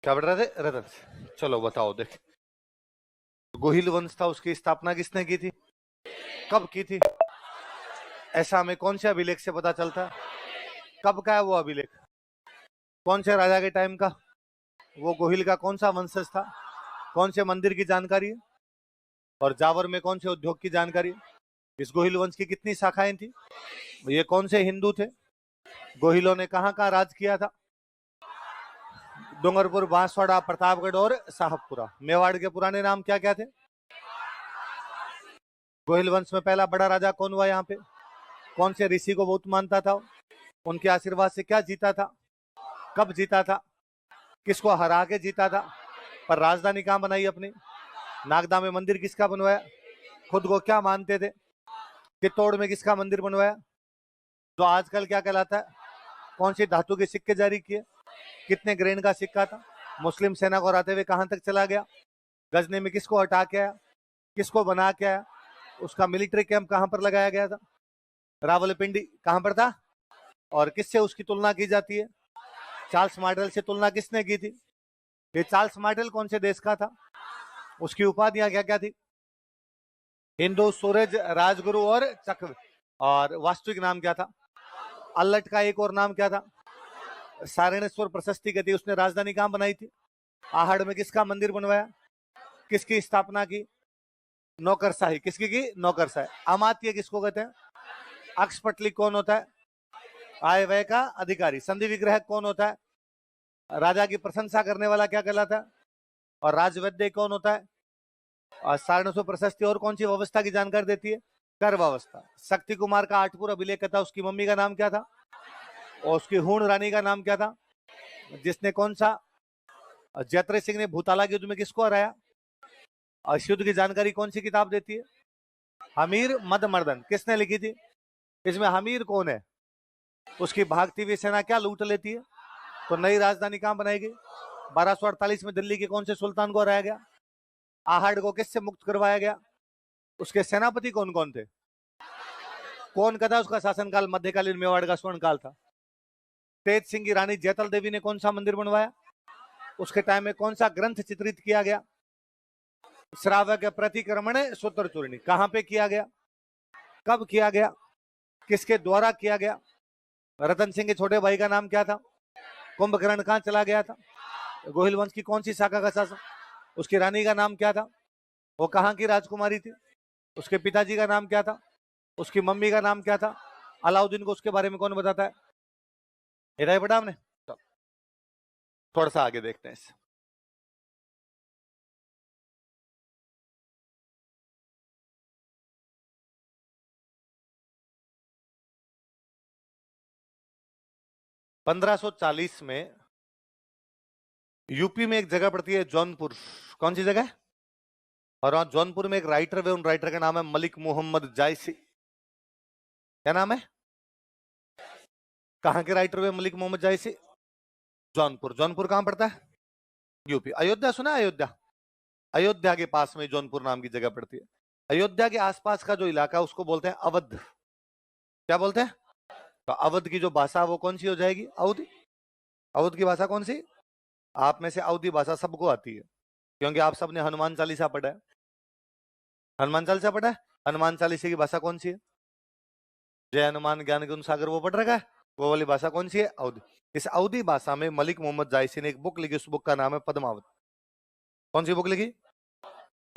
क्या पढ़ रहे थे? रतन। चलो बताओ। देख, गोहिल वंश था, उसकी स्थापना किसने की थी? कब की थी? ऐसा हमें कौन से अभिलेख से पता चलता? कब का है वो अभिलेख? कौन से राजा के टाइम का? वो गोहिल का कौन सा वंशज था? कौन से मंदिर की जानकारी है? और जावर में कौन से उद्योग की जानकारी है? इस गोहिल वंश की कितनी शाखाएं थी? ये कौन से हिंदू थे? गोहिलों ने कहां कहां राज किया था? डूंगरपुर, बांसवाड़ा, प्रतापगढ़ और साहबपुरा। मेवाड़ के पुराने नाम क्या क्या थे? गोहिल वंश में पहला बड़ा राजा कौन हुआ यहाँ पे? कौन से ऋषि को बहुत मानता था? उनके आशीर्वाद से क्या जीता था? कब जीता था? किसको हरा के जीता था? पर राजधानी कहां बनाई अपनी? नागदा में मंदिर किसका बनवाया? खुद को क्या मानते थे? चित्तौड़ में किसका मंदिर बनवाया जो आजकल क्या कहलाता है? कौन सी धातु के सिक्के जारी किए? कितने ग्रेन का सिक्का था? मुस्लिम सेना को हराते हुए कहां तक चला गया? गजनी में किसको हटा के आया? किसको बना के आया? उसका मिलिट्री कैंप कहां पर लगाया गया था? रावलपिंडी कहां पर था? और किससे उसकी तुलना की जाती है? चार्ल्स मार्टेल से तुलना किसने की थी? ये चार्ल्स मार्टेल कौन से देश का था? उसकी उपाधियां क्या क्या थी? हिंदू, सूरज, राजगुरु और चक्र। और वास्तविक नाम क्या था? अल्लट का एक और नाम क्या था? सारणेश्वर प्रशस्ति गति। उसने राजधानी कहां बनाई थी? आहड़ में किसका मंदिर बनवाया? किसकी स्थापना की? नौकरशाही। किसकी की? नौकरशाही। अमात्य किसको कहते हैं? अक्षपटली कौन होता है? आय व्यय का अधिकारी। संधि विग्रह कौन होता है? राजा की प्रशंसा करने वाला क्या कहलाता है? और राजवैद्य कौन होता है? और सारणेश्वर प्रशस्ति और कौन सी व्यवस्था की जानकारी देती है? कर व्यवस्था। शक्ति कुमार का आठपुर अभिलेख था, उसकी मम्मी का नाम क्या था? और उसकी हूण रानी का नाम क्या था? जिसने कौन सा? जयत्र सिंह ने भूताला के युद्ध में किसको हराया? और इस युद्ध की जानकारी कौन सी किताब देती है? हमीर मद मर्दन। किसने लिखी थी? इसमें हमीर कौन है? उसकी भागती हुई सेना क्या लूट लेती है? तो नई राजधानी कहां बनाई गई? 1248 में दिल्ली के कौन से सुल्तान को हराया गया? आहड़ को किससे मुक्त करवाया गया? उसके सेनापति कौन कौन थे? कौन कहता उसका शासनकाल मध्यकालीन मेवाड़ का स्वर्ण काल था? तेज सिंह की रानी जैतल देवी ने कौन सा मंदिर बनवाया? उसके टाइम में कौन सा ग्रंथ चित्रित किया गया? श्रावक प्रतिक्रमण सूत्र चूर्णी। कहां पे किया गया? कब किया गया? किसके द्वारा किया गया? रतन सिंह के छोटे भाई का नाम क्या था? कुंभकर्ण कहां चला गया था? गोहिल वंश की कौन सी शाखा का शासक? उसकी रानी का नाम क्या था? वो कहां की राजकुमारी थी? उसके पिताजी का नाम क्या था? उसकी मम्मी का नाम क्या था? अलाउद्दीन को उसके बारे में कौन बताता है? इधर पढ़ा हमने। थोड़ा सा आगे देखते हैं इसे। (1540) में यूपी में एक जगह पड़ती है जौनपुर। कौन सी जगह? और वहां जौनपुर में एक राइटर है, उन राइटर का नाम है मलिक मोहम्मद जायसी। क्या नाम है? कहां के राइटर हुए मलिक मोहम्मद जायसी? जौनपुर। जौनपुर कहां पड़ता है? यूपी। अयोध्या सुना है? अयोध्या। अयोध्या के पास में जौनपुर नाम की जगह पड़ती है। अयोध्या के आसपास का जो इलाका है उसको बोलते हैं अवध। क्या बोलते हैं? तो अवध की जो भाषा वो कौन सी हो जाएगी? अवधी। अवध की भाषा कौन सी? आप में से अवधी भाषा सबको आती है क्योंकि आप सबने हनुमान चालीसा पढ़ा है। हनुमान चालीसा पढ़ा है? हनुमान चालीसा की भाषा कौन सी है? जय हनुमान ज्ञान गुण सागर, वो पढ़ रखा है। वो वाली भाषा कौन सी है? अवधी। इस अवधी भाषा में मलिक मोहम्मद जायसी ने एक बुक लिखी, उस बुक का नाम है पद्मावत। कौन सी बुक लिखी?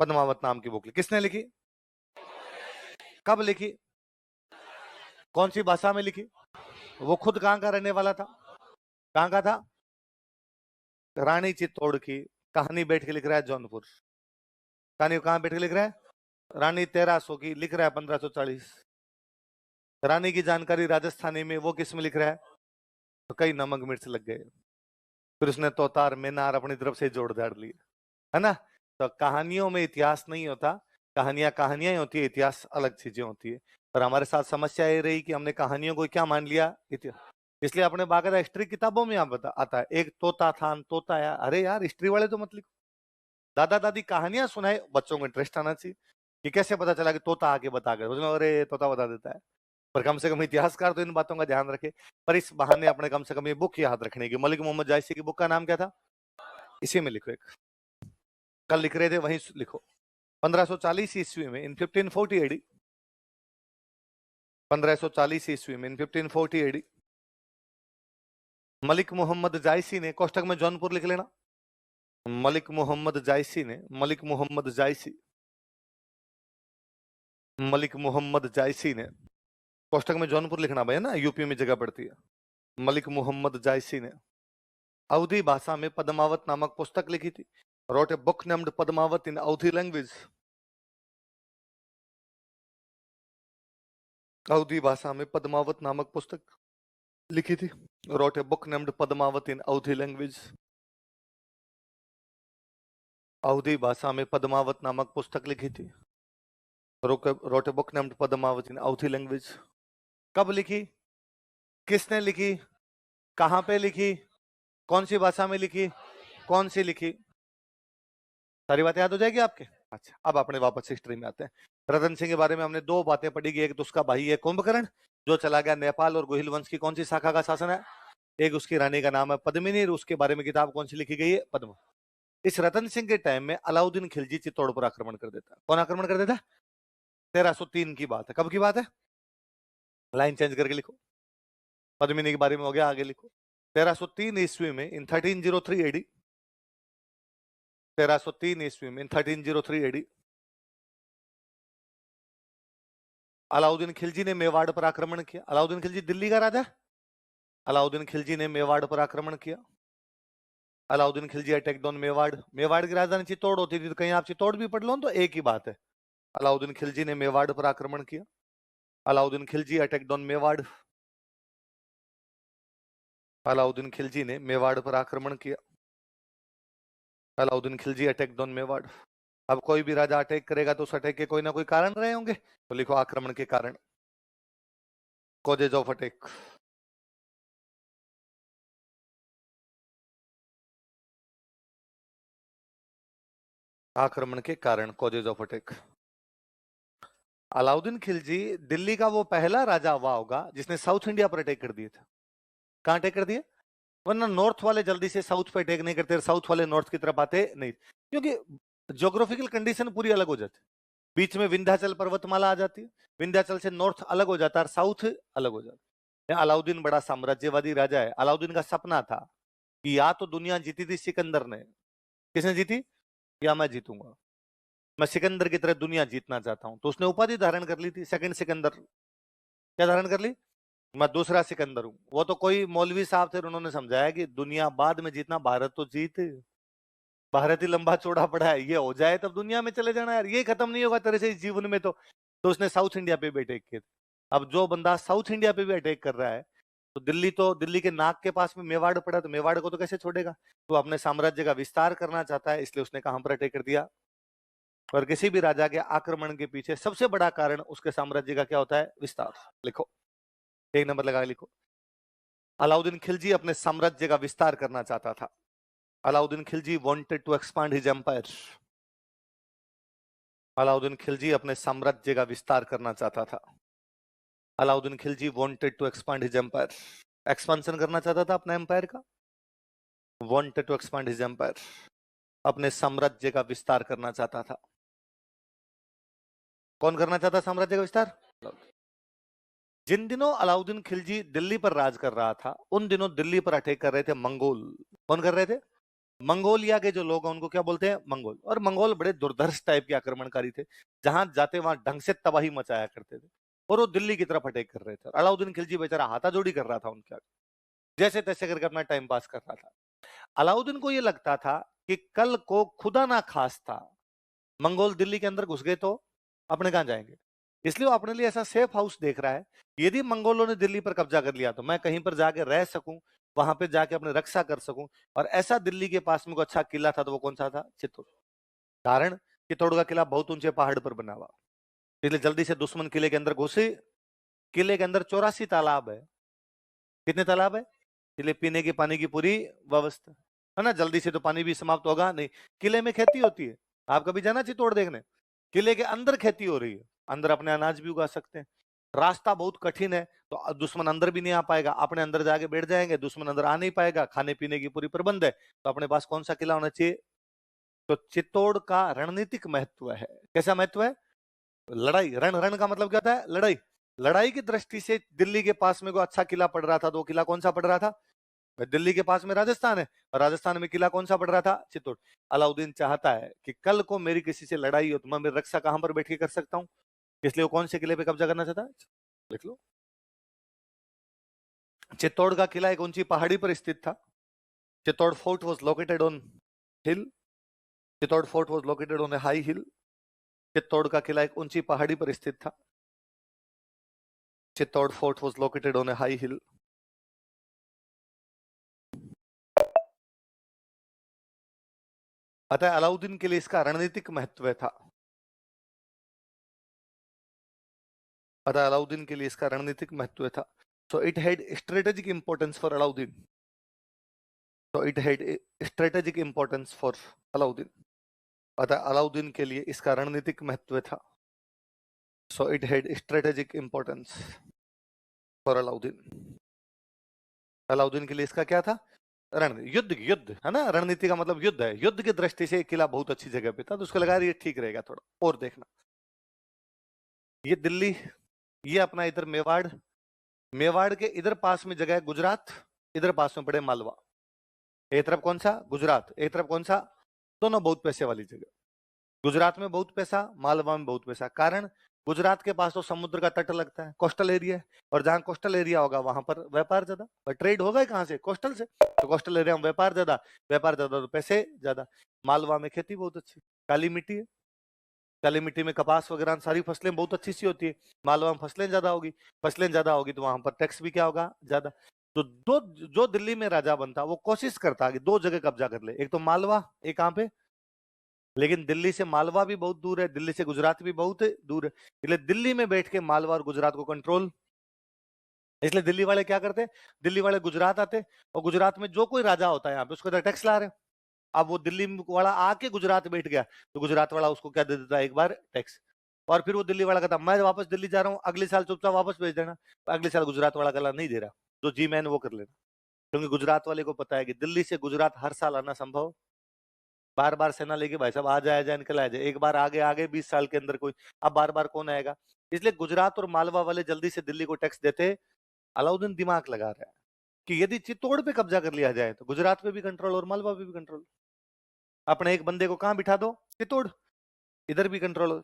पद्मावत नाम की बुक लिखी। किसने लिखी? कब लिखी? कौन सी भाषा में लिखी? वो खुद कहां का रहने वाला था? कहां का था? रानी चित्तौड़ की। कहानी बैठ के लिख रहा है जौनपुर। कहानी कहां बैठ के लिख रहा है? रानी 1300 की लिख रहा है 1540। रानी की जानकारी राजस्थानी में वो किस में लिख रहा है? तो कई नमक मिर्च लग गए, फिर उसने तोतार मीनार अपनी तरफ से जोड़ दाड़ लिए, है ना। तो कहानियों में इतिहास नहीं होता, कहानियां कहानियां ही होती है, इतिहास अलग चीजें होती है। पर हमारे साथ समस्या ये रही कि हमने कहानियों को क्या मान लिया? इतिहास। इसलिए अपने बाकायदा हिस्ट्री किताबों में यहाँ आता है एक तोता था, तोता यार, अरे यार हिस्ट्री वाले तो मत लिखो। दादा दादी कहानियां सुनाए, बच्चों को इंटरेस्ट आना चाहिए कि कैसे पता चला कि तोता आके बता गए, अरे तोता बता देता है। पर कम से कम इतिहासकार तो इन बातों का ध्यान रखे। पर इस बहाने अपने कम से कम ये बुक याद रखने की। मलिक मोहम्मद जायसी की बुक का नाम क्या था? इसी में लिखो, एक कल लिख रहे थे वहीं लिखो। 1540 ईस्वी में, इन 1540 एडी, 1540 ईस्वी में, इन 1540 एडी, मलिक मोहम्मद जायसी ने, कोष्टक में जौनपुर लिख लेना, मलिक मोहम्मद जायसी ने, मलिक मोहम्मद जायसी, मलिक मोहम्मद जायसी ने, कोष्टक में जौनपुर लिखना भाई, ना यूपी में जगह पड़ती है। मलिक मोहम्मद जायसी ने अवधी भाषा में पद्मावत नामक पुस्तक लिखी थी। wrote a book named Padmavat in Audhi language. अवधी भाषा में पद्मावत नामक पुस्तक लिखी थी। wrote a book named Padmavat in Audhi language. अवधी भाषा में पद्मावत नामक पुस्तक लिखी थी। wrote a book named Padmavat in Audhi language. कब लिखी, किसने लिखी, कहां पे लिखी, कौन सी भाषा में लिखी, कौन सी लिखी, सारी बातें याद हो जाएगी आपके। अच्छा, अब अपने वापस हिस्ट्री में आते हैं। रतन सिंह के बारे में हमने दो बातें पढ़ी कि एक तो उसका भाई है कुंभकर्ण जो चला गया नेपाल और गोहिल वंश की कौन सी शाखा का शासन है, एक उसकी रानी का नाम है पद्मिनी, उसके बारे में किताब कौन सी लिखी गई है, पद्म। इस रतन सिंह के टाइम में अलाउद्दीन खिलजी चित्तौड़ पर आक्रमण कर देता है। कौन आक्रमण कर देता है? 1303 की बात है। कब की बात है? लाइन चेंज करके लिखो। पद्मिनी के बारे में हो गया, आगे लिखो। 1303 ईस्वी में, इन 1303 एडी, 1303 ईस्वी में, इन 1303 एडी, अलाउद्दीन खिलजी ने मेवाड़ पर आक्रमण किया। अलाउद्दीन खिलजी दिल्ली का राजा। अलाउद्दीन खिलजी ने मेवाड़ पर आक्रमण किया। Alauddin Khilji attacked on Mewar. मेवाड़ की राजधानी चित्तौड़ होती थी, तो कहीं आप चित्तौड़ भी पढ़ लो तो एक ही बात है। अलाउद्दीन खिलजी ने मेवाड़ पर आक्रमण किया। Alauddin Khilji attacked on Mewar. अलाउद्दीन खिलजी ने मेवाड़ पर आक्रमण किया। Alauddin Khilji attacked on Mewar. अब कोई भी राजा अटैक करेगा तो उस अटैक के कोई ना कोई कारण रहे होंगे, तो लिखो आक्रमण के कारण, कॉजेज ऑफ अटैक। आक्रमण के कारण, causes of attack. Alauddin Khilji Delhi का वो पहला राजा हुआ होगा जिसने साउथ इंडिया पर अटैक कर दिए थे। कहां अटैक कर दिए? वरना नॉर्थ वाले जल्दी से साउथ पे अटैक नहीं करते, साउथ वाले नॉर्थ की तरफ आते नहीं, क्योंकि ज्योग्राफिकल कंडीशन पूरी अलग हो जाती। बीच में विंध्याचल पर्वतमाला आ जाती है, विंध्याचल से नॉर्थ अलग हो जाता है और साउथ अलग हो जाता है। अलाउद्दीन बड़ा साम्राज्यवादी राजा है। अलाउद्दीन का सपना था कि या तो दुनिया जीती थी सिकंदर ने, किसने जीती, या मैं जीतूंगा, मैं सिकंदर की तरह दुनिया जीतना चाहता हूं, तो उसने उपाधि धारण कर ली थी सेकंड सिकंदर। क्या धारण कर ली? मैं दूसरा सिकंदर हूं। वो तो कोई मौलवी साहब थे, उन्होंने समझाया कि दुनिया बाद में जीतना, भारत तो जीत, भारत ही लंबा चौड़ा पड़ा है, ये हो जाए तब दुनिया में चले जाना यार, ये खत्म नहीं होगा तेरे से इस जीवन में। तो उसने साउथ इंडिया पे भी अटैक किए। अब जो बंदा साउथ इंडिया पे भी अटैक कर रहा है, तो दिल्ली के नाक के पास में मेवाड़ पड़ा, तो मेवाड़ को तो कैसे छोड़ेगा? तो अपने साम्राज्य का विस्तार करना चाहता है, इसलिए उसने कहां पर अटैक कर दिया। और किसी भी राजा के आक्रमण के पीछे सबसे बड़ा कारण उसके साम्राज्य का क्या होता है? विस्तार। लिखो, एक नंबर लगा लिखो। अलाउद्दीन खिलजी अपने साम्राज्य का विस्तार करना चाहता था। Alauddin Khilji wanted to expand his empire. Alauddin Khilji अपने साम्राज्य का विस्तार करना चाहता था। Alauddin Khilji wanted to expand his empire, expansion करना चाहता था अपने एम्पायर का। Wanted to expand his empire, अपने साम्राज्य का विस्तार करना चाहता था। कौन करना चाहता साम्राज्य का विस्तार? जिन दिनों अलाउद्दीन खिलजी दिल्ली पर राज कर रहा था, उन दिनों दिल्ली पर अटैक कर रहे थे मंगोल। कौन कर रहे थे? मंगोलिया के जो लोग हैं उनको क्या बोलते हैं? मंगोल। और मंगोल बड़े दुर्धर्ष टाइप के आक्रमणकारी थे, जहां जाते वहां ढंग से तबाही मचाया करते थे, और वो दिल्ली की तरफ अटैक कर रहे थे। अलाउद्दीन खिलजी बेचारा हाथाजोड़ी कर रहा था उनके आगे, जैसे तैसे करके अपना टाइम पास कर रहा था। अलाउद्दीन को यह लगता था कि कल को खुदा ना खास्ता मंगोल दिल्ली के अंदर घुस गए तो अपने कहां जाएंगे, इसलिए वो अपने लिए ऐसा सेफ हाउस देख रहा है। यदि मंगोलों ने दिल्ली पर कब्जा कर लिया तो मैं कहीं पर जाके रह सकूं, वहां पे जाके अपने रक्षा कर सकूं। और ऐसा दिल्ली के पास में कोई अच्छा किला था तो वो कौन सा था? चित्तौड़। कारण चित्तौड़ का किला बहुत ऊंचे पहाड़ पर बना हुआ, इसलिए जल्दी से दुश्मन किले के अंदर घुसे। किले के अंदर 84 तालाब है। कितने तालाब है? इसलिए पीने के पानी की पूरी व्यवस्था है ना। जल्दी से तो पानी भी समाप्त होगा नहीं। किले में खेती होती है, आप कभी जाना चित्तौड़ देखने, किले के अंदर खेती हो रही है, अंदर अपने अनाज भी उगा सकते हैं। रास्ता बहुत कठिन है, तो दुश्मन अंदर भी नहीं आ पाएगा, अपने अंदर जाके बैठ जाएंगे, दुश्मन अंदर आ नहीं पाएगा, खाने पीने की पूरी प्रबंध है, तो अपने पास कौन सा किला होना चाहिए? तो चित्तौड़ का रणनीतिक महत्व है। कैसा महत्व है? लड़ाई, रण, रण का मतलब क्या होता है? लड़ाई। लड़ाई की दृष्टि से दिल्ली के पास में कोई अच्छा किला पड़ रहा था, तो किला कौन सा पड़ रहा था? दिल्ली के पास में राजस्थान है, और राजस्थान में किला कौन सा पड़ रहा था? चित्तौड़। अलाउद्दीन चाहता है कि कल को मेरी किसी से लड़ाई हो तो मैं मेरी रक्षा कहां पर बैठ के कर सकता हूं, इसलिए वो कौन से किले पे कब्जा करना चाहता है? लिख लो। चित्तौड़ का किला एक ऊंची पहाड़ी पर स्थित था। Chittor fort was located on hill. Chittor fort was located on A high heel. Chittor का किला एक ऊंची पहाड़ी पर स्थित था। Chittor fort was located on A high heel. अतः अलाउद्दीन के लिए इसका रणनीतिक महत्व था। अतः अलाउद्दीन के लिए इसका रणनीतिक महत्व था। So it had strategic importance for Alauddin. So it had strategic importance for Alauddin. अतः अलाउद्दीन के लिए इसका रणनीतिक महत्व था। So it had strategic importance for Alauddin. Alauddin के लिए इसका क्या था? रण, युद्ध, युद्ध है ना, रणनीति का मतलब युद्ध है। युद्ध की दृष्टि से किला बहुत अच्छी जगह पे था, तो उसको लगा ये ठीक रहेगा थोड़ा और देखना। ये दिल्ली, ये अपना इधर मेवाड़, मेवाड़ के इधर पास में जगह है गुजरात, इधर पास में पड़े मालवा। एक तरफ कौन सा? गुजरात, एक तरफ कौन सा? दोनों बहुत पैसे वाली जगह। गुजरात में बहुत पैसा, मालवा में बहुत पैसा। कारण गुजरात के पास तो समुद्र का तट लगता है, कोस्टल एरिया है, और जहां कोस्टल एरिया होगा वहां पर व्यापार ज्यादा, पर ट्रेड होगा ही कहां से? कोस्टल से। तो कोस्टल एरिया में व्यापार ज्यादा, व्यापार ज्यादा तो पैसे ज्यादा। मालवा में खेती बहुत अच्छी, काली मिट्टी है, काली मिट्टी में कपास वगैरह सारी फसलें बहुत अच्छी सी होती है। मालवा में फसलें ज्यादा होगी, फसलें ज्यादा होगी तो वहां पर टैक्स भी क्या होगा? ज्यादा। तो दो, जो दिल्ली में राजा बनता वो कोशिश करता कि दो जगह कब्जा कर ले, एक तो मालवा, एक कहां पे? लेकिन दिल्ली से मालवा भी बहुत दूर है, दिल्ली से गुजरात भी बहुत दूर है, इसलिए दिल्ली में बैठ के मालवा और गुजरात को कंट्रोल। इसलिए दिल्ली वाले क्या करते? दिल्ली वाले गुजरात आते, और गुजरात में जो कोई राजा होता है यहाँ पे उसको टैक्स ला रहे। अब वो दिल्ली वाला आके गुजरात बैठ गया, तो गुजरात वाला उसको क्या दे देता है? एक बार टैक्स। और फिर वो दिल्ली वाला कहता मैं वापस दिल्ली जा रहा हूँ, अगले साल चुपचाप वापस भेज देना। तो अगले साल गुजरात वाला कहला नहीं दे रहा, जो जी मैन वो कर लेना, क्योंकि गुजरात वाले को पता है कि दिल्ली से गुजरात हर साल आना संभव, बार बार सेना लेके भाई साहब आ जाए, निकल आ जाए, एक बार आगे आगे 20 साल के अंदर कोई, अब बार बार कौन आएगा? इसलिए गुजरात और मालवा वाले जल्दी से दिल्ली को टैक्स देते। अलाउद्दीन दिमाग लगा रहा है कि यदि चित्तौड़ पे कब्जा कर लिया जाए तो गुजरात पे भी कंट्रोल और मालवा पे भी कंट्रोल। अपने एक बंदे को कहां बिठा दो? चित्तौड़, इधर भी कंट्रोल।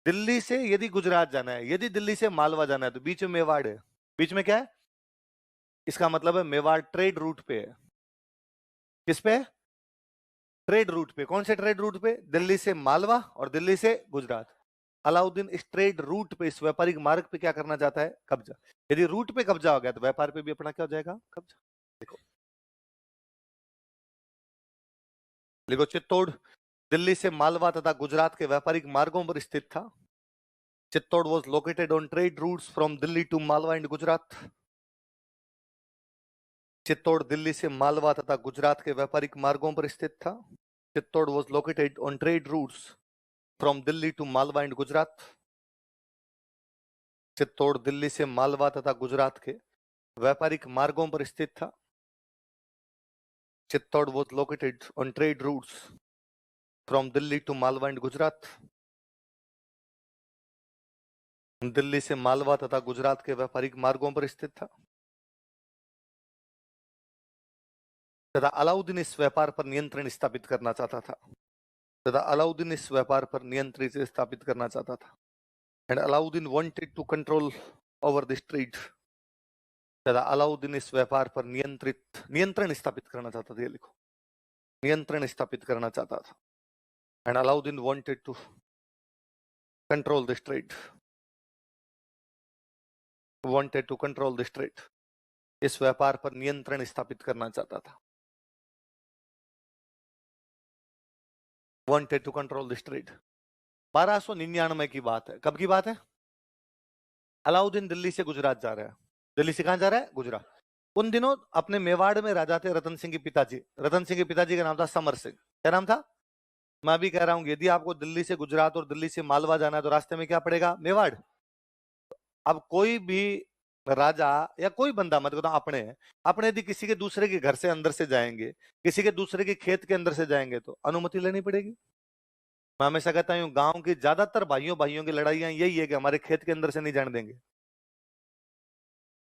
दिल्ली से यदि गुजरात जाना है, यदि दिल्ली से मालवा जाना है, तो बीच में मेवाड़ है। बीच में क्या है? इसका मतलब है मेवाड़ ट्रेड रूट पे है। किस पे? ट्रेड रूट पे। कौन से ट्रेड रूट पे? दिल्ली से मालवा और दिल्ली से गुजरात। अलाउद्दीन इस ट्रेड रूट पे, इस व्यापारिक मार्ग पे क्या करना चाहता है? कब्जा। यदि रूट पे कब्जा हो गया तो व्यापार पे भी अपना क्या हो जाएगा? कब्जा। देखो, देखो, चित्तौड़ दिल्ली से मालवा तथा गुजरात के व्यापारिक मार्गों पर स्थित था। Chittor was located on trade routes from Delhi to Malwa and Gujarat. Chittor Delhi से मालवा तथा गुजरात के व्यापारिक मार्गों पर स्थित था। Chittor was located on trade routes from Delhi to Malwa and Gujarat. Chittor Delhi से मालवा तथा गुजरात के व्यापारिक मार्गों पर स्थित था। Chittor was located on trade routes from Delhi to Malwa and Gujarat. Delhi से मालवा तथा गुजरात के व्यापारिक मार्गों पर स्थित था तथा अलाउद्दीन इस व्यापार पर नियंत्रण स्थापित करना चाहता था। तथा अलाउद्दीन इस व्यापार पर नियंत्रण स्थापित करना चाहता था। And Alauddin wanted to control over this trade. तथा अलाउद्दीन इस व्यापार पर नियंत्रण स्थापित करना चाहता था। ये लिखो, नियंत्रण स्थापित करना चाहता था। And Alauddin wanted to control this trade. Wanted to control this trade. इस व्यापार पर नियंत्रण स्थापित करना चाहता था। Wanted to control this trade. 1299 की बात है। कब की बात है? अलाउद्दीन दिल्ली से गुजरात जा रहा है। दिल्ली से कहां जा रहा है? गुजरात। उन दिनों अपने मेवाड़ में राजा थे रतन सिंह के पिताजी। रतन सिंह के पिताजी का नाम था समर सिंह। क्या नाम था? मैं भी कह रहा हूं, यदि आपको दिल्ली से गुजरात और दिल्ली से मालवा जाना है तो रास्ते में क्या पड़ेगा? मेवाड़। अब कोई भी राजा या कोई बंदा, मतलब अपने अपने यदि किसी के दूसरे के घर से अंदर से जाएंगे, किसी के दूसरे के खेत के अंदर से जाएंगे तो अनुमति लेनी पड़ेगी। मैं हमेशा कहता हूँ गांव की ज्यादातर भाइयों भाइयों की लड़ाइयां यही है कि हमारे खेत के अंदर से नहीं जाने देंगे।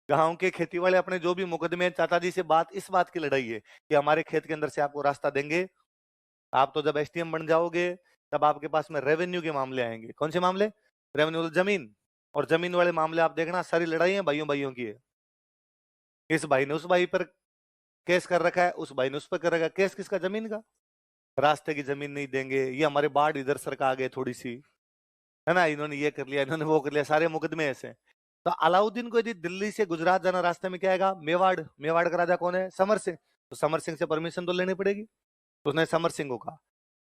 गांव के खेती वाले अपने जो भी मुकदमे चाचा जी से इस बात की लड़ाई है कि हमारे खेत के अंदर से आपको रास्ता देंगे। आप तो जब एसटीएम बन जाओगे तब आपके पास में रेवेन्यू के मामले आएंगे। कौन से मामले? रेवेन्यू, जमीन। और जमीन वाले मामले आप देखना, सारी लड़ाइयां भाइयों भाइयों की है। इस भाई ने उस भाई पर केस कर रखा है, उस भाई ने उस पर कर रखा है। केस किसका? जमीन का। रास्ते की जमीन नहीं देंगे, ये हमारे बाढ़ इधर सरका आ गए थोड़ी सी, है ना, इन्होंने ये कर लिया, इन्होंने वो कर लिया, सारे मुकदमे ऐसे। तो अलाउद्दीन को यदि दिल्ली से गुजरात जाना, रास्ते में क्या आएगा? मेवाड़। मेवाड़ का राजा कौन है? समर सिंह। तो समर सिंह से परमिशन तो लेनी पड़ेगी। तो उसने समर सिंह को कहा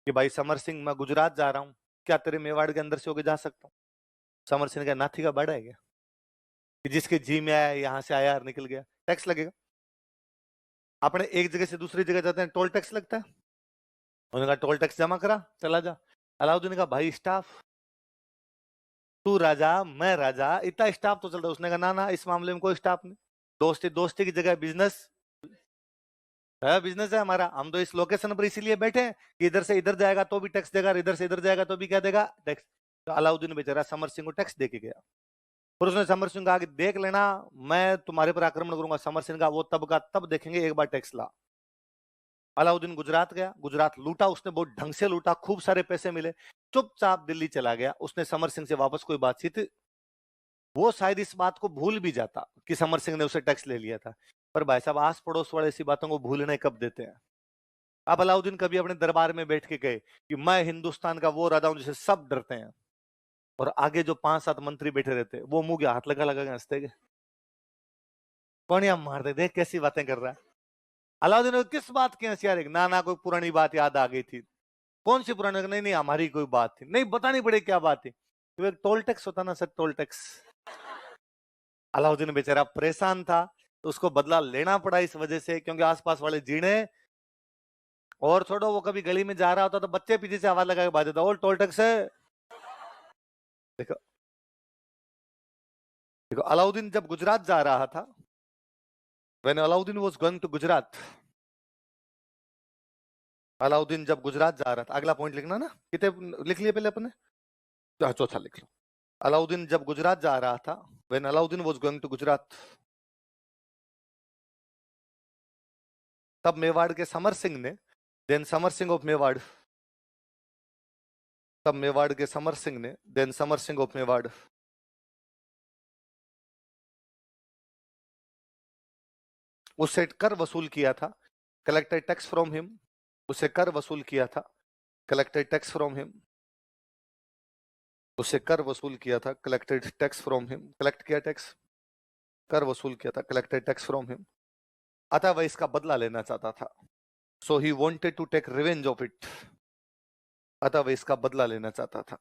कि भाई समर सिंह, मैं गुजरात जा रहा हूँ, क्या तेरे मेवाड़ के अंदर से होके जा सकता हूँ? समर सिंह ने कहा नाथी का बड़ा है क्या कि जिसके जी में आया यहाँ से आया और निकल गया? टैक्स लगेगा। अपने एक जगह से दूसरी जगह जाते हैं, टोल टैक्स लगता है। उन्होंने कहा टोल टैक्स जमा करा, चला जा। अलाउद्दीन ने कहा भाई स्टाफ, तू राजा मैं राजा, इतना स्टाफ तो चलता है। उसने कहा ना ना, इस मामले में कोई स्टाफ नहीं, दोस्ती दोस्ती की जगह बिजनेस है, बिजनेस है हमारा। हम तो इस लोकेशन पर इसीलिए बैठे हैं कि इधर से इधर जाएगा तो भी टैक्स देगा, इधर से इधर जाएगा तो भी क्या देगा? टैक्स। तो अलाउद्दीन बेचारा समर सिंह को टैक्स दे के गया। फिर उसने समर सिंह कहा कि देख लेना, मैं तुम्हारे पर आक्रमण करूंगा। समर सिंह का वो तब का तब देखेंगे, एक बार टैक्स ला। अलाउद्दीन गुजरात गया, गुजरात लूटा उसने, बहुत ढंग से लूटा, खूब सारे पैसे मिले। चुपचाप दिल्ली चला गया। उसने समर सिंह से वापस कोई बातचीत, वो शायद इस बात को भूल भी जाता कि समर सिंह ने उसे टैक्स ले लिया था। पर भाई साहब, आस पड़ोस वाले ऐसी बातों को भूलने कब देते हैं? अब अलाउद्दीन कभी अपने दरबार में बैठ के गए कि मैं हिंदुस्तान का वो राजा हूं जिसे सब डरते हैं, और आगे जो 5-7 मंत्री बैठे रहते वो मुंह के हाथ लगा लगा के हंसते गए, कौन या मारते, देख कैसी बातें कर रहा है। अलाउद्दीन ने किस बात की हंसी आ रही? ना ना, कोई पुरानी बात याद आ गई थी। कौन सी पुरानी? नहीं नहीं, हमारी कोई बात थी, नहीं बतानी पड़े क्या बात थी। तो एक टोल टैक्स होता ना सर, टोल टैक्स। अलाउद्दीन बेचारा परेशान था, तो उसको बदला लेना पड़ा इस वजह से, क्योंकि आसपास वाले जीने, और छोड़ो, वो कभी गली में जा रहा होता तो बच्चे पीछे से आवाज लगा के बात देता, और टोल टैक्स है। देखो देखो, अलाउद्दीन जब गुजरात जा रहा था, when Alauddin was going to Gujarat, Alauddin जब गुजरात जा रहा था, अगला पॉइंट लिखना ना, कितने लिख लिए पहले अपने? चौथा लिख लो। अलाउद्दीन जब गुजरात जा रहा था, when Alauddin was going to Gujarat, तब मेवाड़ के समर सिंह ने, देन समर सिंह ऑफ मेवाड़, तब मेवाड़ के समर सिंह ने, देन समर सिंह ऑफ मेवाड़, उससे कर वसूल किया था, कलेक्टेड टैक्स फ्रॉम हिम, उसे कर वसूल किया था, कलेक्टेड टैक्स फ्रॉम हिम, उसे कर वसूल किया था, collected tax from him, collect किया टैक्स, कर वसूल किया था, कलेक्टेड टैक्स फ्रॉम हिम। अतः वह इसका बदला लेना चाहता था, so he wanted to take revenge of it, अतः वह इसका बदला लेना चाहता था,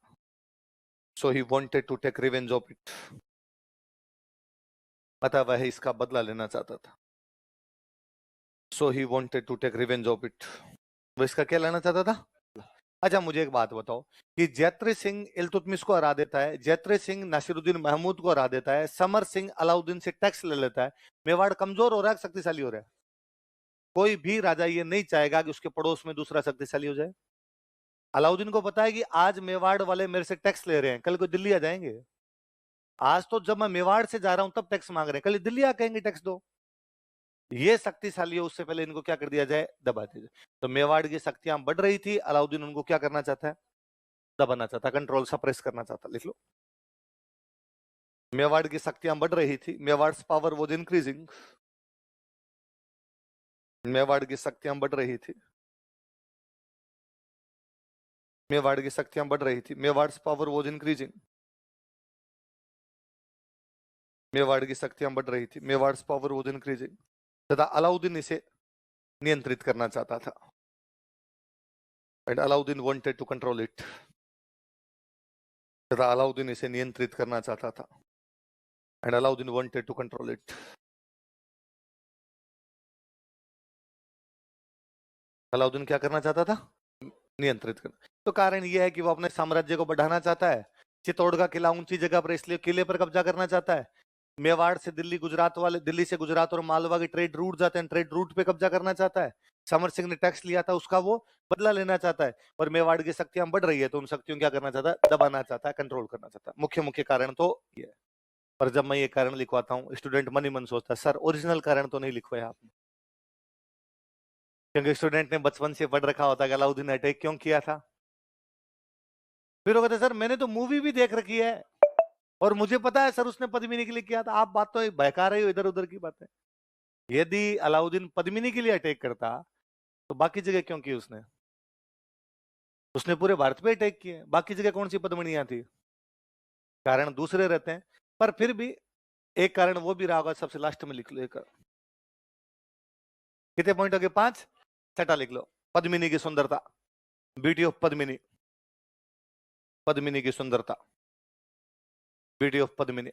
so he wanted to take revenge of it, अतः वह इसका बदला लेना चाहता था, so he wanted to take revenge of it, वह इसका क्या लेना चाहता था? अच्छा मुझे एक बात बताओ कि जैत्री सिंह इल्तुतमिश को हरा देता है, जैत्री सिंह नासिरुद्दीन महमूद को हरा देता है, समर सिंह अलाउद्दीन से टैक्स ले लेता है, मेवाड़ कमजोर हो रहा है, शक्तिशाली हो रहा है? कोई भी राजा ये नहीं चाहेगा कि उसके पड़ोस में दूसरा शक्तिशाली हो जाए। अलाउद्दीन को पता है कि आज मेवाड़ वाले मेरे से टैक्स ले रहे हैं, कल को दिल्ली आ जाएंगे। आज तो जब मैं मेवाड़ से जा रहा हूं तब टैक्स मांग रहे हैं, कल दिल्ली आ कहेंगे टैक्स दो। ये शक्तिशाली है, उससे पहले इनको क्या कर दिया जाए? दबा दिया जाए। तो मेवाड़ की शक्तियां बढ़ रही थी, अलाउद्दीन उनको क्या करना चाहता है? दबाना चाहता, कंट्रोल सप्रेस करना चाहता। लिख लो, मेवाड़ की शक्तियां बढ़ रही थी, Mewar power was increasing, Mewar की शक्तियां बढ़ रही थी, मेवाड़ की शक्तियां बढ़ रही थी, Mewar power was increasing, Mewar की शक्तियां बढ़ रही थी, मेवाड़ पावर वॉज इंक्रीजिंग, तथा अलाउद्दीन इसे नियंत्रित करना चाहता था, and Alauddin wanted to control it, तथा अलाउद्दीन इसे नियंत्रित करना चाहता था, and Alauddin wanted to control it. Alauddin क्या करना चाहता था? नियंत्रित करना। तो कारण यह है कि वो अपने साम्राज्य को बढ़ाना चाहता है, चित्तौड़ का किला ऊंची जगह पर, इसलिए किले पर कब्जा करना चाहता है। मेवाड़ से दिल्ली, गुजरात वाले, दिल्ली से गुजरात और मालवा के ट्रेड रूट जाते हैं, ट्रेड रूट पे कब्जा करना चाहता है। समर सिंह ने टैक्स लिया था, उसका वो बदला लेना चाहता है। और मेवाड़ की शक्तियां बढ़ रही है, तो उन शक्तियों क्या करना चाहता है? दबाना चाहता है, कंट्रोल करना चाहता है। मुख्य मुख्य कारण तो ये है। पर जब मैं ये कारण लिखवाता हूँ, स्टूडेंट मन ही मन सोचता है, सर ओरिजिनल कारण तो नहीं लिखवाया आपने। क्योंकि स्टूडेंट ने बचपन से पढ़ रखा होता है कि अलाउद्दीन ने अटैक क्यों किया था। फिर वो कहते सर मैंने तो मूवी भी देख रखी है और मुझे पता है सर उसने पद्मिनी के लिए किया था। आप बात तो बहका रहे हो इधर उधर की बातें। यदि अलाउद्दीन पद्मिनी के लिए अटैक करता तो बाकी जगह क्यों की उसने? उसने पूरे भारत पे अटैक किए, बाकी जगह कौन सी पद्मिनियां थी? कारण दूसरे रहते हैं। पर फिर भी एक कारण वो भी रहा होगा, सबसे लास्ट में लिख लो। एक कितने पॉइंट हो गए? 5। छठा लिख लो, पद्मिनी की सुंदरता, ब्यूटी ऑफ पद्मिनी। पद्मिनी की सुंदरता, ब्यूटी ऑफ पद्मिनी।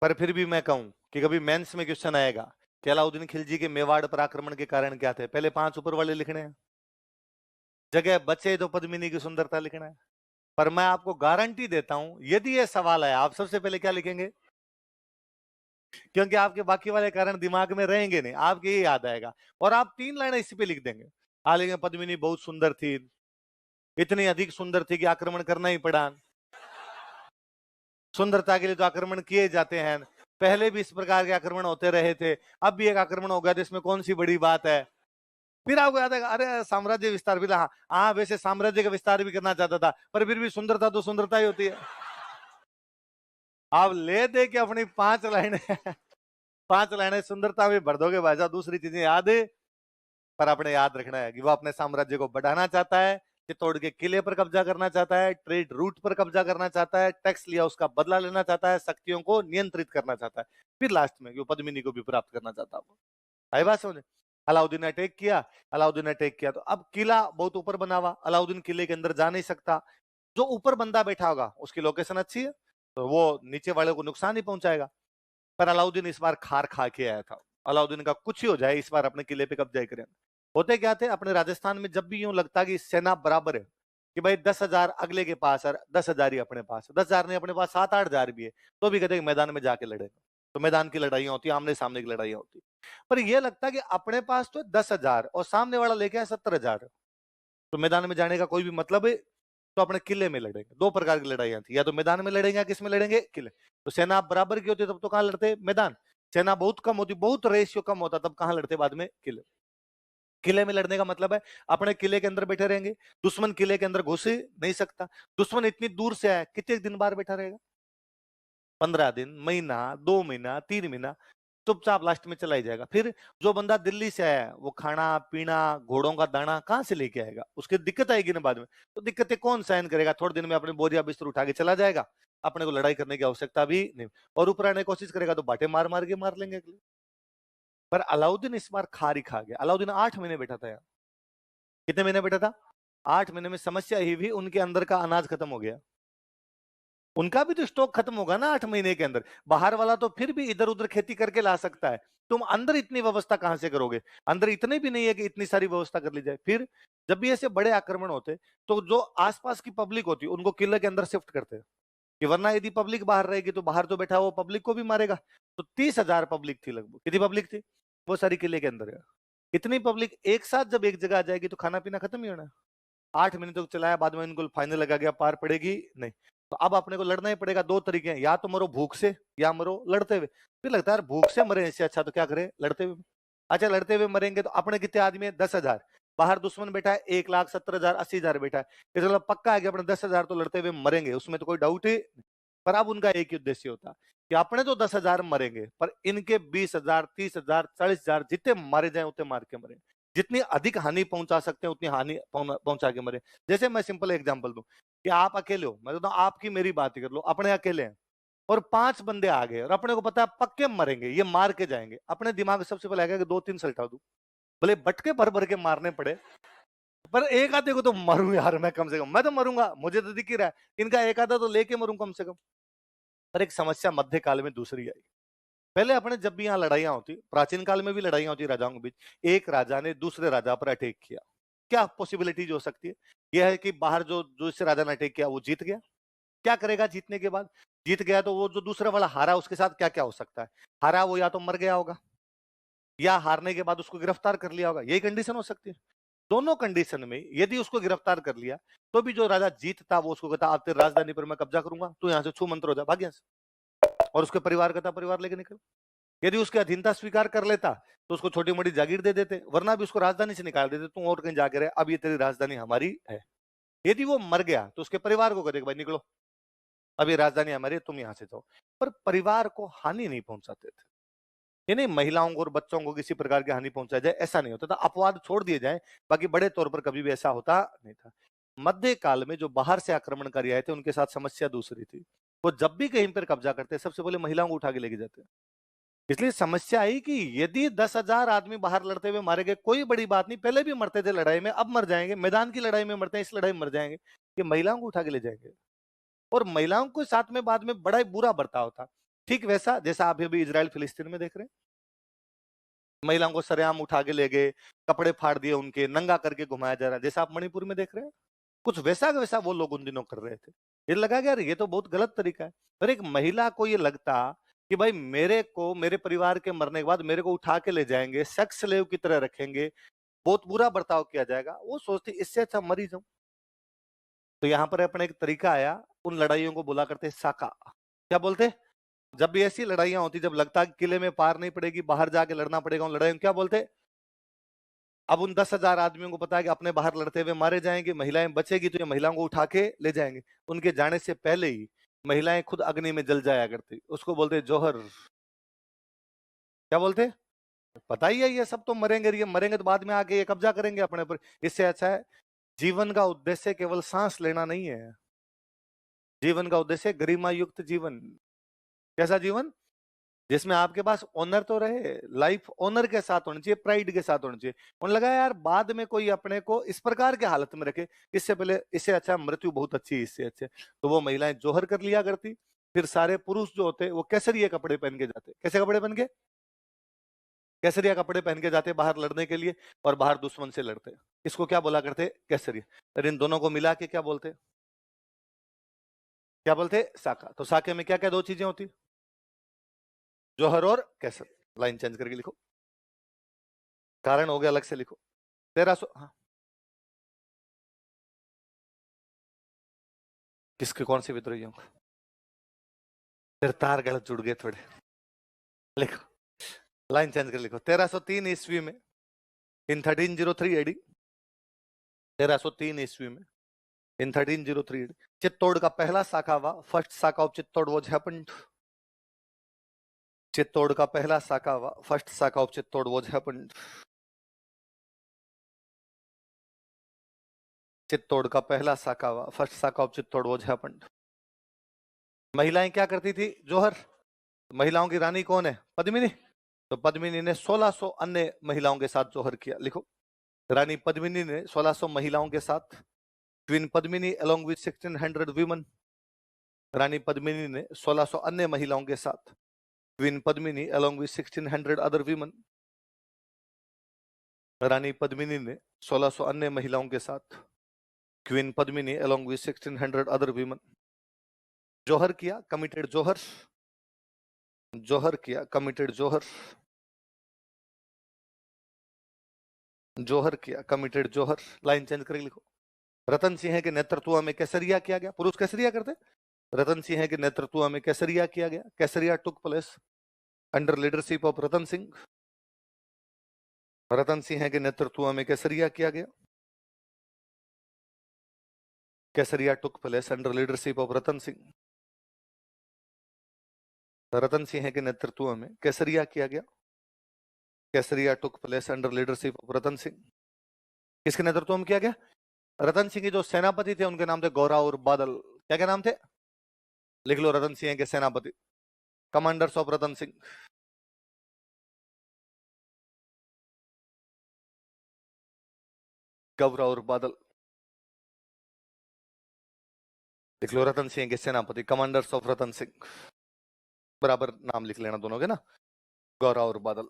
पर फिर भी मैं कहूं कि कभी मेंस में क्वेश्चन आएगा कि अलाउद्दीन खिलजी के मेवाड़ पर आक्रमण के कारण क्या थे, पहले 5 ऊपर वाले लिखने हैं, जगह बचे तो पद्मिनी की सुंदरता लिखना है। पर मैं आपको गारंटी देता हूं, यदि ये सवाल है, आप सबसे पहले क्या लिखेंगे? क्योंकि आपके बाकी वाले कारण दिमाग में रहेंगे नहीं, आपके ये याद आएगा और आप 3 लाइन इसी पे लिख देंगे। हालांकि पद्मिनी बहुत सुंदर थी, इतनी अधिक सुंदर थी कि आक्रमण करना ही पड़ा। सुंदरता के लिए तो आक्रमण किए जाते हैं, पहले भी इस प्रकार के आक्रमण होते रहे थे, अब भी एक आक्रमण हो गया तो इसमें कौन सी बड़ी बात है? फिर आपको याद है, अरे साम्राज्य विस्तार भी था। हाँ वैसे साम्राज्य का विस्तार भी करना चाहता था, पर फिर भी सुंदरता तो सुंदरता ही होती है। आप ले दे के अपनी 5 लाइनें 5 लाइनें सुंदरता में भर दोगे भाई साहब, दूसरी चीजें याद है। पर आपने याद रखना है कि वो अपने साम्राज्य को बढ़ाना चाहता है, चित्तौड़ के किले पर कब्जा करना चाहता है, ट्रेड रूट पर कब्जा करना चाहता है, टैक्स लिया उसका बदला लेना चाहता है, शक्तियों को नियंत्रित करना चाहता है, फिर लास्ट में वो पद्मिनी को भी प्राप्त करना चाहता है। आई बात समझे? अलाउद्दीन ने अटैक किया, अलाउद्दीन ने अटैक किया तो अब किला बहुत ऊपर बना हुआ, अलाउद्दीन किले के अंदर जा नहीं सकता। जो ऊपर बंदा बैठा होगा उसकी लोकेशन अच्छी है तो वो नीचे वाले को नुकसान ही पहुंचाएगा। पर अलाउद्दीन इस बार खार खा के आया था। अलाउद्दीन का कुछ ही हो जाए, इस बार अपने किले पे कब्जा करें। होते क्या थे अपने राजस्थान में, जब भी यूं लगता कि सेना बराबर है कि भाई 10,000 अगले के पास और 10,000 ही अपने पास, 10,000 नहीं अपने पास 7-8,000 भी है, तो भी कहते मैदान में जाके लड़े। तो मैदान की लड़ाइयां होती, आमने सामने की लड़ाइयां होती। पर यह लगता कि अपने पास तो 10,000 और सामने वाला लेके आया 70,000, तो मैदान में जाने का कोई भी मतलब है? तो अपने किले में लड़ेंगे। 2 प्रकार की लड़ाइयां थी, या तो मैदान में लड़ेंगे या किस में लड़ेंगे? किले। तो सेना बराबर की होती तब तो कहां लड़ते? मैदान। सेना बहुत कम होती, बहुत रेशियो कम होता, तब कहां लड़ते? बाद में किले। किले में लड़ने का मतलब है अपने किले के अंदर बैठे रहेंगे, दुश्मन किले के अंदर घुस नहीं सकता। दुश्मन इतनी दूर से आया, कितने दिन बाहर बैठा रहेगा? 15 दिन, महीना, 2 महीना, 3 महीना, चुपचाप लास्ट में चला ही जाएगा। फिर जो बंदा दिल्ली से आया वो खाना पीना घोड़ों का दाना कहां से लेके आएगा? उसकी दिक्कत आएगी ना बाद में। तो दिक्कतें कौन सहन करेगा? थोड़े दिन में अपने बोरिया बिस्तर उठा के चला जाएगा, अपने को लड़ाई करने की आवश्यकता भी नहीं। और ऊपर आने की कोशिश करेगा तो बाटे मार मार के मार लेंगे अगले। पर अलाउद्दीन इस बार खारी खा गया। अलाउद्दीन 8 महीने बैठा था यहाँ। कितने महीने बैठा था? 8 महीने में समस्या ही हुई, उनके अंदर का अनाज खत्म हो गया। उनका भी तो स्टॉक खत्म होगा ना 8 महीने के अंदर। बाहर वाला तो फिर भी इधर उधर खेती करके ला सकता है, तुम अंदर इतनी व्यवस्था कहां से करोगे? अंदर इतने भी नहीं है कि इतनी सारी व्यवस्था कर ली जाए। फिर जब भी ऐसे बड़े आक्रमण होते तो जो आसपास की पब्लिक होती उनको किले के अंदर शिफ्ट करते हैं, कि वरना यदि पब्लिक बाहर रहेगी तो बाहर तो बैठा वो पब्लिक को भी मारेगा। तो 30,000 पब्लिक थी लगभग। कितनी पब्लिक थी? वो सारी किले के अंदर है। इतनी पब्लिक एक साथ जब एक जगह आ जाएगी तो खाना पीना खत्म ही होना है। 8 महीने तक चलाया, बाद में इनको फाइनल लगा गया, पार पड़ेगी नहीं। तो अब अपने को लड़ना ही पड़ेगा। 2 तरीके हैं, या तो मरो भूख से या मरो लड़ते हुए। फिर लगता है भूख से मरे इससे अच्छा तो क्या करें? लड़ते हुए। अच्छा लड़ते हुए मरेंगे तो अपने कितने आदमी है? 10,000। बाहर दुश्मन बैठा है 1,70,000 80,000 बैठा है, इसका मतलब पक्का है कि अपने 10,000 तो लड़ते हुए मरेंगे, उसमें तो कोई डाउट ही। पर अब उनका एक ही उद्देश्य होता कि अपने तो 10,000 मरेंगे, पर इनके 20,000 30,000 40,000 जितने मारे जाए उतने मार के मरे। जितनी अधिक हानि पहुंचा सकते हैं उतनी हानि पहुंचा के मरे। जैसे मैं सिंपल एग्जांपल दूं कि आप अकेले हो, मैं तो आपकी मेरी बात ही कर लो, अपने अकेले हैं और 5 बंदे आ गए और अपने को पता है पक्के मरेंगे, ये मार के जाएंगे। अपने दिमाग में सबसे पहले आएगा कि 2-3 सल्टा दूं, भले बटके भर भर के मारने पड़े, पर एक आधे को तो मरूं यार मैं, कम से कम मैं तो मरूंगा, मुझे तो दिख ही रहा है, इनका एक आधा तो लेके मरूं कम से कम। पर एक समस्या मध्यकाल में दूसरी आई। पहले अपने जब भी यहाँ लड़ाइयां होती, प्राचीन काल में भी लड़ाइयां होती राजाओं के बीच, एक राजा ने दूसरे राजा पर अटैक किया। क्या पॉसिबिलिटीज हो सकती है? यह है कि बाहर जो दूसरे राजा ने अटैक किया वो जीत गया। क्या करेगा जीतने के बाद? जीत गया तो वो जो दूसरा वाला हारा उसके साथ क्या क्या हो सकता है? हारा वो या तो मर गया होगा या हारने के बाद उसको गिरफ्तार कर लिया होगा, यही कंडीशन हो सकती है। दोनों कंडीशन में यदि उसको गिरफ्तार कर लिया तो भी जो राजा जीतता वो उसको कहता अब तेरी राजधानी पर मैं कब्जा करूंगा, तू यहां से छू मंत्र हो जा, भाग यहाँ से। और उसके परिवार कहता परिवार लेके निकल। यदि उसकी अधीनता स्वीकार कर लेता तो उसको छोटी मोटी जागीर दे देते, वरना भी उसको राजधानी से निकाल देते, तू और कहीं जाके रहे, अब ये तेरी राजधानी हमारी है। यदि वो मर गया तो उसके परिवार को कहते भाई निकलो, अब ये राजधानी हमारी है, तुम यहां से जाओ। पर परिवार को हानि नहीं पहुंचाते थे, ये नहीं महिलाओं को और बच्चों को किसी प्रकार की हानि पहुंचाई जाए ऐसा नहीं होता था, अपवाद छोड़ दिए जाए, बाकी बड़े तौर पर कभी भी ऐसा होता नहीं था। मध्य काल में जो बाहर से आक्रमणकारी आए थे उनके साथ समस्या दूसरी थी। वो जब भी कहीं पर कब्जा करते सबसे पहले महिलाओं को उठा के लेके जाते। इसलिए समस्या आई कि यदि 10,000 आदमी बाहर लड़ते हुए मारे गए कोई बड़ी बात नहीं, पहले भी मरते थे लड़ाई में, अब मर जाएंगे, मैदान की लड़ाई में मरते हैं, इस लड़ाई में मर जाएंगे, कि महिलाओं को उठा के ले जाएंगे। और महिलाओं के साथ में बाद में बड़ा ही बुरा बर्ताव था, ठीक वैसा जैसा आप अभी इजराइल फिलिस्तीन में देख रहे हैं। महिलाओं को सरेआम उठा के ले गए, कपड़े फाड़ दिए उनके, नंगा करके घुमाया जा रहा है, जैसा आप मणिपुर में देख रहे हैं। कुछ वैसा का वैसा वो लोग उन दिनों कर रहे थे। ये लगा कि यार ये तो बहुत गलत तरीका है। और एक महिला को ये लगता कि भाई मेरे को मेरे परिवार के मरने के बाद मेरे को उठा के ले जाएंगे, सेक्स स्लेव की तरह रखेंगे, बहुत बुरा बर्ताव किया जाएगा, वो सोचती इससे अच्छा मरी जाऊं। तो यहाँ पर अपना एक तरीका आया, उन लड़ाइयों को बोला करते साका। क्या बोलते? जब भी ऐसी लड़ाइयां होती, जब लगता कि किले में पार नहीं पड़ेगी, बाहर जाके लड़ना पड़ेगा उन लड़ाइयों, क्या बोलते? अब उन 10,000 आदमियों को पता है कि अपने बाहर लड़ते हुए मारे जाएंगे, महिलाएं बचेगी तो ये महिलाओं को उठा के ले जाएंगे। उनके जाने से पहले ही महिलाएं खुद अग्नि में जल जाया करती, उसको बोलते जौहर। क्या बोलते? पता ही है ये सब तो मरेंगे, ये मरेंगे तो बाद में आके ये कब्जा करेंगे अपने पर। इससे अच्छा है, जीवन का उद्देश्य केवल सांस लेना नहीं है, जीवन का उद्देश्य गरिमा युक्त जीवन। कैसा जीवन? जिसमें आपके पास ऑनर तो रहे, लाइफ ऑनर के साथ होनी चाहिए, प्राइड के साथ होनी चाहिए। उन्हें लगा यार बाद में कोई अपने को इस प्रकार के हालत में रखे, इससे पहले इससे अच्छा मृत्यु बहुत अच्छी है, इससे अच्छे। तो वो महिलाएं जोहर कर लिया करती। फिर सारे पुरुष जो होते वो केसरिया कपड़े पहन के जाते। कैसे कपड़े पहन के? केसरिया कपड़े पहन के जाते बाहर लड़ने के लिए, और बाहर दुश्मन से लड़ते। इसको क्या बोला करते? केसरिया। और इन दोनों को मिला के क्या बोलते? क्या बोलते? साका। तो साके में क्या क्या दो चीजें होती? जौहर और केसर। लाइन चेंज करके लिखो, कारण हो गया अलग से लिखो। 1300। हाँ, किसके कौन सी विद्रोहियों? फिर तार गलत जुड़ गए थोड़े, लिखो, लाइन चेंज कर लिखो। 1303 ईस्वी में, इन 1303 एडी, 1303 ईस्वी में, इन 1303 एडी, चित्तौड़ का पहला शाखा हुआ। फर्स्ट शाखा of Chittor was happened. Chittor का पहला शाखा हुआ, फर्स्ट शाखा of Chittor was happened. Chittor का पहला शाखा हुआ, फर्स्ट शाखा ऑफ चित्तौड़ वाज हैपेंड। महिलाएं क्या करती थी? जोहर। महिलाओं की रानी कौन है? पद्मिनी। तो पद्मिनी ने 1600 अन्य महिलाओं के साथ जोहर किया, लिखो। रानी पद्मिनी ने 1600 महिलाओं के साथ, queen Padmini along with 1600 women, रानी पद्मिनी ने 1600 अन्य महिलाओं के साथ, queen Padmini along with 1600 other women, रानी पद्मिनी ने 1600 अन्य महिलाओं के साथ, queen Padmini along with 1600 other women, जोहर किया, कमिटेड जोहर, जोहर किया, कमिटेड जोहर, जोहर किया, कमिटेड जोहर। लाइन चेंज करके लिखो। रतन सिंह के नेतृत्व में केसरिया किया गया। पुरुष केसरिया करते। रतन सिंह के नेतृत्व में केसरिया किया गया। Kesariya took place under leadership of Ratan Singh. Ratan Singh के नेतृत्व में केसरिया किया गया। Kesariya took place under leadership of Ratan Singh. Ratan Singh के नेतृत्व में केसरिया किया गया। Kesariya took place under leadership of Ratan Singh. किसके नेतृत्व में किया गया? रतन सिंह के जो सेनापति थे उनके नाम थे गौरा और बादल। क्या क्या नाम थे? लिख लो, रतन सिंह के सेनापति, कमांडर्स ऑफ रतन सिंह। गौरा और बादल। लिख लो, रतन सिंह के सेनापति, कमांडर्स ऑफ रतन सिंह। बराबर नाम लिख लेना दोनों के ना, गौरा और बादल।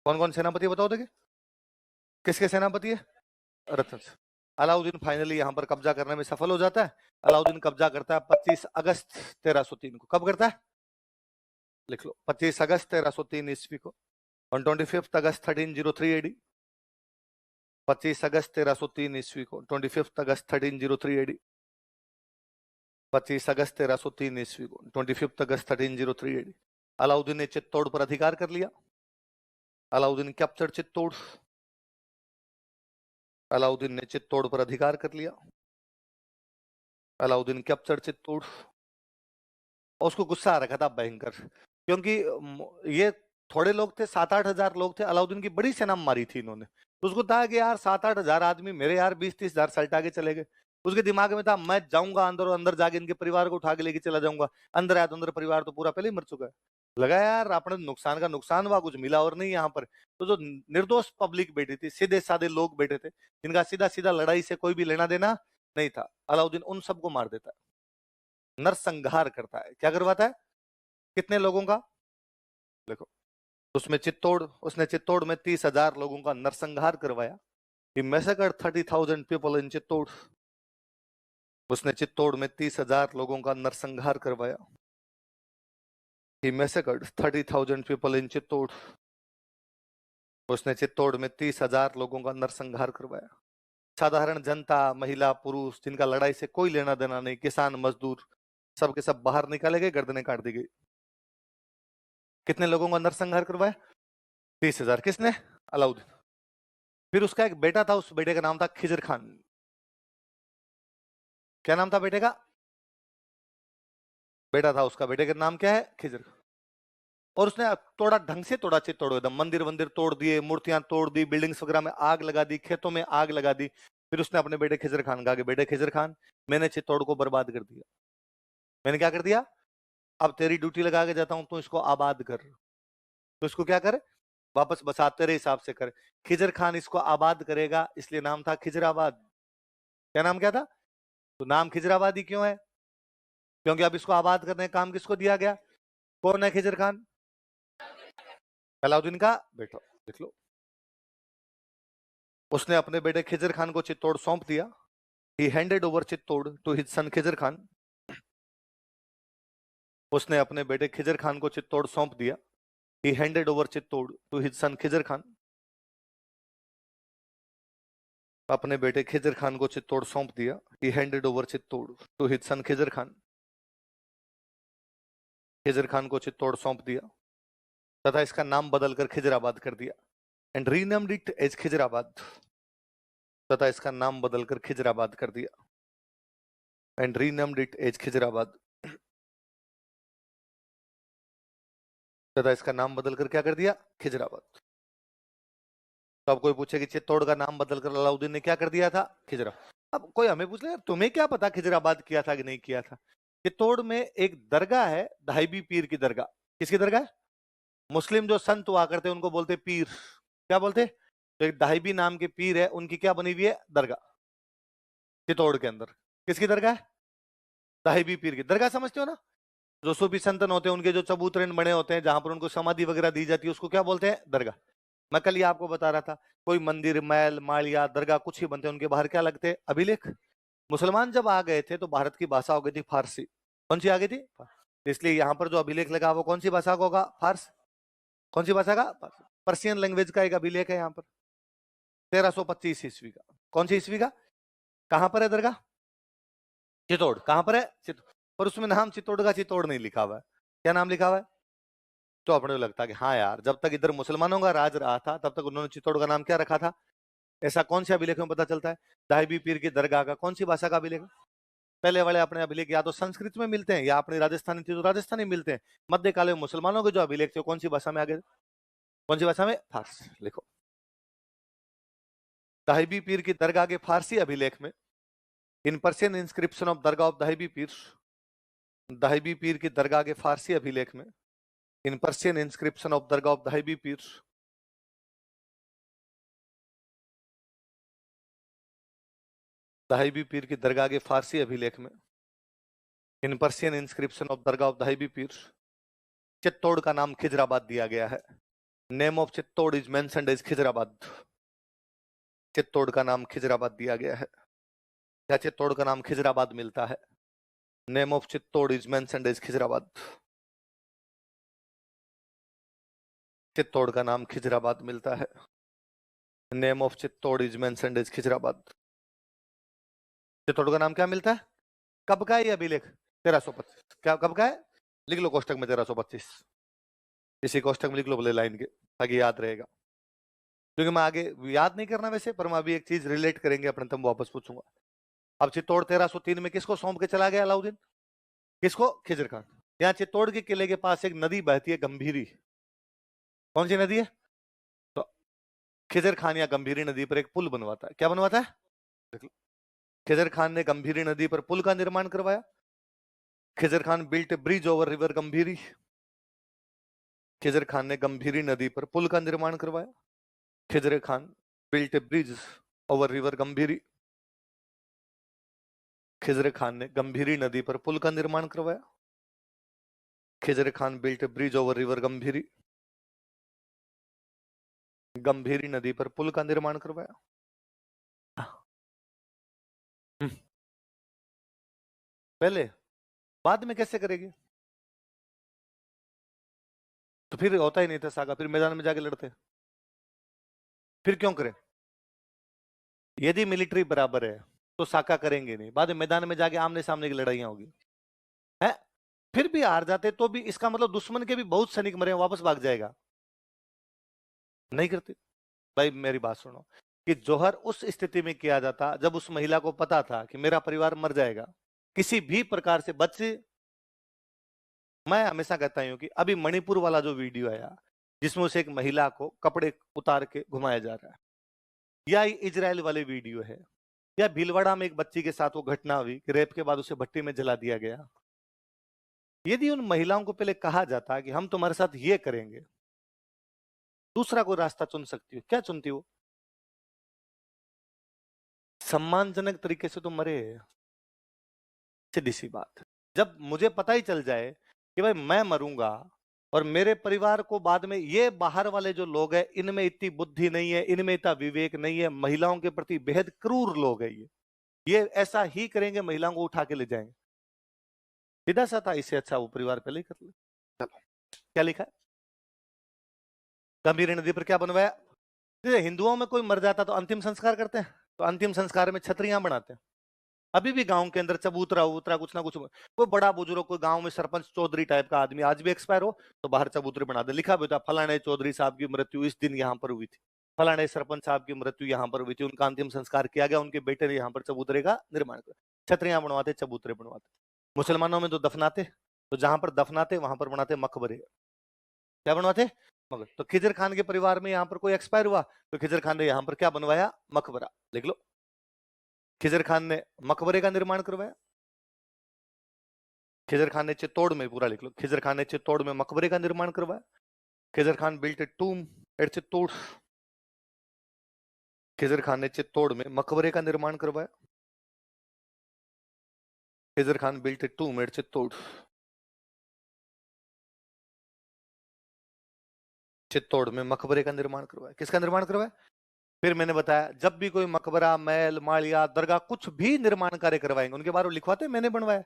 कौन कौन सेनापति बताओ देखे? किसके सेनापति है? रतन सेन। अलाउद्दीन फाइनली यहां पर कब्जा करने में सफल हो जाता है। अलाउद्दीन कब्जा करता है 25 अगस्त 1303 को। कब करता है? लिख लो, 25 अगस्त 1303 ईस्वी को। ऑन 25 अगस्त 1303 एडी, 25 अगस्त 1303 ईस्वी को, 25 अगस्त 1303 एडी, 25 अगस्त 1303 ईस्वी को, 25 अगस्त 1303 एडी। अलाउद्दीन ने चित्तौड़ पर अधिकार कर लिया। अलाउद्दीन कैप्चर्ड चित्तौड़। अलाउद्दीन ने चित्तौड़ पर अधिकार कर लिया। अलाउद्दीन कैप्चर्ड चित्तौड़। और उसको गुस्सा आ रखा था भयंकर, क्योंकि ये थोड़े लोग थे, 7-8 हजार लोग थे। अलाउद्दीन की बड़ी सेना मारी थी इन्होंने। तो उसको था कि यार 7-8 हजार आदमी मेरे यार 20-30 हजार सल्टा के चले गए। उसके दिमाग में था मैं जाऊंगा अंदर और अंदर जाके इनके परिवार को उठा के लेके चला जाऊंगा। अंदर आया तो अंदर परिवार तो पूरा पहले ही मर चुका है। लगा यार अपने नुकसान का नुकसान हुआ, कुछ मिला और नहीं यहाँ पर। तो जो निर्दोष पब्लिक बैठी थी, सीधे साधे लोग बैठे थे, जिनका सीधा सीधा लड़ाई से कोई भी लेना देना नहीं था, अलाउद्दीन उन सबको मार देता है, नरसंहार करता है। क्या करवाता है? कितने लोगों का? देखो, उसने चित्तौड़ में 30 हजार लोगों का नरसंहार करवाया। He massacred 30,000 people in Chittor. उसने चित्तौड़ में 30 हजार लोगों का नरसंहार करवाया। He massacred 30,000 people in Chittor. उसने चित्तौड़ में 30 हजार लोगों का नरसंहार करवाया। साधारण जनता, महिला, पुरुष, जिनका लड़ाई से कोई लेना देना नहीं, किसान, मजदूर, सबके सब बाहर निकाले गए, गर्दनें काट दी गई। कितने लोगों का नरसंहार करवाया? 30 हजार। किसने? अलाउद्दीन। फिर उसका एक बेटा था, उस बेटे का नाम था खिजर खान। क्या नाम था बेटे का? बेटा था उसका, बेटे का नाम क्या है? खिजर। और उसने तोड़ा, ढंग से तोड़ा चित्तौड़, एकदम मंदिर वंदिर तोड़ दिए, मूर्तियां तोड़ दी, बिल्डिंग्स वगैरह में आग लगा दी, खेतों में आग लगा दी। फिर उसने अपने बेटे खिजर खान कहा कि बेटे खिजर खान, मैंने चित्तौड़ को बर्बाद कर दिया। मैंने क्या कर दिया? अब तेरी ड्यूटी लगा के जाता हूं, तो इसको आबाद कर। तो इसको क्या करे? वापस बसा, तेरे हिसाब से कर। खिजर खान इसको आबाद करेगा, इसलिए नाम था खिजराबाद। क्या नाम क्या था? तो नाम खिजराबादी क्यों है? क्योंकि अब इसको आबाद करने का काम किसको दिया गया? कौन है खिजर खान? अलाउद्दीन का बेटा। देख लो, उसने अपने बेटे खिजर खान को चित्तौड़ सौंप दिया। He handed over Chittor to his son Khizr Khan. उसने अपने बेटे खिजर खान को चित्तौड़ सौंप दिया। He handed over Chittor to his son Khizr Khan. अपने बेटे खिजर खान को चित्तौड़ सौंप दिया। He handed over Chittor to his son Khizr Khan. Khizr Khan को चित्तौड़ सौंप दिया तथा इसका नाम बदलकर खिजराबाद कर दिया। And renamed it as Khizrabad. तथा इसका नाम बदलकर खिजराबाद कर दिया। And renamed it as Khizrabad. तथा इसका नाम बदलकर क्या कर दिया? खिजराबाद। तो अब कोई पूछे कि चित्तौड़ का नाम बदलकर अलाउद्दीन ने क्या कर दिया था? खिजरा। अब कोई हमें पूछ ले, यार तुम्हें क्या पता खिजराबाद किया था कि नहीं किया था? चित्तौड़ में एक दरगाह है, धाईबी पीर की दरगाह। किसकी दरगाह है? मुस्लिम जो संत हुआ करते उनको बोलते पीर। क्या बोलते? तो एक धाईबी नाम के पीर है, उनकी क्या बनी हुई है? दरगाह, चित्तौड़ के अंदर। किसकी दरगाह है? धाईबी पीर की दरगाह। समझते हो ना? जो सूफी संतन होते हैं, उनके जो चबूतरे बने होते हैं, जहां पर उनको समाधि वगैरह दी जाती है, उसको क्या बोलते हैं? दरगाह। मैं कल ही आपको बता रहा था, कोई मंदिर, महल, माड़िया, दरगाह कुछ ही बनते हैं, उनके बाहर क्या लगते हैं? अभिलेख। मुसलमान जब आ गए थे तो भारत की भाषा हो गई थी फारसी। कौन सी आ गई थी? इसलिए यहाँ पर जो अभिलेख लगा वो कौन सी भाषा का होगा? फारस। कौन सी भाषा का? पर्शियन लैंग्वेज का एक अभिलेख है यहाँ पर, 1325 ईस्वी का। कौन सी ईस्वी का? कहां पर है दरगाह? चित्तौड़। कहां पर है? चित्तौड़। पर उसमें नाम चित्तौड़ का चित्तौड़ नहीं लिखा हुआ है। क्या नाम लिखा हुआ है? तो अपने को लगता है कि हाँ यार, जब तक इधर मुसलमानों का राज रहा था तब तक उन्होंने चित्तौड़ का नाम क्या रखा था? ऐसा कौन से अभिलेख में पता चलता है? धाईबी पीर की दरगाह का कौन सी भाषा का अभिलेख? पहले वाले अपने अभिलेख या तो संस्कृत में मिलते हैं, या अपनी राजस्थानी थी तो राजस्थानी मिलते हैं। मध्यकाल में मुसलमानों के जो अभिलेख थे कौन सी भाषा में आ गए? कौन सी भाषा में? फारसी। लिखो, धाईबी पीर की दरगाह के फारसी अभिलेख में, in Persian inscription of dargah of Dhaibi Pir, Dhaibi Pir की दरगाह के फारसी अभिलेख में, in Persian inscription of dargah of Dhaibi Pir, Dhaibi Pir की दरगाह के फारसी अभिलेख में, in Persian inscription of dargah of Dhaibi Pir, Chittor का नाम खिजराबाद दिया गया है। Name of Chittor is mentioned as Khizrabad. Chittor का नाम खिजराबाद दिया गया है? क्या चित्तौड़ का नाम खिजराबाद मिलता है? Name of Chittor is mentioned as Khizrabad. Chittor का नाम खिजराबाद मिलता है। Name of Chittor is mentioned as Khizrabad. Chittor का नाम क्या मिलता है? कब का है ये अभिलेख? 1325। क्या कब का है? लिख लो कोष्टक में 1325। इसी कोष्टक में लिख लो भले लाइन के, ताकि याद रहेगा। क्योंकि मैं आगे याद नहीं करना वैसे, पर मैं अभी एक चीज रिलेट करेंगे अपने, तुम वापस पूछूंगा। अब चित्तौड़ 1303 में किसको सौंप के चला गया अलाउद्दीन? किसको? खिजर खान। यहाँ चित्तौड़ के किले के पास एक नदी बहती है, गंभीरी। कौन सी नदी है? तो खिजर खान या गंभीरी नदी पर एक पुल बनवाता है। क्या बनवाता है? खिजर खान ने गंभीरी नदी पर पुल का निर्माण करवाया। Khizr Khan built bridge over river Gambhiri. Khizr Khan ने गंभीरी नदी पर पुल का निर्माण करवाया। Khizr Khan built bridge over river Gambhiri. Khizr Khan ने गंभीरी नदी पर पुल का निर्माण करवाया। Khizr Khan built bridge over river Gambhiri. Gambhiri नदी पर पुल का निर्माण करवाया। पहले, बाद में कैसे करेगी? तो फिर होता ही नहीं था सागा, फिर मैदान में जाके लड़ते। फिर क्यों करें? यदि मिलिट्री बराबर है तो साका करेंगे नहीं, बाद में मैदान में जाके आमने सामने की लड़ाइयां होगी है। फिर भी हार जाते तो भी इसका मतलब दुश्मन के भी बहुत सैनिक मरे, वापस भाग जाएगा। नहीं करते। भाई मेरी बात सुनो, कि जोहर उस स्थिति में किया जाता जब उस महिला को पता था कि मेरा परिवार मर जाएगा, किसी भी प्रकार से बच। मैं हमेशा कहता हूं कि अभी मणिपुर वाला जो वीडियो आया जिसमें उसे एक महिला को कपड़े उतार के घुमाया जा रहा है, या इजराइल वाले वीडियो है, या भीलवाड़ा में एक बच्ची के साथ वो घटना हुई कि रेप के बाद उसे भट्टी में जला दिया गया। यदि उन महिलाओं को पहले कहा जाता कि हम तुम्हारे साथ ये करेंगे, दूसरा कोई रास्ता चुन सकती हो, क्या चुनती हो? सम्मानजनक तरीके से तो मरे। सीधी सी बात। जब मुझे पता ही चल जाए कि भाई मैं मरूंगा और मेरे परिवार को बाद में, ये बाहर वाले जो लोग हैं इनमें इतनी बुद्धि नहीं है, इनमें इतना विवेक नहीं है, महिलाओं के प्रति बेहद क्रूर लोग हैं, ये ऐसा ही करेंगे, महिलाओं को उठा के ले जाएंगे। सीधा सा था, इससे अच्छा वो परिवार पहले ही कर ले। चलो क्या लिखा है? गंभीर नदी पर क्या बनवाया? जैसे हिंदुओं में कोई मर जाता तो अंतिम संस्कार करते हैं, तो अंतिम संस्कार में छतरियां बनाते हैं। अभी भी गांव के अंदर चबूतरा उतरा कुछ ना कुछ, कोई बड़ा बुजुर्ग, कोई गांव में सरपंच चौधरी टाइप का आदमी आज भी एक्सपायर हो तो बाहर चबूतरे बना दे, लिखा भी होता फलाने चौधरी साहब की मृत्यु इस दिन यहाँ पर हुई थी, फलाने सरपंच साहब की मृत्यु यहाँ पर हुई थी, उनका अंतिम संस्कार किया गया, उनके बेटे ने यहाँ पर चबूतरे का निर्माण किया। छतरियां बनवाते, चबूतरे बनवाते। मुसलमानों में तो दफनाते, तो जहां पर दफनाते वहां पर बनाते मकबरे। क्या बनवाते? मगर। तो खिजर खान के परिवार में यहाँ पर कोई एक्सपायर हुआ तो खिजर खान ने यहाँ पर क्या बनवाया? मकबरा। लिख लो, खिजर खान ने मकबरे का निर्माण करवाया। खिजर खान ने चित्तौड़ में, पूरा लिख लो, खिजर खान ने चित्तौड़ में मकबरे का निर्माण करवाया। Khizr Khan built a tomb at Chittor. Khizr Khan ने चित्तौड़ में मकबरे का निर्माण करवाया। Khizr Khan built a tomb at Chittor. Chittor में मकबरे का निर्माण करवाया। किसका निर्माण करवाया? फिर मैंने बताया जब भी कोई मकबरा, महल, मालिया, दरगाह कुछ भी निर्माण कार्य करवाएंगे उनके बारे में लिखवाते मैंने बनवाया।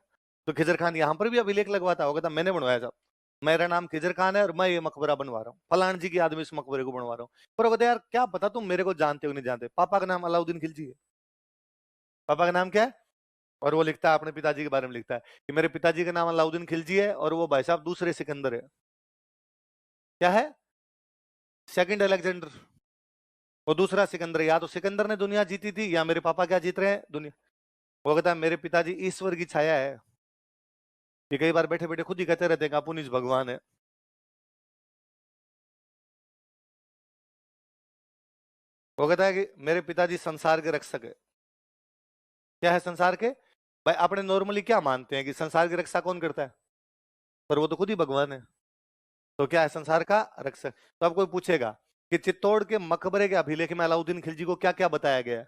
तो खिजर खान यहाँ पर भी अभिलेख लगवाता होगा, था मैंने बनवाया साहब, मेरा नाम खिजर खान है और मैं ये मकबरा बनवा रहा हूँ, फलान जी की आदमी इस मकबरे को बनवा रहा हूँ। पर बता यार क्या पता तुम मेरे को जानते हो नहीं जानते। पापा का नाम अलाउद्दीन खिलजी है। पापा का नाम क्या है? और वो लिखता है अपने पिताजी के बारे में, लिखता है कि मेरे पिताजी का नाम अलाउद्दीन खिलजी है और वो भाई साहब दूसरे सिकंदर है। क्या है? Second Alexander. वो दूसरा सिकंदर, या तो सिकंदर ने दुनिया जीती थी या मेरे पापा क्या जीत रहे हैं? दुनिया। वो कहता है मेरे पिताजी ईश्वर की छाया है, कि कई बार बैठे बैठे खुद ही कहते रहते हैं कि अपुन इस भगवान है। वो कहता है कि मेरे पिताजी संसार के रक्षक है। क्या है संसार के? भाई अपने नॉर्मली क्या मानते हैं कि संसार की रक्षा कौन करता है? पर वो तो खुद ही भगवान है। तो क्या है? संसार का रक्षक। तो अब कोई पूछेगा कि चित्तौड़ के मकबरे के अभिलेख में अलाउद्दीन खिलजी को क्या क्या बताया गया है?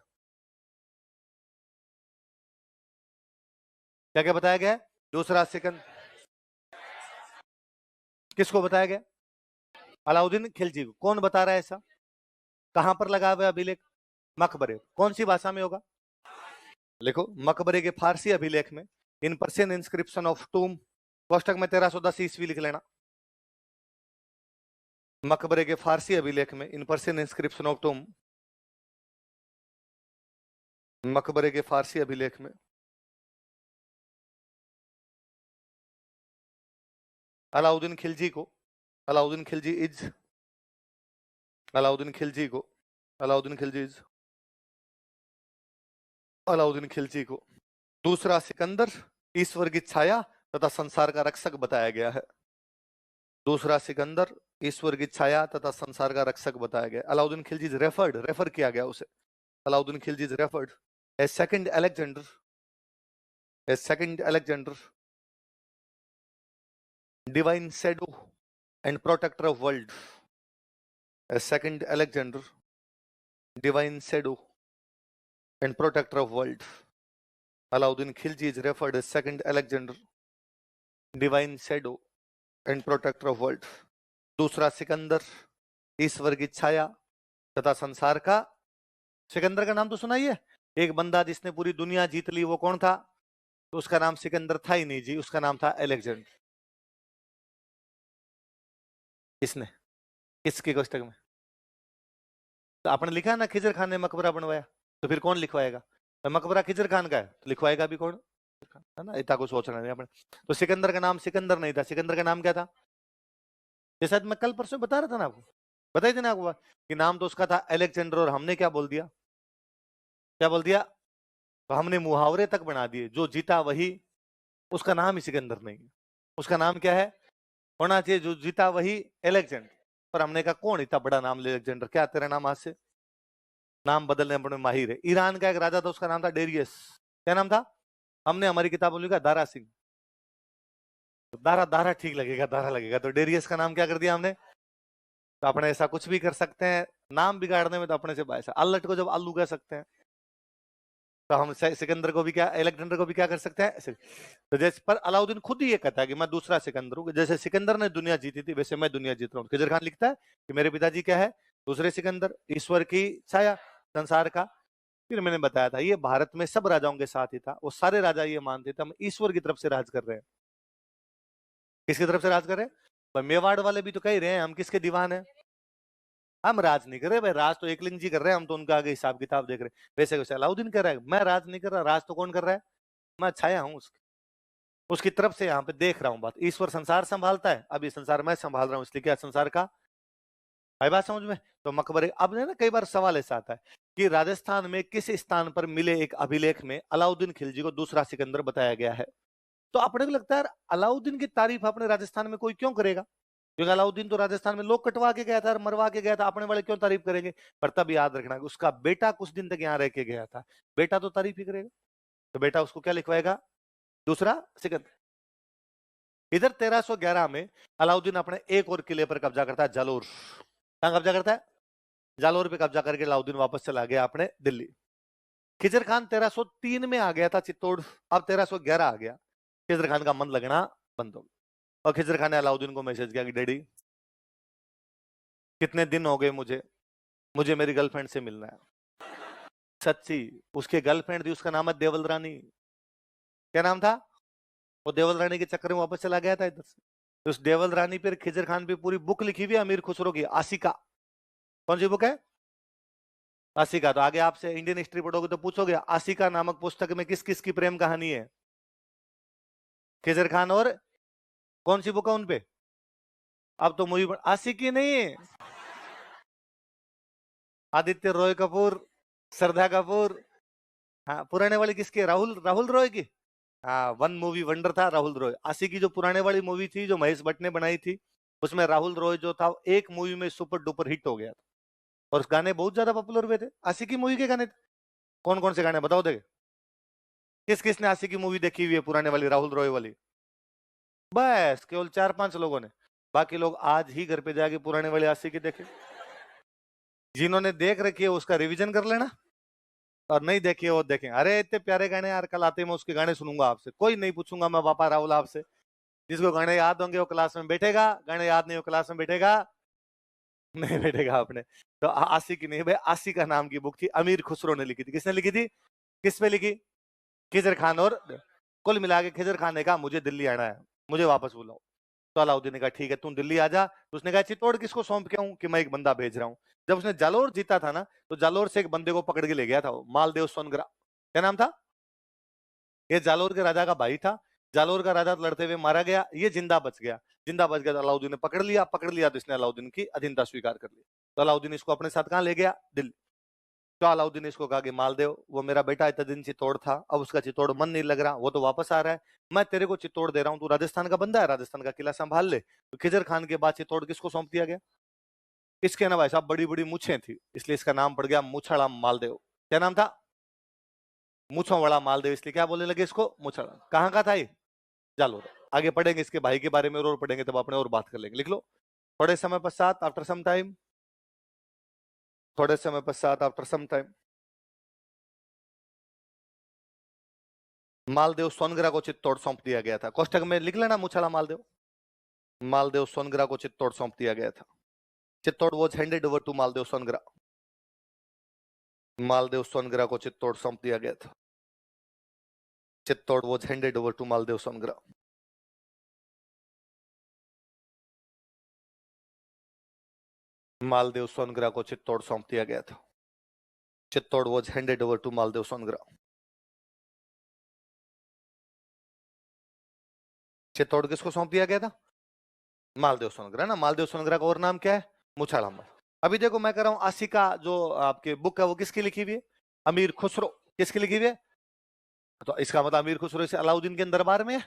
क्या क्या बताया गया है? दूसरा सिकंदर। किसको बताया गया? अलाउद्दीन खिलजी को। कौन बता रहा है ऐसा? कहां पर लगा हुआ है अभिलेख? मकबरे कौन सी भाषा में होगा? लिखो, मकबरे के फारसी अभिलेख में इन पर्शियन इंस्क्रिप्शन ऑफ टूम, कोष्टक में 1310 ईस्वी लिख लेना। मकबरे के फारसी अभिलेख में इन पर्शियन इंस्क्रिप्शन ऑफ टूम, मकबरे के फारसी अभिलेख में अलाउद्दीन खिलजी को, अलाउद्दीन खिलजी इज, अलाउद्दीन खिलजी को, अलाउद्दीन खिलजी इज, अलाउद्दीन खिलजी को दूसरा सिकंदर, ईश्वर की छाया तथा संसार का रक्षक बताया गया है। दूसरा सिकंदर, ईश्वर की छाया तथा संसार का रक्षक बताया गया। Alauddin Khilji is referred, refer किया गया उसे, Alauddin Khilji is referred as second Alexander, as second Alexander, divine shadow and protector of world, as second Alexander, divine shadow and protector of world. Alauddin Khilji is referred as second Alexander, divine shadow and protector of world. दूसरा सिकंदर, ईश्वर की छाया तथा संसार का। सिकंदर का नाम तो सुना ही है, एक बंदा जिसने पूरी दुनिया जीत ली, वो कौन था? तो उसका नाम सिकंदर था ही नहीं जी, उसका नाम था अलेक्जेंडर। किसने, किसके कोष्टक में? तो आपने लिखा ना खिजर खान ने मकबरा बनवाया, तो फिर कौन लिखवाएगा? तो मकबरा खिजर खान का है, तो लिखवाएगा भी कौन? है ना, इतना कुछ सोचना नहीं अपने। तो सिकंदर का नाम सिकंदर नहीं था, सिकंदर का नाम क्या था? जैसा मैं कल परसों बता रहा था ना आपको, बताई थी ना आपको कि नाम तो उसका था अलेक्जेंडर, और हमने क्या बोल दिया, क्या बोल दिया? तो हमने मुहावरे तक बना दिए, जो जीता वही, उसका नाम ही सिकंदर नहीं है, उसका नाम क्या है? होना चाहिए जो जीता वही अलेक्जेंडर। पर हमने कहा कौन इतना बड़ा नाम अलेक्जेंडर, क्या तेरा नाम आज से नाम बदलने में माहिर है। ईरान का एक राजा था, उसका नाम था डेरियस। क्या नाम था? हमने हमारी किताबों में लिखा दारा सिंह, दारा दारा ठीक लगेगा, दारा लगेगा, तो डेरियस का नाम क्या कर दिया हमने। तो अपने ऐसा कुछ भी कर सकते हैं, नाम बिगाड़ने में तो अपने से बायसा। अल्लट को जब आलू कह सकते हैं, तो हम सिकंदर को भी क्या, अलेक्जेंडर को भी क्या कर सकते हैं। तो जैसे पर अलाउद्दीन खुद ही ये कहता है कि मैं दूसरा सिकंदर हूँ, जैसे सिकंदर ने दुनिया जीती थी वैसे मैं दुनिया जीत रहा हूँ। खिजर खान लिखता है कि मेरे पिताजी क्या है, दूसरे सिकंदर, ईश्वर की छाया, संसार का। फिर मैंने बताया था ये भारत में सब राजाओं के साथ ही था, वो सारे राजा ये मानते थे हम ईश्वर की तरफ से राज कर रहे हैं। किसकी तरफ से राज कर रहे हैं? पर मेवाड़ वाले भी तो कह रहे हैं हम किसके दीवान है, हम राज नहीं कर रहे भाई, राज तो एकलिंग जी कर रहे हैं, हम तो उनका आगे हिसाब किताब देख रहे हैं। वैसे वैसे अलाउद्दीन कह रहा है मैं राज नहीं कर रहा, राज तो कौन कर रहा है, मैं छाया हूं उसकी तरफ से यहाँ पे देख रहा हूँ बात। ईश्वर संसार संभालता है, अब ये संसार मैं संभाल रहा हूँ, इसलिए क्या संसार का आई बात समझ में। तो मकबरे, अब ना कई बार सवाल ऐसा आता है कि राजस्थान में किस स्थान पर मिले एक अभिलेख में अलाउद्दीन खिलजी को दूसरा सिकंदर बताया गया है। तो अपने को लगता है अलाउद्दीन की तारीफ अपने राजस्थान में कोई क्यों करेगा, क्योंकि अलाउद्दीन तो राजस्थान में लोग कटवा के गया था, मरवा के गया था, अपने वाले क्यों तारीफ करेंगे। पर तब याद रखना उसका बेटा कुछ दिन तक यहाँ रह के गया था, बेटा तो तारीफ ही करेगा। तो बेटा उसको क्या लिखवाएगा, दूसरा सिकंदर। इधर 1311 में अलाउद्दीन अपने एक और किले पर कब्जा करता है, जालोर। कहां कब्जा करता है? जालोर पे कब्जा करके अलाउद्दीन वापस चला गया अपने दिल्ली। खिजर खान 1303 में आ गया था चित्तौड़, अब 1311 आ गया, खिजर खान का मन लगना बंद हो गया। और खिजर खान ने अलाउद्दीन को मैसेज किया कि डैडी कितने दिन हो गए मुझे मुझे मेरी गर्लफ्रेंड से मिलना है। सच्ची, उसकी गर्लफ्रेंड थी, उसका नाम है देवल रानी। क्या नाम था? वो देवल रानी के चक्कर में वापस चला गया था इधर से। तो उस देवल रानी पर खिजर खान पे पूरी बुक लिखी हुई है अमीर खुसरो की, आशिका। कौन सी बुक है? आशिका। तो आगे आपसे इंडियन हिस्ट्री पढ़ोगे तो पूछोगे आशिका नामक पुस्तक में किस किस की प्रेम कहानी है। खिजर खान और कौन सी बुक है उनपे? अब तो मूवी आशिकी नहीं है, आदित्य रॉय कपूर, श्रद्धा कपूर। हाँ, पुराने वाली किसकी? राहुल राहुल रॉय की। हाँ, वन मूवी वंडर था राहुल रॉय। आशिकी जो पुराने वाली मूवी थी जो महेश भट्ट ने बनाई थी, उसमें राहुल रॉय जो था एक मूवी में सुपर डुपर हिट हो गया था, और उस गाने बहुत ज्यादा पॉपुलर हुए थे। आशिकी मूवी के गाने कौन कौन से गाने बताओ देखे, किस किसने आशिकी मूवी देखी हुई है पुराने वाली राहुल रॉय वाली? बस केवल 4-5 लोगों ने, बाकी लोग आज ही घर पे जाके पुराने वाली आशिकी देखे। जिन्होंने देख रखी है उसका रिवीजन कर लेना, और नहीं देखी वो देखें। अरे इतने प्यारे गाने यार, कल आते मैं उसके गाने सुनूंगा आपसे, कोई नहीं पूछूंगा मैं पापा राहुल आपसे। जिसको गाने याद होंगे वो क्लास में बैठेगा, गाने याद नहीं हो क्लास में बैठेगा। नहीं बैठेगा आपने। तो आसी की नहीं भाई, आसी का नाम की बुक थी, अमीर खुसरो ने लिखी थी। किसने लिखी थी? किस पे लिखी? खिजर खान। और कुल मिला के खिजर खान ने कहा मुझे दिल्ली आना है, मुझे वापस बुलाओ। तो अलाउद्दीन ने कहा ठीक है तुम दिल्ली आ जा। तो उसने कहा चित्तौड़ किसको सौंप के आऊं कि मैं एक बंदा भेज रहा हूं। जब उसने जालोर जीता था ना, तो जालोर से एक बंदे को पकड़ के ले गया था वो, मालदेव सोनग्रा। क्या नाम था? ये जालोर के राजा का भाई था। जालोर का राजा लड़ते हुए मारा गया, ये जिंदा बच गया। जिंदा बच गया तो अलाउद्दीन ने पकड़ लिया, पकड़ लिया तो इसने अलाउद्दीन की अधीनता स्वीकार कर ली। तो अलाउद्दीन इसको अपने साथ कहां ले गया? दिल्ली। तो अलाउद्दीन ने इसको कहा कि मालदेव, वो मेरा बेटा इतना दिन चित्तौड़ था, अब उसका चित्तौड़ मन नहीं लग रहा, वो तो वापस आ रहा है, मैं तेरे को चित्तौड़ दे रहा हूं, तू राजस्थान का बंदा है, राजस्थान का किला संभाल ले। तो खिजर खान के बाद चित्तौड़ किसको सौंप दिया गया? इसके ना भाई साहब बड़ी बड़ी मूछें थी, इसलिए इसका नाम पड़ गया मूछाराम मालदेव। क्या नाम था? मूछों वाला मालदेव। इसलिए क्या बोलने लगे इसको? मूछाराम। कहाँ का था ये? जालोर। आगे पढ़ेंगे इसके भाई के बारे में और पढ़ेंगे, तब अपने और बात कर लेंगे। लिख लो। थोड़े समय पश्चात, आफ्टर सम टाइम, थोड़े समय पश्चात, after some time, Maldev Songra को चित्तौड़ सौंप दिया गया था। कोष्टक में लिख लेना मूछाला मालदेव। मालदेव सोनग्रा को चित्तौड़ सौंप दिया गया था। Chittor was handed over to Maldev Songra. Maldev Songra को चित्तौड़ सौंप दिया गया था। Chittor was handed over to Maldev Songra. Maldev Songra को चित्तौड़ सौंप दिया गया था। Chittor was handed over to Maldev Songra. Chittor किसको सौंप दिया गया था? मालदेव सोनग्रा ना। मालदेव सोनग्रा का और नाम क्या है? मुछालामा। अभी देखो मैं कह रहा हूं आसिका जो आपके बुक है वो किसकी लिखी हुई है? अमीर खुसरो। किसकी लिखी हुई है? तो इसका मतलब अमीर खुसरो इसे अलाउद्दीन के दरबार में है।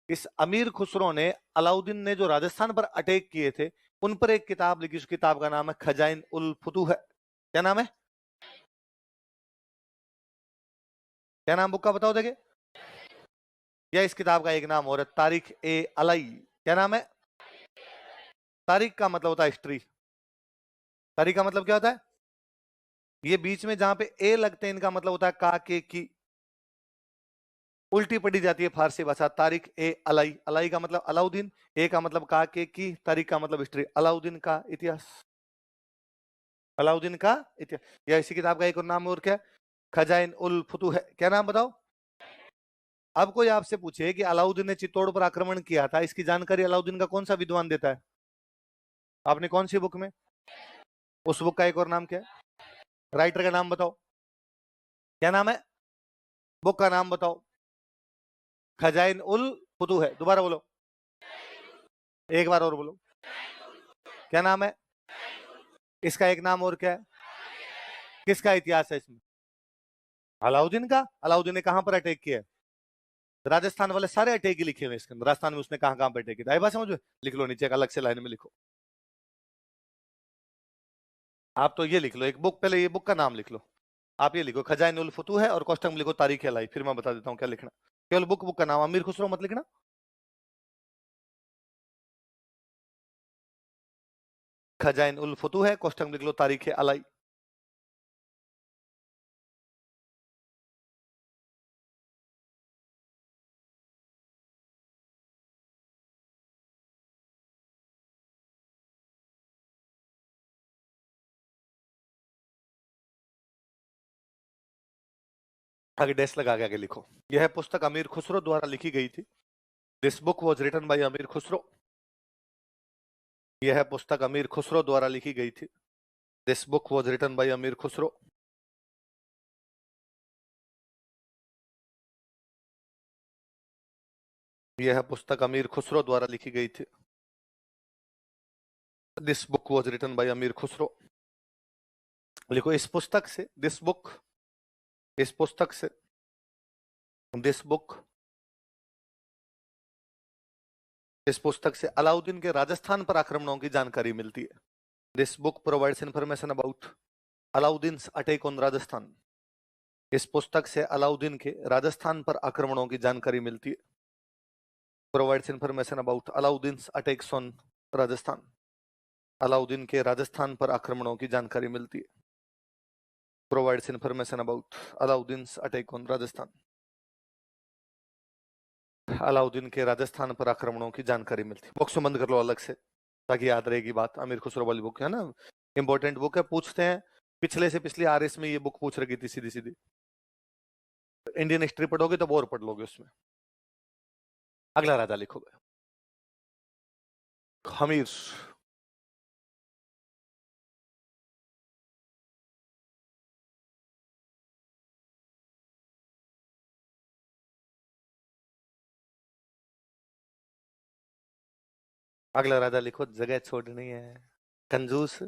इस अमीर खुसरो ने, अलाउद्दीन ने जो राजस्थान पर अटैक किए थे, उन पर एक किताब लिखी। उस किताब का नाम है खजाइन उल फुतूह है। क्या नाम है? क्या नाम बुक का बताओ देखे। या इस किताब का एक नाम और है तारीख ए अलई। क्या नाम है? तारीख का मतलब होता है हिस्ट्री। तारीख का मतलब क्या होता है? ये बीच में जहां पे ए लगते हैं इनका मतलब होता है का के की। उल्टी पड़ी जाती है फारसी भाषा। तारीख ए अलई। अलई का मतलब अलाउद्दीन, ए का मतलब का के की, तारीख का मतलब हिस्ट्री। अलाउद्दीन का इतिहास। अलाउद्दीन का इतिहास। या इसी किताब का एक और नाम और क्या? खजाइन उल फुतूह है। क्या नाम बताओ? अब कोई आपसे पूछे कि अलाउद्दीन ने चित्तौड़ पर आक्रमण किया था, इसकी जानकारी अलाउद्दीन का कौन सा विद्वान देता है? आपने कौन सी बुक में? उस बुक का एक और नाम क्या है? राइटर का नाम बताओ। क्या नाम है? बुक का नाम बताओ। खजाइन उल फुतूह है। दोबारा बोलो, एक बार और बोलो। क्या नाम है? इसका एक नाम और क्या है? किसका इतिहास है इसमें? अलाउद्दीन का। अलाउद्दीन ने कहां पर अटैक किया है? राजस्थान वाले सारे अटैक ही लिखे हुए इसके अंदर। राजस्थान में उसने कहां कहां पर अटैक किया? आई बात समझ में? लिख लो नीचे, एक अलग से लाइन में लिखो। आप तो ये लिख लो, एक बुक, पहले ये बुक का नाम लिख लो। आप ये लिखो खजाइन उल फुतूह है, और कोष्टक में लिखो तारीख लाई। फिर मैं बता देता हूँ क्या लिखना। केवल बुक बुक का नाम, अमीर खुसरो मत लिखना। खजाइन उल फुतूह है, कोष्टक में लिख लो तारीख अलाई। आगे डैश लगा के आगे लिखो। यह पुस्तक अमीर खुसरो द्वारा लिखी गई थी। This book was written by Amir Khusro. यह पुस्तक अमीर खुसरो द्वारा लिखी गई थी। This book was written by Amir Khusro. यह पुस्तक अमीर खुसरो द्वारा लिखी गई थी। This book was written by Amir Khusro. लिखो इस पुस्तक से, दिस बुक, इस पुस्तक से, दिस बुक, इस पुस्तक से अलाउद्दीन के राजस्थान पर आक्रमणों की जानकारी मिलती है। This book provides information about Alauddin attack on Rajasthan. इस पुस्तक से अलाउद्दीन के राजस्थान पर आक्रमणों की जानकारी मिलती है। Provides information about Alauddin attacks on Rajasthan. Alauddin के राजस्थान पर आक्रमणों की जानकारी मिलती है। Provides information about Alauddin attack on Rajasthan. Alauddin के राजस्थान पर आक्रमणों की जानकारी मिलती है। बॉक्स बंद कर लो अलग से। ताकि याद रहेगी बात। अमीर खुसरो वाली बुक है ना, इंपॉर्टेंट बुक है, पूछते हैं। पिछले से पिछली आरएस में ये बुक पूछ रही थी सीधी सीधी। इंडियन हिस्ट्री पढ़ोगे तो बोर पढ़ लोगे उसमें। अगला राजा लिखोगे, हमीर। अगला राजा लिखो, जगह छोड़नी है, कंजूस।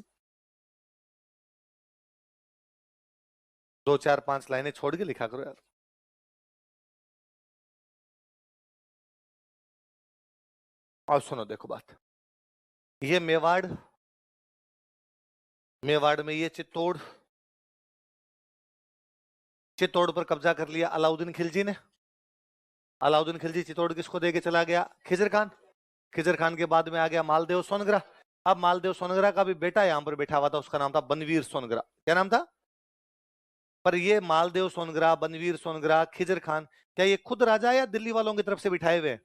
2 4 5 लाइनें छोड़ के लिखा करो यार। और सुनो देखो बात, ये मेवाड़, मेवाड़ में ये चित्तौड़, चित्तौड़ पर कब्जा कर लिया अलाउद्दीन खिलजी ने। अलाउद्दीन खिलजी चित्तौड़ किसको देके चला गया? खिजर खान। खिजर खान के बाद में आ गया मालदेव सोनगरा। अब मालदेव सोनगरा का भी बेटा यहां पर बैठा हुआ था, उसका नाम था बनवीर सोनगरा। क्या नाम था? पर ये मालदेव सोनगरा, बनवीर सोनगरा, खिजर खान, क्या ये खुद राजा है या दिल्ली वालों की तरफ से बिठाए हुए?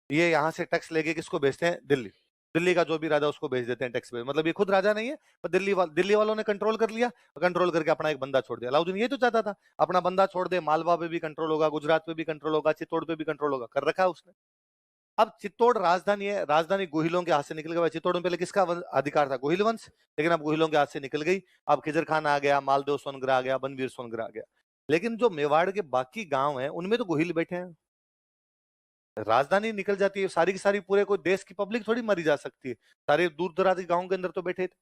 ये यहां से टैक्स लेके किसको भेजते हैं? दिल्ली। दिल्ली का जो भी राजा उसको भेज देते हैं टैक्स पे। मतलब ये खुद राजा नहीं है, पर दिल्ली वालों ने कंट्रोल कर लिया, कंट्रोल करके अपना एक बंदा छोड़ दिया। अलाउद्दीन ये तो चाहता था अपना बंदा छोड़ दे, मालवा पे भी कंट्रोल होगा, गुजरात पे भी कंट्रोल होगा, चित्तौड़ पे भी कंट्रोल होगा, कर रखा है उसने। अब चित्तौड़ राजधानी है, राजधानी गोहिलों के हाथ से निकल गई। चित्तौड़ में पहले किसका अधिकार था? गोहिल वंश, लेकिन अब गोहिलों के हाथ से निकल गई। अब खिजर खान आ गया, मालदेव सोनगरा आ गया, बनवीर सोनगरा आ गया। लेकिन जो मेवाड़ के बाकी गांव हैं उनमें तो गोहिल बैठे हैं। राजधानी निकल जाती है सारी की सारी, पूरे कोई देश की पब्लिक थोड़ी मरी जा सकती है, सारे दूर दराज के गांव के अंदर तो बैठे थे।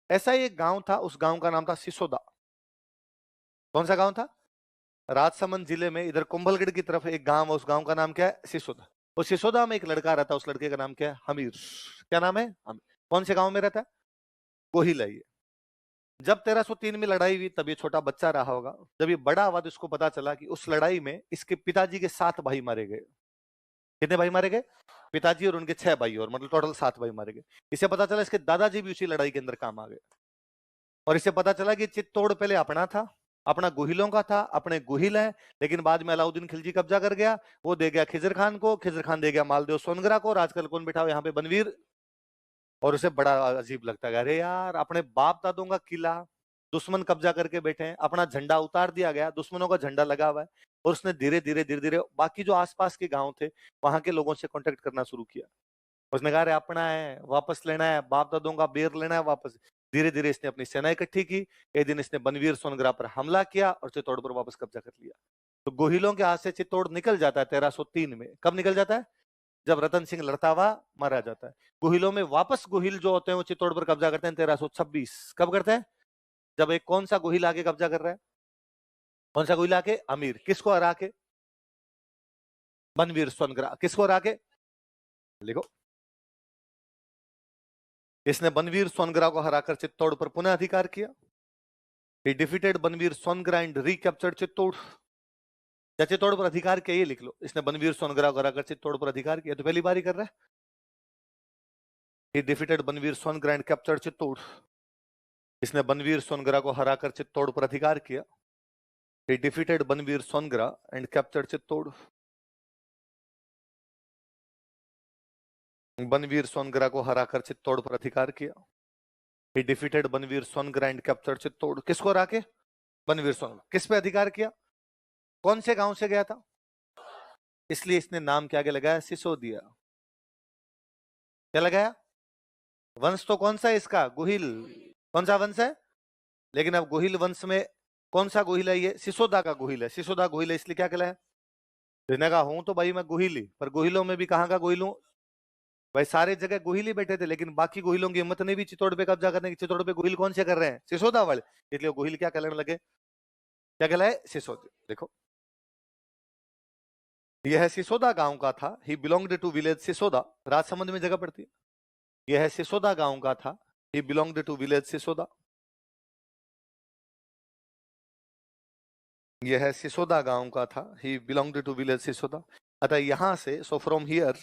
ऐसा ही एक गांव था, उस गांव का नाम था सिसोदा। कौन सा गांव था? राजसमंद जिले में इधर कुंभलगढ़ की तरफ एक गांव है, उस गांव का नाम क्या है? सिसोदा। उस सिसोदा में एक लड़का रहता है, उस लड़के का नाम क्या है? हमीर। क्या नाम है? हमीर। कौन से गांव में रहता है? गोहिल है ये। जब 1303 में लड़ाई हुई तब ये छोटा बच्चा रहा होगा। जब ये बड़ा हुआ तो इसको पता चला कि उस लड़ाई में इसके पिताजी के 7 भाई मारे गए। कितने भाई मारे गए? पिताजी और उनके 6 भाई, और मतलब टोटल 7 भाई मारे गए। इसे पता चला इसके दादाजी भी उसी लड़ाई के अंदर काम आ गए। और इसे पता चला कि चित्तौड़ पहले अपना था, अपना गोहिलों का था, अपने गोहिल है, लेकिन बाद में अलाउद्दीन खिलजी कब्जा कर गया। वो दे गया खिजर खान को, खिजर खान दे गया मालदेव सोनगरा को, और आजकल कौन बैठा हुआ यहाँ पे? बनवीर। और उसे बड़ा अजीब लगता है, अरे यार अपने बाप दादों का किला दुश्मन कब्जा करके बैठे हैं, अपना झंडा उतार दिया गया, दुश्मनों का झंडा लगा हुआ है। और उसने धीरे धीरे धीरे धीरे बाकी जो आसपास के गांव थे वहां के लोगों से कांटेक्ट करना शुरू किया। उसने कहा अरे अपना है, वापस लेना है, बाप दादों का बेर लेना है वापस। धीरे धीरे इसने अपनी सेना इकट्ठी की। एक दिन इसने बनवीर सोनगरा पर हमला किया और चित्तौड़ पर वापस कब्जा कर लिया। तो गोहिलों के हाथ से चित्तौड़ निकल जाता है 1303 में। कब निकल जाता है? जब रतन सिंह लड़ता हुआ मारा जाता है। गोहिलों में वापस गोहिल जो होते हैं वो चित्तौड़ पर कब्जा करते हैं 1326। कब करते हैं? जब एक कौन सा गोहिल आके कब्जा कर रहा है? कौन सा गोहिल आके? अमीर। किसको हरा के? बनवीर सोनगरा। किसको हरा के? लिखो, इसने बनवीर सोनगरा को हराकर चित्तौड़ पर पुनः अधिकार किया। He defeated Banvir Songara and recaptured Chittor. या चित्तौड़ पर अधिकार किया, ये लिख लो। इसने बनवीर सोनगरा को हराकर चित्तौड़ पर अधिकार किया, तो पहली बार ही कर रहा है। He defeated Banvir Songara and captured Chittor. इसने बनवीर सोनगरा को हराकर चित्तौड़ पर अधिकार किया। He defeated Banvir Songara and captured Chittor. Banvir Songara को हराकर चित्तौड़ पर अधिकार किया। He defeated Banvir Songara and captured Chittor. किसको हरा के? बनवीर सोनगरा। किस पे अधिकार किया? कौन से गांव से गया था? इसलिए इसने नाम क्या आगे लगाया? सिसोदिया। क्या लगाया? वंश तो कौन सा है इसका? गोहिल। कौन सा वंश है? लेकिन अब गोहिल वंश में कौन सा गोहिल है? ये सिसोदा का गोहिल है। सिसोदा गोहिल है, इसलिए क्या कहलाया? कहने का हूं तो भाई मैं गोहिल ही, पर गोहिलों में भी कहां का गोहिल हूं भाई? सारे जगह गोहिल ही बैठे थे, लेकिन बाकी गोहिलों की हिम्मत नहीं भी चित्तौड़ पे कब्जा करने की। चित्तौड़ पे गोहिल कौन से कर रहे हैं? सिसोदा वाले। इसलिए गोहिल क्या कहलाने लगे? क्या कहलाए? सिसोदा। देखो, यह सिसोदा गांव का था। He belonged to village Sisoda. Rajsamand में जगह पड़ती है। यह सिसोदा गांव का था। He belonged to village Sisoda. यह सिसोदा गांव का था। He belonged to village Sisoda. अतः यहां से, सो फ्रॉम हियर,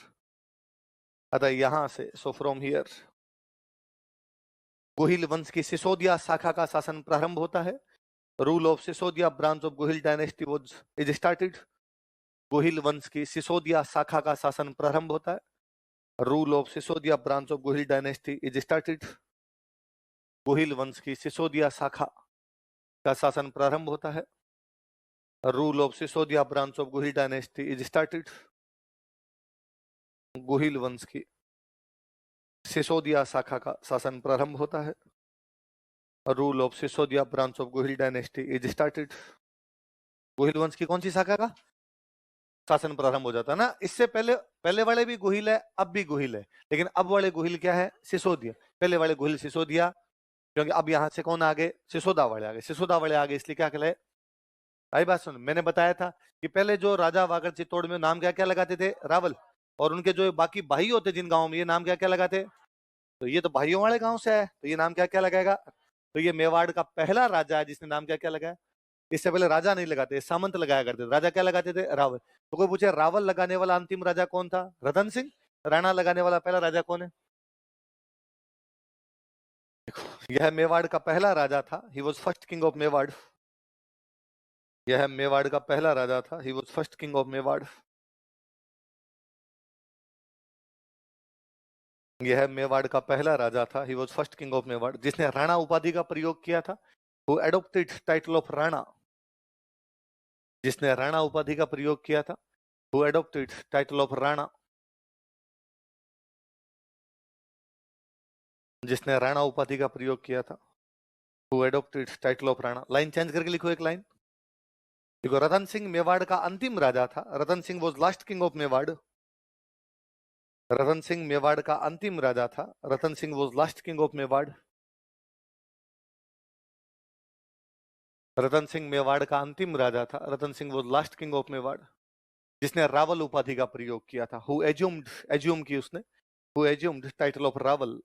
अतः यहां से, सो फ्रॉम हियर, गोहिल वंश की सिसोदिया शाखा का शासन प्रारंभ होता है। Rule of Sisodia branch of Gohil dynasty was is started. Gohil वंश की सिसोदिया शाखा का शासन प्रारंभ होता है। Rule of Sisodia branch of Gohil dynasty is started. Gohil वंश की सिसोदिया शाखा का शासन प्रारंभ होता है। Rule of Sisodia branch of Gohil dynasty is started. Gohil वंश की सिसोदिया शाखा का शासन प्रारंभ होता है। Rule of Sisodia branch of Gohil dynasty is started. Gohil वंश की कौन सी शाखा का शासन प्रारंभ हो जाता है ना। इससे पहले पहले वाले भी गोहिल है, अब भी गोहिल है, लेकिन अब वाले गोहिल क्या है, सिसोदिया। पहले वाले गोहिल सिसोदिया, क्योंकि अब यहां से कौन आगे, सिसोदा वाले आगे, सिसोदा वाले आगे, इसलिए क्या कहलाए। आई बात सुन, मैंने बताया था कि पहले जो राजा वागड़ चित्तौड़ में नाम क्या क्या लगाते थे, रावल, और उनके जो बाकी भाई होते जिन गांवों में, ये नाम क्या क्या लगाते। तो ये तो भाइयों वाले गांव से है, तो ये नाम क्या क्या लगाएगा। तो ये मेवाड़ का पहला राजा है जिसने नाम क्या क्या लगाया। इससे पहले राजा नहीं लगाते, सामंत लगाया करते थे। राजा क्या लगाते थे, रावल। तो कोई पूछे रावल लगाने वाला अंतिम राजा कौन था, रतन सिंह। राणा लगाने वाला पहला राजा कौन है। यह मेवाड़ का पहला राजा था, he was first king of Mewar. यह मेवाड़ का पहला राजा था, he was first king of Mewar. यह मेवाड़ का पहला राजा था, he was first king of Mewar, जिसने राणा उपाधि का प्रयोग किया था। Who adopted title of Rana, जिसने राणा उपाधि का प्रयोग किया था। Who adopted title of Rana, जिसने राणा उपाधि का प्रयोग किया था। Who adopted title of Rana. Line change करके लिखो एक लाइन। देखो, रतन सिंह मेवाड़ का अंतिम राजा था। Ratan Singh was last king of Mewar. Ratan Singh Mewar का अंतिम राजा था। Ratan Singh was last king of Mewar. Ratan Singh Mewar का अंतिम राजा था। Ratan Singh was last king of Mewar, जिसने रावल उपाधि का प्रयोग किया था। हु एज्यूम्ड, एज्यूम की उसने, who assumed title of Rawal,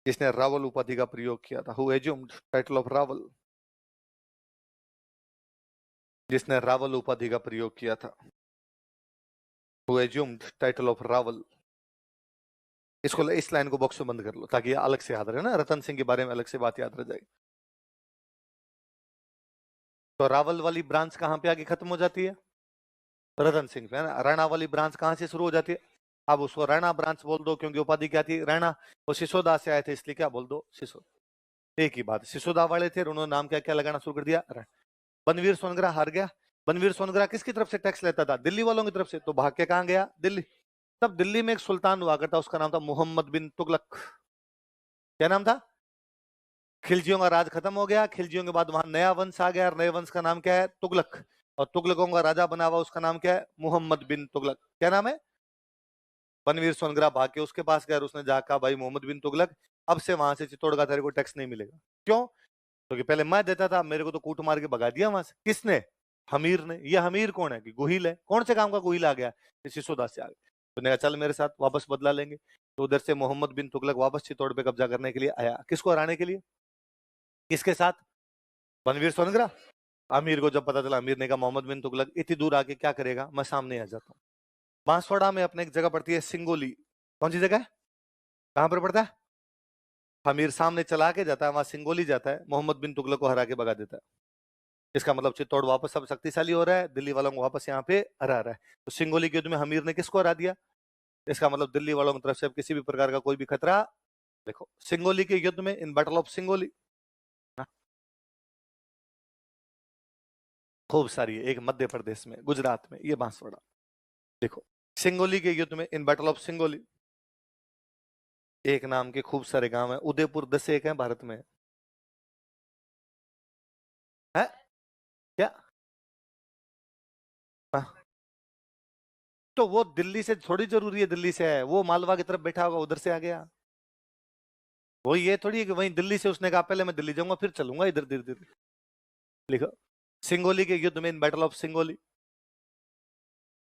जिसने रावल उपाधि का प्रयोग किया था। Who assumed title of Rawal, जिसने रावल उपाधि का प्रयोग किया था। Who assumed title of Rawal. इसको, इस लाइन को बॉक्स में बंद कर लो ताकि ये अलग से याद रहे ना, रतन सिंह के बारे में अलग से बात याद रह जाएगी। तो रावल वाली ब्रांच कहां पे आगे खत्म हो जाती है, रतन सिंह पे, है ना। राणा वाली ब्रांच कहां से शुरू हो जाती है। अब उसको राणा ब्रांच बोल दो, क्योंकि उपाधि क्या थी, राणा। वो सिसोदा से आए थे, इसलिए क्या बोल दो, सिसोदा। एक ही बात, सिसोदा वाले थे, उन्होंने नाम क्या क्या लगाना शुरू कर दिया, बनवीर सोनग्रा हार गया। बनवीर सोनग्रा किसकी तरफ से टैक्स लेता था, दिल्ली वालों की तरफ से, तो भाग के कहां गया, दिल्ली। तब दिल्ली में एक सुल्तान हुआ करता, उसका नाम था मोहम्मद बिन तुगलक। क्या नाम था, खिलजियों का राज खत्म हो गया। खिलजियों के बाद वहां नया वंश आ गया, और नए वंश का नाम क्या है, तुगलक। और तुगलकों का राजा बना हुआ, उसका नाम क्या है, मोहम्मद बिन तुगलक। क्या नाम है, बनवीर सोनग्रा भाग के उसके पास गया, उसने जाकर भाई मोहम्मद बिन तुगलक, अब से वहां से चित्तौड़ का तेरे को टैक्स नहीं मिलेगा। क्यों, क्योंकि पहले मैं देता था, मेरे को तो कूट मार के भगा दिया वहां से। किसने, हमीर ने। ये हमीर कौन है, कि गोहिल है। कौन से काम का गोहिल आ गया, सिसोदा से आ गया। तो ने कहा चल मेरे साथ वापस बदला लेंगे। तो उधर से मोहम्मद बिन तुगलक वापस चित्तौड़ पे कब्जा करने के लिए आया। किसको हराने के लिए, किसके साथ, बनवीर सोनग्रा। अमीर को जब पता चला, अमीर ने कहा मोहम्मद बिन तुगलक इतनी दूर आके क्या करेगा, मैं सामने आ जाता हूँ। बांसवाड़ा में अपने एक जगह पड़ती है सिंगोली। कौन सी जगह है, कहां पर पड़ता है। अमीर सामने चला के जाता है, वहां सिंगोली जाता है, मोहम्मद बिन तुगलक को हरा के भगा देता है। इसका मतलब चित्तौड़ वापस अब शक्तिशाली हो रहा है, दिल्ली वालों को वापस यहाँ पे हरा रहा है। तो सिंगोली के युद्ध में हमीर ने किसको हरा दिया। इसका मतलब दिल्ली वालों की तरफ से अब किसी भी प्रकार का कोई भी खतरा। देखो, सिंगोली के युद्ध में, इन बैटल ऑफ सिंगोली, खूब सारी है, एक मध्य प्रदेश में, गुजरात में, ये बांसवाड़ा। देखो, सिंगोली के युद्ध में, इन बैटल ऑफ सिंगोली, एक नाम के खूब सारे गांव है, उदयपुर 10 एक है भारत में, है क्या। हाँ। तो वो दिल्ली से थोड़ी जरूरी है, दिल्ली से है, वो मालवा की तरफ बैठा होगा, उधर से आ गया। वो ये थोड़ी है कि वहीं दिल्ली से उसने कहा पहले मैं दिल्ली जाऊंगा फिर चलूंगा इधर धीरे धीरे। लिखो, सिंगोली के युद्ध में, in battle of Singoli,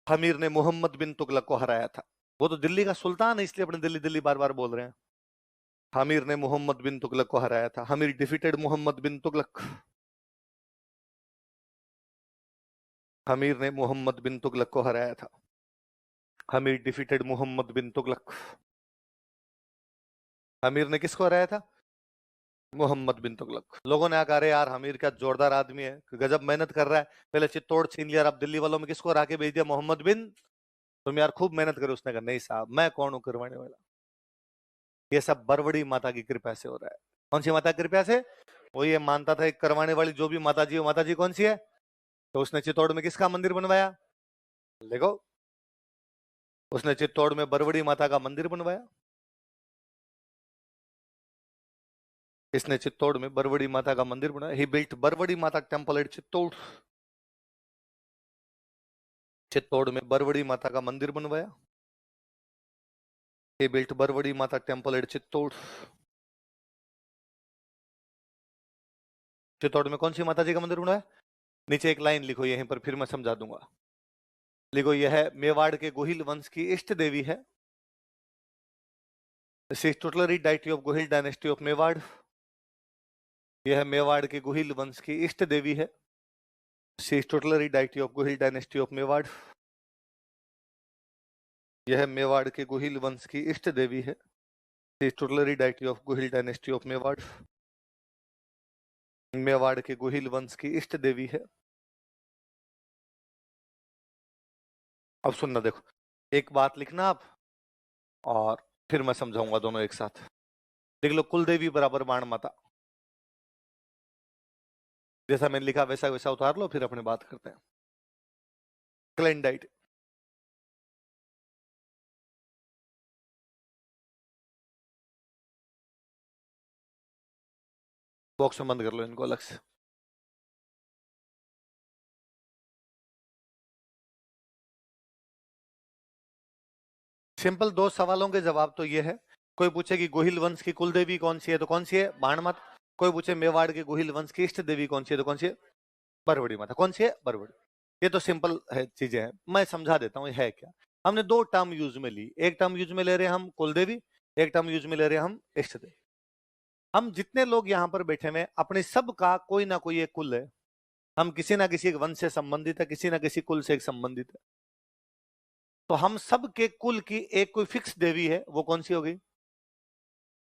Hammir ने मोहम्मद बिन तुगलक को हराया था। वो तो दिल्ली का सुल्तान है, इसलिए अपने दिल्ली दिल्ली बार बार बोल रहे हैं। हमीर ने मोहम्मद बिन तुगलक को हराया था। हमीर डिफीटेड मोहम्मद बिन तुगलक। हमीर ने मोहम्मद बिन तुगलक को हराया था। हमीर डिफीटेड मोहम्मद बिन तुगलक। हमीर ने किसको हराया था, मोहम्मद बिन तुगलक। लोगों ने कहा अरे यार हमीर क्या जोरदार आदमी है, गजब मेहनत कर रहा है, पहले चित्तौड़ छीन लिया, अब दिल्ली वालों में किसको हरा के भेज दिया, मोहम्मद बिन। तुम यार खूब मेहनत करो। उसने कहा नहीं साहब, मैं कौन हूं करवाने वाला, ये सब बरबड़ी माता की कृपा से हो रहा है। कौन सी माता की कृपा से? वो ये मानता था एक करवाने वाली जो भी माता जी हो, माता जी कौन सी है? तो उसने चित्तौड़ में किसका मंदिर बनवाया? देखो, उसने चित्तौड़ में बरबड़ी माता का मंदिर बनवाया। इसने चित्तौड़ में बरबड़ी माता का मंदिर बनाया। ही बिल्ट बरबड़ी माता टेम्पल एट चित्तौड़। चित्तौड़ में बरबड़ी माता का मंदिर बनवाया। ही बिल्ट बरबड़ी माता टेम्पल एट चित्तौड़। चित्तौड़ में कौन सी माता जी का मंदिर बनवाया? नीचे एक लाइन लिखो यहीं पर, फिर मैं समझा दूंगा। लिखो, यह है मेवाड़ के गोहिल वंश की इष्ट देवी है। Tutelary deity of Gohil dynasty of Mewar. यह मेवाड़ के गोहिल वंश की इष्ट देवी है। Tutelary deity of Gohil dynasty of Mewar. यह मेवाड़ के गोहिल वंश की इष्ट देवी है। Tutelary deity of Gohil dynasty of Mewar. Mewar के गोहिल वंश की इष्ट देवी है। अब सुनना, देखो एक बात लिखना आप, और फिर मैं समझाऊंगा दोनों एक साथ। देख लो, कुलदेवी बराबर बाण माता, जैसा मैंने लिखा वैसा वैसा उतार लो, फिर अपने बात करते हैं। क्लेंडाइट, बॉक्स में बंद कर लो इनको अलग से। सिंपल दो सवालों के जवाब तो ये है। कोई पूछे कि गोहिल वंश की कुल देवी कौन सी है, तो कौन सी है? बाण माता। कोई पूछे मेवाड़ के गोहिल वंश की इष्ट देवी कौन सी है, तो कौन सी है? बरबड़ी माता। कौन सी है? बरबड़ी। ये तो सिंपल है, चीजें हैं, मैं समझा देता हूँ है क्या। हमने दो टर्म यूज में ली, एक टर्म यूज में ले रहे हैं हम कुल देवी, एक टर्म यूज में ले रहे हैं हम इष्ट देवी। हम जितने लोग यहाँ पर बैठे हुए, अपने सब का कोई ना कोई एक कुल है। हम किसी ना किसी एक वंश से संबंधित है, किसी ना किसी कुल से एक संबंधित है। तो हम सब के कुल की एक कोई फिक्स देवी है, वो कौन सी होगी?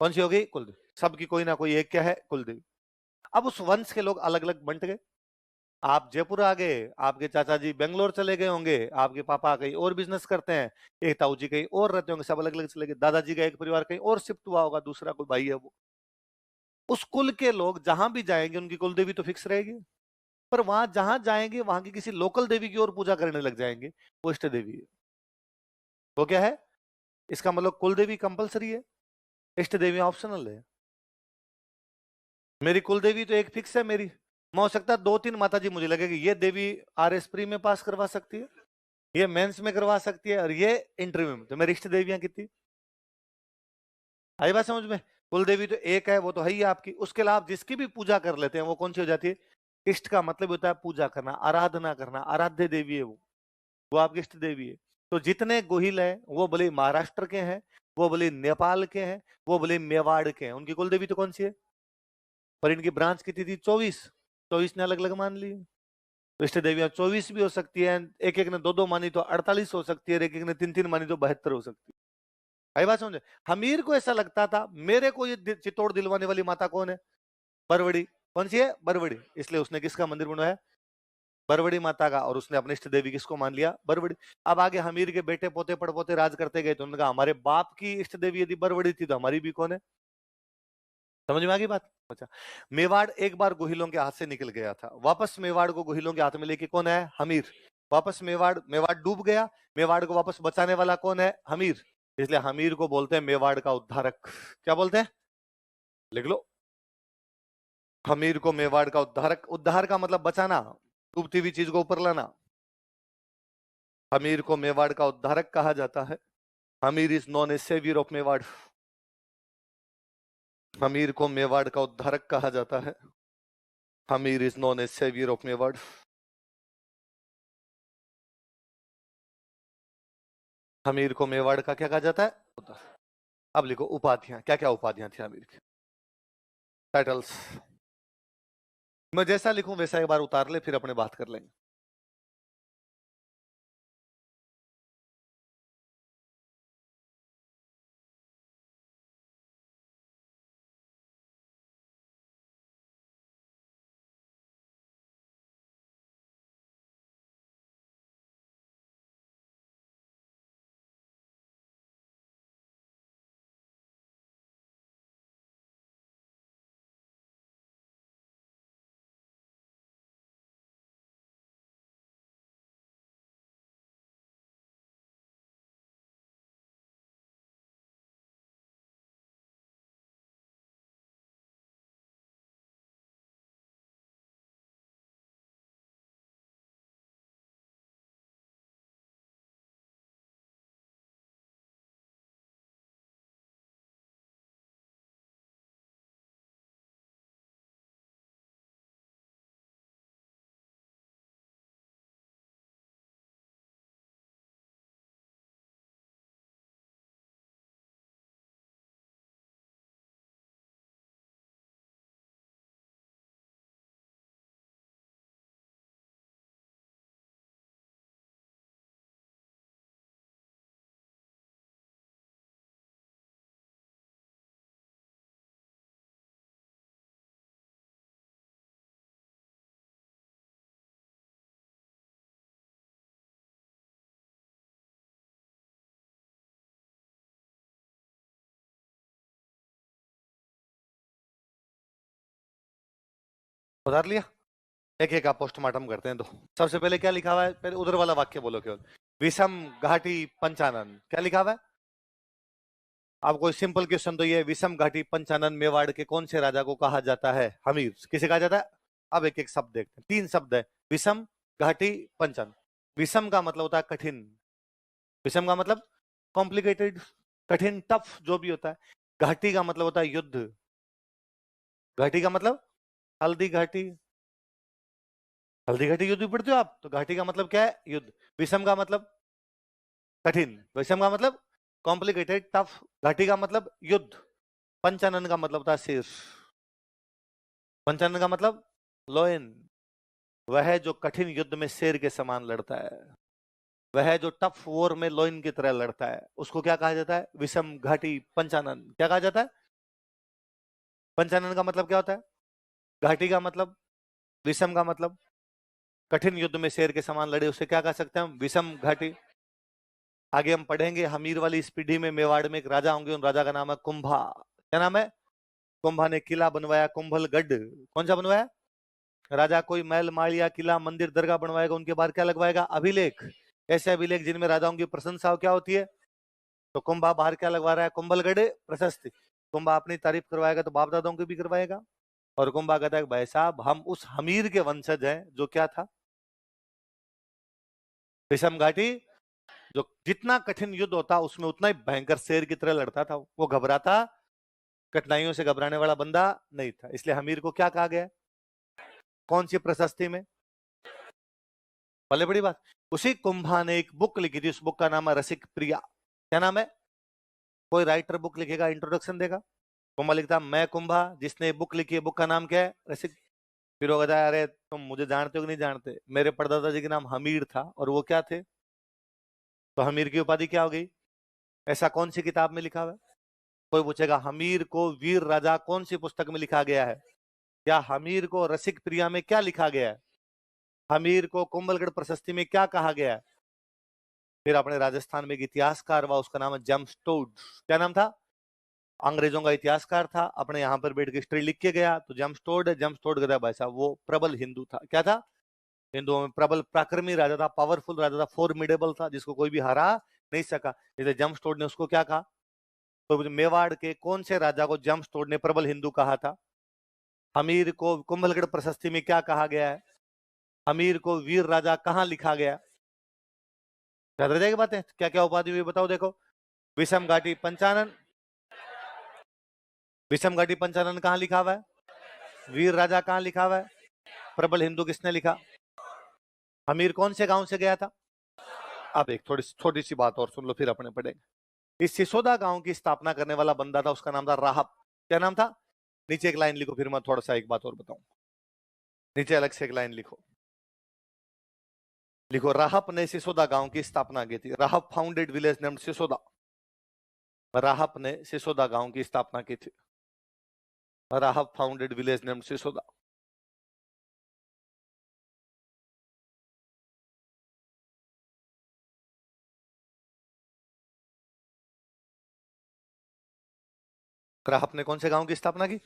कौन सी होगी? कुल देवी। सबकी कोई ना कोई एक क्या है? कुल देवी। अब उस वंश के लोग अलग अलग बंट गए। आप जयपुर आ गए, आपके चाचा जी बेंगलोर चले गए होंगे, आपके पापा कहीं और बिजनेस करते हैं, एक ताऊ जी कहीं और रहते होंगे, सब अलग अलग चले गए। दादाजी का एक परिवार कहीं और शिफ्ट हुआ होगा, दूसरा कोई भाई है वो। उस कुल के लोग जहां भी जाएंगे उनकी कुल देवी तो फिक्स रहेगी। पर वहां जहां जाएंगे वहां की किसी लोकल देवी की ओर पूजा करने लग जाएंगे, वो इष्ट देवी है। वो क्या है? इसका मतलब कुल देवी कंपलसरी है, इष्ट देवी ऑप्शनल है। मेरी कुल देवी तो एक फिक्स है मेरी। मैं हो सकता है दो तीन माता जी मुझे लगेगी ये देवी आरएस प्री में पास करवा सकती है, ये मेंस में करवा सकती है, और ये इंटरव्यू में। तो मेरी इष्ट देवियां कितनी आई बात समझ में? कुल देवी तो एक है, वो तो है ही आपकी। उसके अलावा आप जिसकी भी पूजा कर लेते हैं वो कौन सी हो जाती है? इष्ट का मतलब होता है पूजा करना, आराधना करना, आराध्य देवी है वो आपकी इष्ट देवी है। तो जितने गोहिल हैं वो भले महाराष्ट्र के हैं, वो भले नेपाल के हैं, वो भले मेवाड़ के हैं, उनकी कुल देवी तो कौन सी है? पर इनकी ब्रांच कितनी थी? 24। 24 ने अलग अलग मान ली। तो इष्ट देवियां 24 भी हो सकती है, एक एक ने दो दो मानी तो 48 हो सकती है, एक एक ने तीन तीन मानी तो 72 हो सकती है। आई बात समझे? हमीर को ऐसा लगता था मेरे को ये चित्तौड़ दिलवाने वाली माता कौन है? बरवड़ी। कौन सी है? बरवड़ी। इसलिए उसने किसका मंदिर बनवाया? बरवड़ी माता का। और उसने अपने इष्ट देवी किसको मान लिया? बरवड़ी। अब आगे हमीर के बेटे पोते पड़पोते राज करते गए, तो उन्होंने कहा हमारे बाप की इष्ट देवी यदि बरवड़ी थी तो हमारी भी कौन है? समझ में आ गई बात? अच्छा, मेवाड़ एक बार गोहिलों के हाथ से निकल गया था, वापस मेवाड़ को गोहिलों के हाथ में लेके कौन है? हमीर। वापस मेवाड़ मेवाड़ डूब गया, मेवाड़ को वापस बचाने वाला कौन है? हमीर। इसलिए हमीर को बोलते हैं मेवाड़ का उद्धारक। क्या बोलते हैं? लिख लो, हमीर को मेवाड़ का उद्धारक। उद्धार का मतलब बचाना, डूबती हुई चीज को ऊपर लाना। हमीर को मेवाड़ का उद्धारक कहा जाता है। Hammir is known a saviour of Mewar. Hammir को मेवाड़ का उद्धारक कहा जाता है। Hammir is known a saviour of Mewar. Hammir को मेवाड़ का क्या कहा जाता है? उद्धारक। अब लिखो उपाधियां, क्या क्या उपाधियां थी हमीर की? टाइटल्स। मैं जैसा लिखूं वैसा एक बार उतार ले, फिर अपने बात कर लेंगे। उतार लिया? एक एक आप पोस्टमार्टम करते हैं। तो सबसे पहले क्या लिखा हुआ है? पहले उधर वाला वाक्य बोलो केवल। विषम घाटी पंचानन, क्या लिखा हुआ है? आप कोई सिंपल क्वेश्चन तो ये, विषम घाटी पंचानन मेवाड़ के कौन से राजा को कहा जाता है? हमीर। किसे कहा जाता है? अब एक एक शब्द देखते हैं। 3 शब्द है, विषम, घाटी, पंचन। विषम का मतलब होता है कठिन। विषम का मतलब कॉम्प्लिकेटेड, कठिन, टफ जो भी होता है। घाटी का मतलब होता है युद्ध। घाटी का मतलब हल्दी घाटी। हल्दी घाटी युद्ध भी पढ़ते हो आप, तो घाटी का मतलब क्या है? युद्ध। विषम का मतलब कठिन, विषम का मतलब कॉम्प्लिकेटेड, टफ, घाटी का मतलब युद्ध, पंचानन का मतलब होता है शीर्ष। पंचानन का मतलब लोयन। वह जो कठिन युद्ध में शेर के समान लड़ता है, वह जो टफ वॉर में लोयन की तरह लड़ता है, उसको क्या कहा जाता है? विषम घाटी पंचानन। क्या कहा जाता है? पंचानन का मतलब क्या होता है? घाटी का मतलब, विषम का मतलब कठिन युद्ध में शेर के समान लड़े, उसे क्या कह सकते हैं हम? विषम घाटी। आगे हम पढ़ेंगे हमीर वाली इस पीढ़ी में मेवाड़ में एक राजा होंगे, उन राजा का नाम है कुंभा। क्या नाम है? कुंभा ने किला बनवाया कुंभलगढ़। कौन सा बनवाया? राजा कोई महल मालिया किला मंदिर दरगाह बनवाएगा, उनके बाहर क्या लगवाएगा? अभिलेख। ऐसे अभिलेख जिनमें राजाओं की प्रशंसा क्या होती है। तो कुंभा बाहर क्या लगवा रहा है? कुंभलगढ़ प्रशस्ति। कुंभा अपनी तारीफ करवाएगा तो बाप दादाओं की भी करवाएगा। और कुंभा कहता है भाई साहब हम उस हमीर के वंशज हैं जो क्या था? विषम घाटी। जो जितना कठिन युद्ध होता उसमें उतना ही भयंकर शेर की तरह लड़ता था। वो घबराता, कठिनाइयों से घबराने वाला बंदा नहीं था। इसलिए हमीर को क्या कहा गया? कौन सी प्रशस्ति में? भले बड़ी बात। उसी कुंभा ने एक बुक लिखी थी, उस बुक का नाम है रसिक प्रिया। क्या नाम है? कोई राइटर बुक लिखेगा, इंट्रोडक्शन देगा, कुंभा लिखता मैं कुंभा जिसने बुक लिखी है, बुक का नाम क्या है? रसिक। फिर वो कहता है अरे तुम मुझे जानते हो कि नहीं जानते, मेरे परदादा जी का नाम हमीर था और वो क्या थे? तो हमीर की उपाधि क्या हो गई? ऐसा कौन सी किताब में लिखा हुआ है? कोई पूछेगा हमीर को वीर राजा कौन सी पुस्तक में लिखा गया है, या हमीर को रसिक प्रिया में क्या लिखा गया है, हमीर को कुंभलगढ़ प्रशस्ति में क्या कहा गया है? फिर अपने राजस्थान में एक इतिहासकार हुआ, उसका नाम है जेम्स टोड। क्या नाम था? अंग्रेजों का इतिहासकार था, अपने यहाँ पर बैठ के हिस्ट्री लिख के गया। तो जेम्स टोड है, जेम्स टोड कहता है भाई साहब वो प्रबल हिंदू था। क्या था? हिंदुओं में प्रबल पराक्रमी राजा था, पावरफुल राजा था, फॉर्मिडेबल था, जिसको कोई भी हरा नहीं सका। इसलिए जेम्स टोड ने उसको क्या कहा? तो मेवाड़ के कौन से राजा को जेम्स टोड ने प्रबल हिंदू कहा था? हमीर को कुंभलगढ़ प्रशस्ति में क्या कहा गया है? हमीर को वीर राजा कहाँ लिखा गया? याद रह जाएगी बातें। क्या क्या उपाधि हुई बताओ। देखो, विषम घाटी पंचानन। विषम घाटी पंचानन कहाँ लिखा हुआ है? वीर राजा कहाँ लिखा हुआ है? प्रबल हिंदू किसने लिखा? हमीर कौन से गांव से गया था? अब एक थोड़ी छोटी सी बात और सुन लो, फिर अपने पढ़ेंगे। इस सिसोदा गांव की स्थापना करने वाला बंदा था, उसका नाम था राहब। क्या नाम था? नीचे एक लाइन लिखो, फिर मैं थोड़ा सा एक बात और बताऊं। नीचे अलग से एक लाइन लिखो। लिखो राहब ने सिसोदा गांव की स्थापना की थी। राहब फाउंडेड विलेज नेम्ड सिसोदा। राहब ने सिसोदा गांव की स्थापना की थी। राहब फाउंडेड विलेज नेम्ड सिसोदा। राहब ने कौन से गांव की स्थापना की?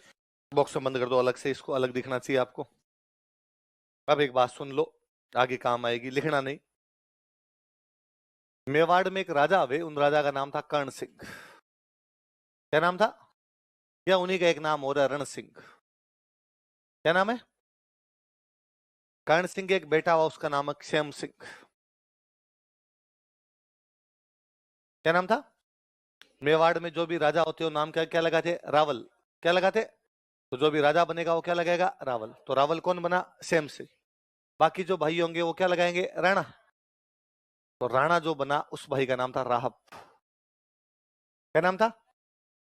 बॉक्स में बंद कर दो, अलग से, इसको अलग दिखना चाहिए आपको। अब एक बात सुन लो, आगे काम आएगी, लिखना नहीं। मेवाड़ में एक राजा हुए, उन राजा का नाम था कर्ण सिंह। क्या नाम था? या उन्हीं का एक नाम हो रहा है रण सिंह। क्या नाम है? कर्ण सिंह के एक बेटा हुआ, उसका नाम है क्षेम सिंह। क्या नाम था? मेवाड़ में जो भी राजा होते हो नाम क्या क्या लगाते? रावल। क्या लगाते? तो जो भी राजा बनेगा वो क्या लगाएगा? रावल। तो रावल कौन बना? सेम से। बाकी जो भाई होंगे वो क्या लगाएंगे? राणा। तो राणा जो बना उस भाई का नाम था राहब। क्या नाम था?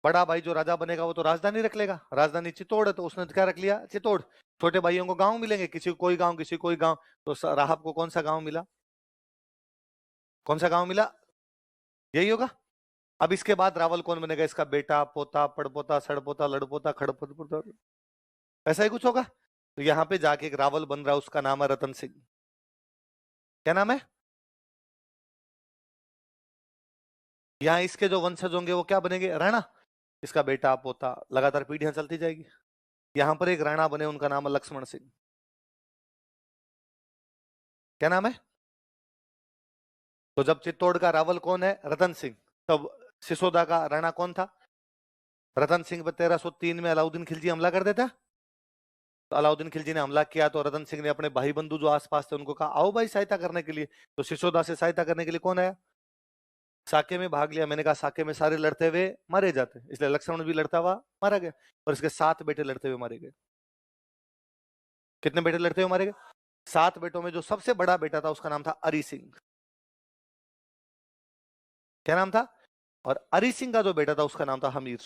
बड़ा भाई जो राजा बनेगा वो तो राजधानी रख लेगा, राजधानी चित्तौड़ है तो उसने क्या रख लिया? चित्तौड़। छोटे भाइयों को गांव मिलेंगे, किसी को कोई गांव, किसी को कोई गांव। तो राहब को कौन सा गांव मिला? कौन सा गांव मिला? यही होगा। अब इसके बाद रावल कौन बनेगा? इसका बेटा, पोता, पड़पोता, सड़पोता, लड़पोता, खड़पोता, ऐसा ही कुछ होगा। तो यहाँ पे जाके एक रावल बन रहा है, उसका नाम है रतन सिंह। क्या नाम है? यहाँ इसके जो वंशज होंगे वो क्या बनेंगे? राणा। इसका बेटा, पोता, लगातार पीढ़ियां चलती जाएगी। यहां पर एक राणा बने, उनका नाम है लक्ष्मण सिंह। क्या नाम है? तो जब चित्तौड़ का रावल कौन है? रतन सिंह। तब सिसोदा का राणा कौन था? रतन सिंह पर 1303 में अलाउद्दीन खिलजी हमला कर देता। तो अलाउद्दीन खिलजी ने हमला किया तो रतन सिंह ने अपने भाई बंधु जो आसपास थे उनको कहा आओ भाई सहायता करने के लिए। तो सिसोदा से सहायता करने के लिए कौन आया? साके में भाग लिया। मैंने कहा साके में सारे लड़ते हुए मारे जाते, इसलिए लक्ष्मण भी लड़ता हुआ मारा गया और इसके 7 बेटे लड़ते हुए मारे गए। कितने बेटे लड़ते हुए मारे गए? 7 बेटों में जो सबसे बड़ा बेटा था उसका नाम था अरि सिंह। क्या नाम था? और अरि सिंह का जो बेटा था उसका नाम था हमीर।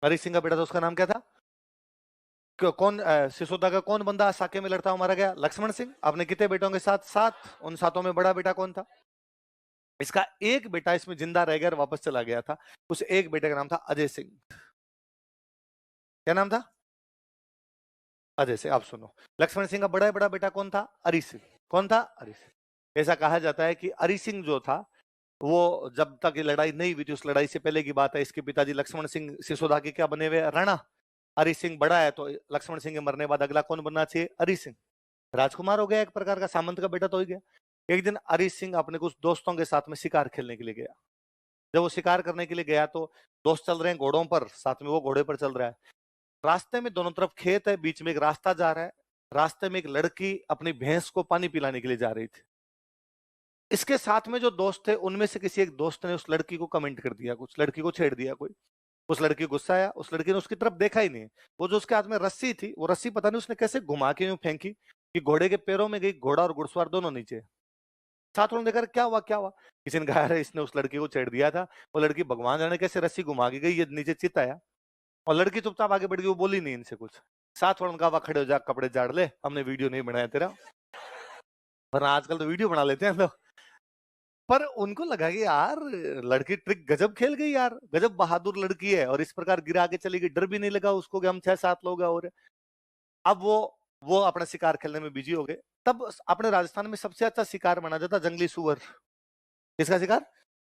अरि सिंह का बेटा था उसका नाम क्या था? कौन सिसोदा का कौन बंदा साके में लड़ता हुआ मारा गया? लक्ष्मण सिंह। अपने कितने बेटों के साथ? 7। उन 7 में बड़ा बेटा कौन था? इसका एक बेटा इसमें जिंदा रह गया और वापस चला गया था। उस एक बेटे का नाम था अजय सिंह। क्या नाम था? अजय सिंह। आप सुनो, लक्ष्मण सिंह का बड़ा बेटा कौन था? अरि सिंह। कौन था? अरि सिंह। ऐसा कहा जाता है कि अरि सिंह जो था वो जब तक ये लड़ाई नहीं हुई थी, उस लड़ाई से पहले की बात है, इसके पिताजी लक्ष्मण सिंह सिसोदा के क्या बने हुए? राणा। अरि सिंह बड़ा है तो लक्ष्मण सिंह के मरने बाद अगला कौन बनना चाहिए? अरि सिंह। राजकुमार हो गया, एक प्रकार का सामंत का बेटा तो हो गया। एक दिन अरि सिंह अपने कुछ दोस्तों के साथ में शिकार खेलने के लिए गया। जब वो शिकार करने के लिए गया तो दोस्त चल रहे हैं घोड़ों पर, साथ में वो घोड़े पर चल रहा है। रास्ते में दोनों तरफ खेत है, बीच में एक रास्ता जा रहा है। रास्ते में एक लड़की अपनी भैंस को पानी पिलाने के लिए जा रही थी। इसके साथ में जो दोस्त थे उनमें से किसी एक दोस्त ने उस लड़की को कमेंट कर दिया, कुछ लड़की को छेड़ दिया कोई। उस लड़की गुस्सा आया, उस लड़की ने उसकी तरफ देखा ही नहीं। वो जो उसके हाथ में रस्सी थी, वो रस्सी पता नहीं उसने कैसे घुमा के यूं फेंकी कि घोड़े के पैरों में गई, घोड़ा और घुड़सवार दोनों नीचे। साथ वालों ने देखा क्या हुआ क्या हुआ, किसी ने कहा अरे इसने उस लड़की को छेड़ दिया था, वो लड़की भगवान जाने कैसे रस्सी घुमा के गई, ये नीचे चित आया। और लड़की चुपचाप आगे बढ़ गई, वो बोली नहीं इनसे कुछ। साथ वालों ने कहा खड़े हो जा, कपड़े झाड़ ले, हमने वीडियो नहीं बनाया तेरा। वरना आजकल तो वीडियो बना लेते हैं लोग। पर उनको लगा कि यार लड़की ट्रिक गजब खेल गई यार, गजब बहादुर लड़की है, और इस प्रकार गिरा के चली गई, डर भी नहीं लगा उसको कि हम 6-7 लोग हैं। और अब वो अपना शिकार खेलने में बिजी हो गए। तब अपने राजस्थान में सबसे अच्छा शिकार माना जाता जंगली सुअर। किसका शिकार?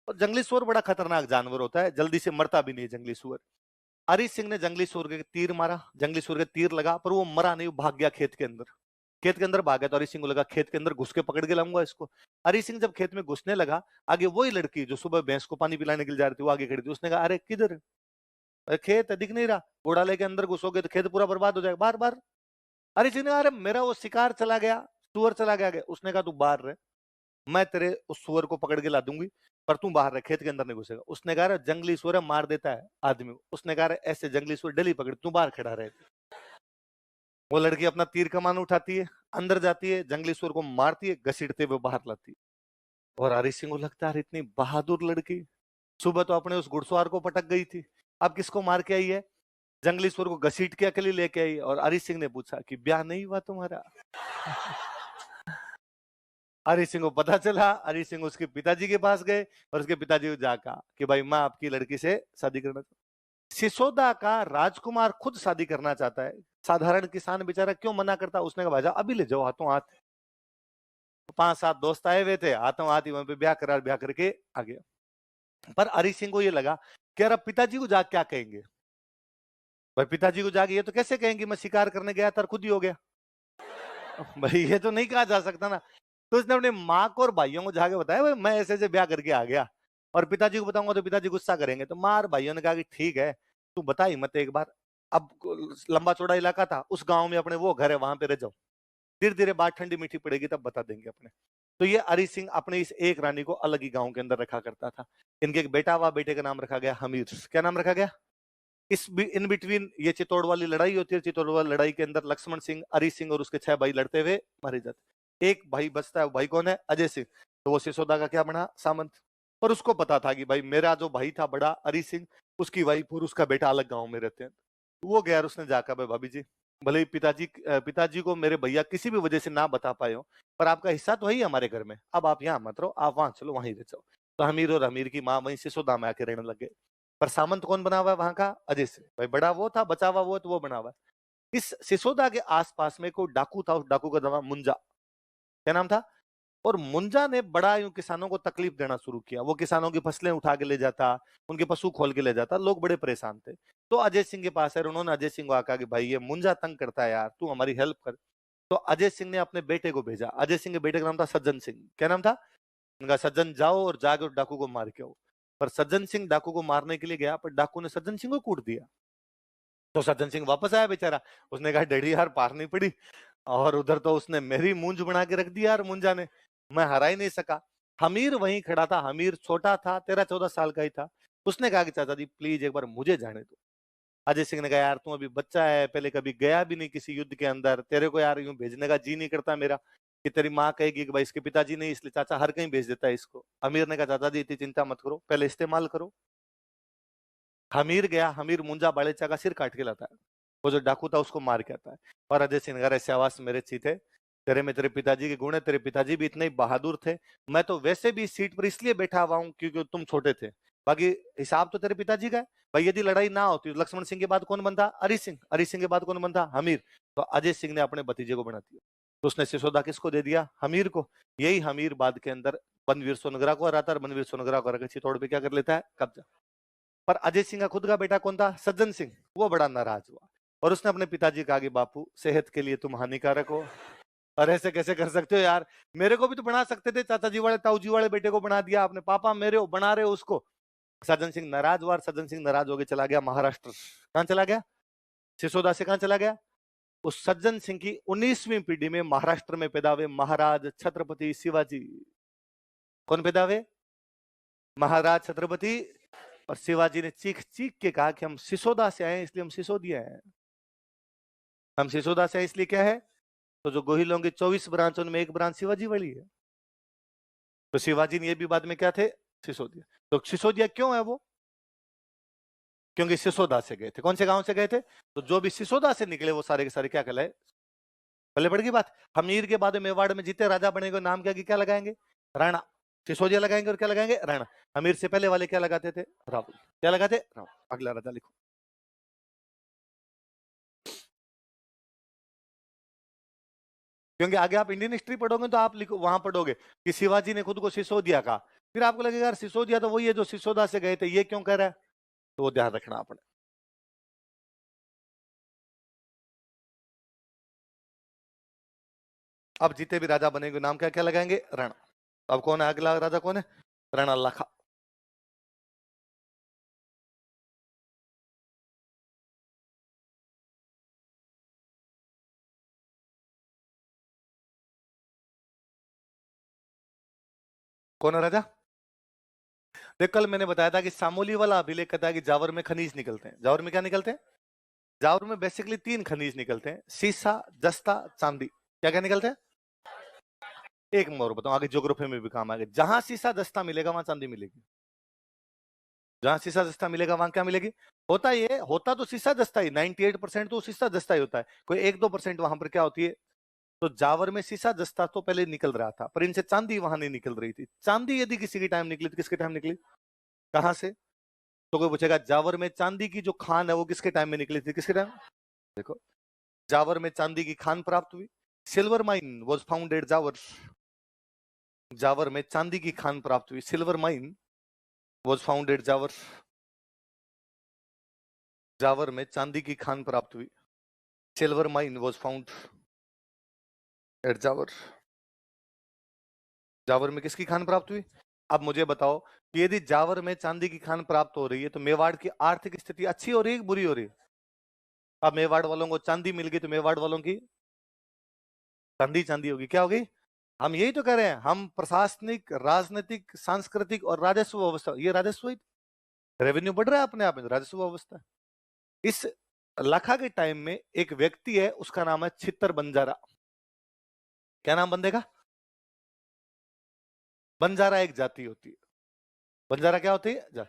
और जंगली सुअर बड़ा खतरनाक जानवर होता है, जल्दी से मरता भी नहीं जंगली सुअर। अरि सिंह ने जंगली सुअर के तीर मारा, जंगली सुअर के तीर लगा, पर वो मरा नहीं, वो भाग गया खेत के अंदर। खेत के अंदर भाग गया तो अरि सिंह को लगा खेत के अंदर घुस के पकड़ के लाऊंगा इसको। अरि सिंह जब खेत में घुसने लगा, आगे वही लड़की जो सुबह भैंस को पानी पिलाने के लिए जा रही थी वो आगे खड़ी थी। उसने कहा अरे किधर? अरे खेत है, दिख नहीं रहा, घोड़ा लेके अंदर घुसोगे तो खेत पूरा बर्बाद हो जाएगा, बार बार। अरि सिंह ने कहा अरे मेरा वो शिकार चला गया, सुअर चला गया। उसने कहा तू बाहर रह, मैं तेरे उस सुअर को पकड़ के ला दूंगी, पर तू बाहर रह, खेत के अंदर नहीं घुसेगा। उसने कहा जंगली सुअर मार देता है आदमी को। उसने कहा ऐसे जंगली सुअर डेली पकड़, तू बाहर खड़ा रहे। वो लड़की अपना तीर कमान उठाती है, अंदर जाती है, जंगली सुअर को मारती है, घसीटते हुए बाहर लाती है। और हरि सिंह को लगता है इतनी बहादुर लड़की, सुबह तो अपने उस घुड़सवार को पटक गई थी, अब किसको मार के आई है? जंगली सुअर को घसीट के अकेली लेके आई। और हरि सिंह ने पूछा कि ब्याह नहीं हुआ तुम्हारा? हरि सिंह को पता चला, हरि सिंह उसके पिताजी के पास गए और उसके पिताजी को जाकर कि भाई मैं आपकी लड़की से शादी करना चाहता हूं। सिसोदा का राजकुमार खुद शादी करना चाहता है, साधारण किसान बेचारा क्यों मना करता? उसने कहा भाई अभी ले जाओ हाथों हाथ। 5-7 दोस्त आए हुए थे, हाथों हाथ ही वहां पे ब्याह करके आ गया। पर हरि सिंह को ये लगा कि यार अब पिताजी को जाके क्या कहेंगे? भाई पिताजी को जाके ये तो कैसे कहेंगे मैं शिकार करने गया था खुद ही हो गया। भाई ये तो नहीं कहा जा सकता ना। तो उसने अपने माँ को और भाइयों को जाके बताया भाई मैं ऐसे ऐसे ब्याह करके आ गया, और पिताजी को बताऊंगा तो पिताजी गुस्सा करेंगे। तो माँ और भाइयों ने कहा कि ठीक है तू बता ही मत एक बार। अब लंबा चौड़ा इलाका था, उस गांव में अपने वो घर है, वहां पे रह जाओ, धीरे धीरे बात ठंडी मीठी पड़ेगी तब बता देंगे अपने। तो ये हरि सिंह अपने इस एक रानी को अलग ही गांव के अंदर रखा करता था। इनके एक बेटा हुआ, बेटे का नाम रखा गया हमीर। क्या नाम रखा गया? इन बिटवीन ये चित्तौड़ वाली लड़ाई होती है, चित्तौड़ वाली लड़ाई के अंदर लक्ष्मण सिंह, हरि सिंह और उसके 6 भाई लड़ते हुए मारे जाते। एक भाई बचता है, भाई कौन है? अजय सिंह। तो वो सिसोदा का क्या बना? सामंत। पर उसको पता था कि भाई मेरा जो भाई था बड़ा हरि सिंह, उसकी वाइफ और उसका बेटा अलग गांव में रहते हैं। वो गया, उसने जाकर भाई भाभी जी, भले ही पिताजी को मेरे भैया किसी भी वजह से ना बता पाए हो, पर आपका हिस्सा तो है ही हमारे घर में, अब आप यहाँ मत रहो, आप वहां चलो, वहीं रह जाओ। तो हमीर और हमीर की माँ वहीं सिसोदा में आके रहने लग गए। पर सामंत कौन बना हुआ है वहां का? अजय सिंह। भाई बड़ा वो था, बचा हुआ वो, तो वो बना हुआ है। इस सिसोदा के आसपास में कोई डाकू था, उस डाकू का नाम मुंजा। क्या नाम था? और मुंजा ने बड़ा यूं किसानों को तकलीफ देना शुरू किया। वो किसानों की फसलें उठा के ले जाता, उनके पशु खोल के ले जाता, लोग बड़े परेशान थे। तो अजय सिंह के पास है, उन्होंने अजय सिंह को कहा कि भाई ये मुंजा तंग करता है यार, तू हमारी हेल्प कर। तो अजय सिंह ने अपने बेटे को भेजा। अजय सिंह के बेटे का नाम था सज्जन सिंह। क्या नाम था उनका? सज्जन, जाओ और जाके उस डाकू को मार के आओ। पर सज्जन सिंह डाकू को मारने के लिए गया, पर डाकू ने सज्जन सिंह को कूट दिया। तो सज्जन सिंह वापस आया बेचारा, उसने कहा डैडी यार पार नहीं पड़ी, और उधर तो उसने मेरी मूंज बना के रख दी यार मुंजा ने, मैं हरा ही नहीं सका। हमीर वहीं खड़ा था, हमीर छोटा था, 13-14 साल का ही था। उसने कहा कि चाचा जी प्लीज एक बार मुझे जाने दो। अजय सिंह ने कहा यार तू अभी बच्चा है, पहले कभी गया भी नहीं किसी युद्ध के अंदर, तेरे को यार यूं भेजने का जी नहीं करता मेरा, कि तेरी माँ कहेगी कि भाई इसके पिताजी नहीं, इसलिए चाचा हर कहीं भेज देता है इसको। अमीर ने कहा चाचा जी इतनी चिंता मत करो, पहले इस्तेमाल करो। हमीर गया, हमीर मुंजा बालेचा का सिर काट के लाता है, वो जो डाकू था उसको मार के आता है। और अजय सिंह ने ऐसे आवाज मेरे चीते, तेरे में तेरे पिताजी के गुण है, तेरे पिताजी भी इतने ही बहादुर थे, मैं तो वैसे भी इस सीट पर इसलिए बैठा हुआ हूं क्योंकि तुम छोटे थे, बाकी हिसाब तो तेरे पिताजी का है। भाई यदि लड़ाई ना होती तो लक्ष्मण सिंह के बाद कौन बनता? अरि सिंह। अरि सिंह के बाद कौन बनता? हमीर। तो अजय सिंह ने अपने भतीजे को बना दिया। तो उसने सिसोदा किसको दे दिया? हमीर को। यही हमीर बाद के अंदर बनवीर सोनग्रा को हराता है, बनवीर सोनग्रा को हरा चित्तौड़ पे क्या कर लेता है? कब्जा। पर अजय सिंह का खुद का बेटा कौन था? सज्जन सिंह। वो बड़ा नाराज हुआ और उसने अपने पिताजी को कहा कि बापू सेहत के लिए तुम हानिकारक हो, और ऐसे कैसे कर सकते हो यार, मेरे को भी तो बना सकते थे, चाचा जी वाले ताऊ जी वाले बेटे को बना दिया आपने, पापा मेरे हो बना रहे हो उसको। सज्जन सिंह नाराज हुआ, सज्जन सिंह नाराज होकर चला गया महाराष्ट्र। कहां चला गया? सिसोदा से कहां चला गया? उस सज्जन सिंह की 19वीं पीढ़ी में महाराष्ट्र में पैदा हुए महाराज छत्रपति शिवाजी। कौन पैदा हुए? महाराज छत्रपति। और शिवाजी ने चीख चीख के कहा कि हम सिसोदा से आए इसलिए हम सिसोदिया हैं। हम सिसोदा से आए इसलिए क्या है? तो जो गोहिलों की 24 ब्रांच उनमें एक ब्रांच शिवाजी वाली है। तो शिवाजी ने ये भी बाद में क्या थे? सिसोदिया। तो सिसोदिया क्यों है वो? क्योंकि सिसोदा से गए थे। कौन से गांव से गए थे? तो जो भी सिसोदा से निकले वो सारे के सारे क्या कहलाए? पहले पड़ गई बात। हमीर के बाद मेवाड़ में जीते राजा बनेंगे, नाम क्या क्या लगाएंगे? राणा। सिसोदिया लगाएंगे और क्या लगाएंगे? राणा। हमीर से पहले वाले क्या लगाते थे? राहुल। क्या लगाते? राहुल। अगला राजा लिखो। क्योंकि आगे आप इंडियन हिस्ट्री पढ़ोगे तो आप लिखो वहां पढ़ोगे कि शिवाजी ने खुद को सिसोदिया कहा, फिर आपको लगेगा यार सिसोदिया तो वही है जो सिसोदा से गए थे, ये क्यों कह रहा है? तो वो ध्यान रखना आपने। अब जीते भी राजा बनेंगे नाम क्या क्या लगाएंगे? रण। अब कौन है अगला राजा? कौन है? रण लखा। कौन है राजा? देख कल मैंने बताया था कि सामोली वाला अभिलेख कहता है कि जावर में खनिज निकलते हैं। जावर में क्या निकलते हैं? जावर में बेसिकली 3 खनिज निकलते हैं, सीसा, जस्ता, चांदी। क्या क्या निकलते हैं? एक मैं और बताऊं, आगे ज्योग्राफी में भी काम आएगा। जहां सीसा जस्ता मिलेगा वहां चांदी मिलेगी। जहां सीसा जस्ता मिलेगा वहां क्या मिलेगी? होता ये होता तो सीसा जस्ता ही, 98% तो सीसा जस्ता ही होता है, कोई 1-2% वहां पर क्या होती है? तो जावर में सीसा जस्ता तो पहले निकल रहा था, पर इनसे चांदी वहां नहीं निकल रही थी। चांदी यदि किसी के टाइम निकली तो किसके टाइम निकली? कहां से? तो कोई पूछेगा जावर में चांदी की जो खान है वो किसके टाइम में निकली थी? किसके टाइम? देखो, जावर में चांदी की खान प्राप्त हुई। Silver mine was found at Jawar. Jawar में चांदी की खान प्राप्त हुई। Silver mine was found at Jawar. Jawar में चांदी की खान प्राप्त हुई। Silver mine was found at Jawar. Jawar में किसकी खान प्राप्त हुई? अब मुझे बताओ कि यदि जावर में चांदी की खान प्राप्त हो रही है तो मेवाड़ की आर्थिक स्थिति अच्छी हो रही है बुरी हो रही है? अब मेवाड़ वालों को चांदी मिल गई तो मेवाड़ वालों की चांदी चांदी होगी। क्या होगी? हम यही तो कह रहे हैं, हम प्रशासनिक, राजनीतिक, सांस्कृतिक और राजस्व व्यवस्था, ये राजस्व रेवेन्यू बढ़ रहा है अपने आप में, राजस्व व्यवस्था। इस लखा के टाइम में एक व्यक्ति है, उसका नाम है छितर बंजारा। क्या नाम बंदेगा? बंजारा एक जाति होती है। बंजारा क्या होती है?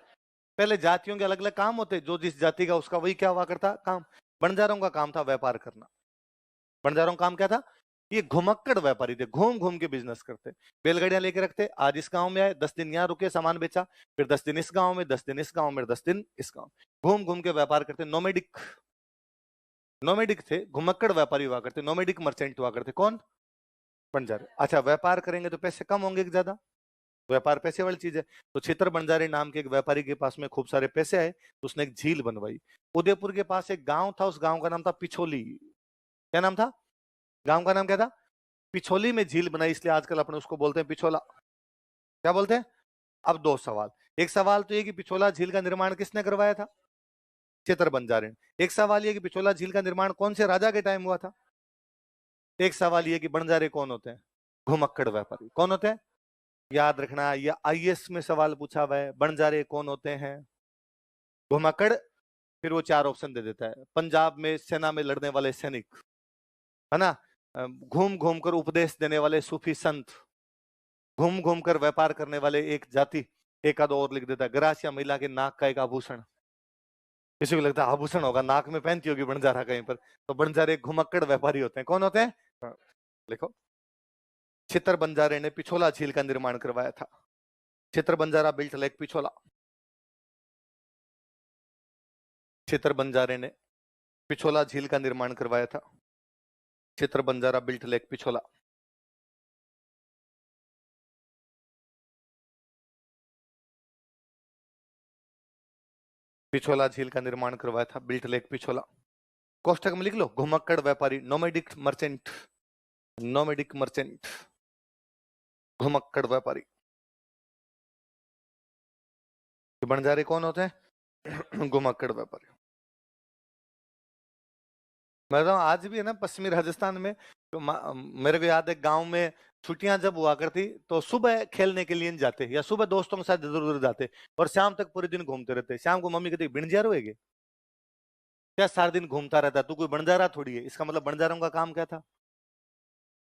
पहले जातियों के अलग अलग काम होते, जो जिस जाति का उसका वही क्या हुआ करता काम। बंजारों का काम था व्यापार करना। बंजारों का काम क्या था? ये घुमक्कड़ व्यापारी थे, घूम घूम के बिजनेस करते। बैलगाड़ियां लेके रखते, आज इस गांव में आए, 10 दिन यहाँ रुके, सामान बेचा, फिर 10 दिन इस गांव में, 10 दिन इस गांव में, 10 दिन इस गांव। घूम घूम के व्यापार करते। नोमेडिक, नोमेडिक थे, घुमक्कड़ व्यापारी हुआ करते, नोमेडिक मर्चेंट हुआ करते। कौन? बंजारे। अच्छा, व्यापार करेंगे तो पैसे कम होंगे कि ज्यादा? व्यापार पैसे वाली चीज है। तो छितर बंजारे नाम के एक व्यापारी के पास में खूब सारे पैसे आए, तो उसने एक झील बनवाई। उदयपुर के पास एक गांव था, उस गांव का नाम था पिछोली। क्या नाम था? गांव का नाम क्या था? पिछोली में झील बनाई, इसलिए आजकल अपने उसको बोलते हैं पिछोला। क्या बोलते हैं? अब दो सवाल। एक सवाल तो ये कि पिछोला झील का निर्माण किसने करवाया था? छितर बंजारे ने। एक सवाल ये कि पिछोला झील का निर्माण कौन से राजा के टाइम हुआ था? एक सवाल ये कि बंजारे कौन होते हैं? घुमक्कड़ व्यापारी। कौन होते हैं? याद रखना, या आईएएस में सवाल पूछा हुआ है, बंजारे कौन होते हैं? घुमक्कड़। फिर वो चार ऑप्शन दे देता है। पंजाब में सेना में लड़ने वाले सैनिक, है ना? घूम घूम कर उपदेश देने वाले सूफी संत, घूम घूम कर व्यापार करने वाले एक जाति। एक आध और लिख देता है, ग्रासिया महिला के नाक का एक आभूषण। किसी को लगता है आभूषण होगा, नाक में पहनती होगी बंजारा कहीं पर, तो बंजारे घुमक्कड़ व्यापारी होते हैं। कौन होते हैं? हाँ, लिखो। छितर बंजारे ने पिछोला झील का निर्माण करवाया था। छितर बंजारा बिल्ट लेक पिछोला। छितर बंजारे ने पिछोला झील का निर्माण करवाया था। छितर बंजारा बिल्ट लेक पिछोला। पिछोला झील का निर्माण करवाया था, बिल्ट लेक पिछोला। कोष्टक में लिख लो, घुमक्कड़ व्यापारी, नोमेडिक मर्चेंट। नोमेडिक मर्चेंट, घुमक्कड़ व्यापारी। बंजारे कौन होते हैं? घुमक्कड़ व्यापारी। मैं बताऊं, आज भी है ना पश्चिमी राजस्थान में, तो मेरे को याद है गांव में छुट्टियां जब हुआ करती तो सुबह खेलने के लिए जाते, या सुबह दोस्तों के साथ इधर उधर जाते, और शाम तक पूरे दिन घूमते रहते। शाम को मम्मी कहती बिंजिया रोएगे क्या, सारा दिन घूमता रहता, तू कोई बंजारा थोड़ी है। इसका मतलब बंजारों का काम क्या था?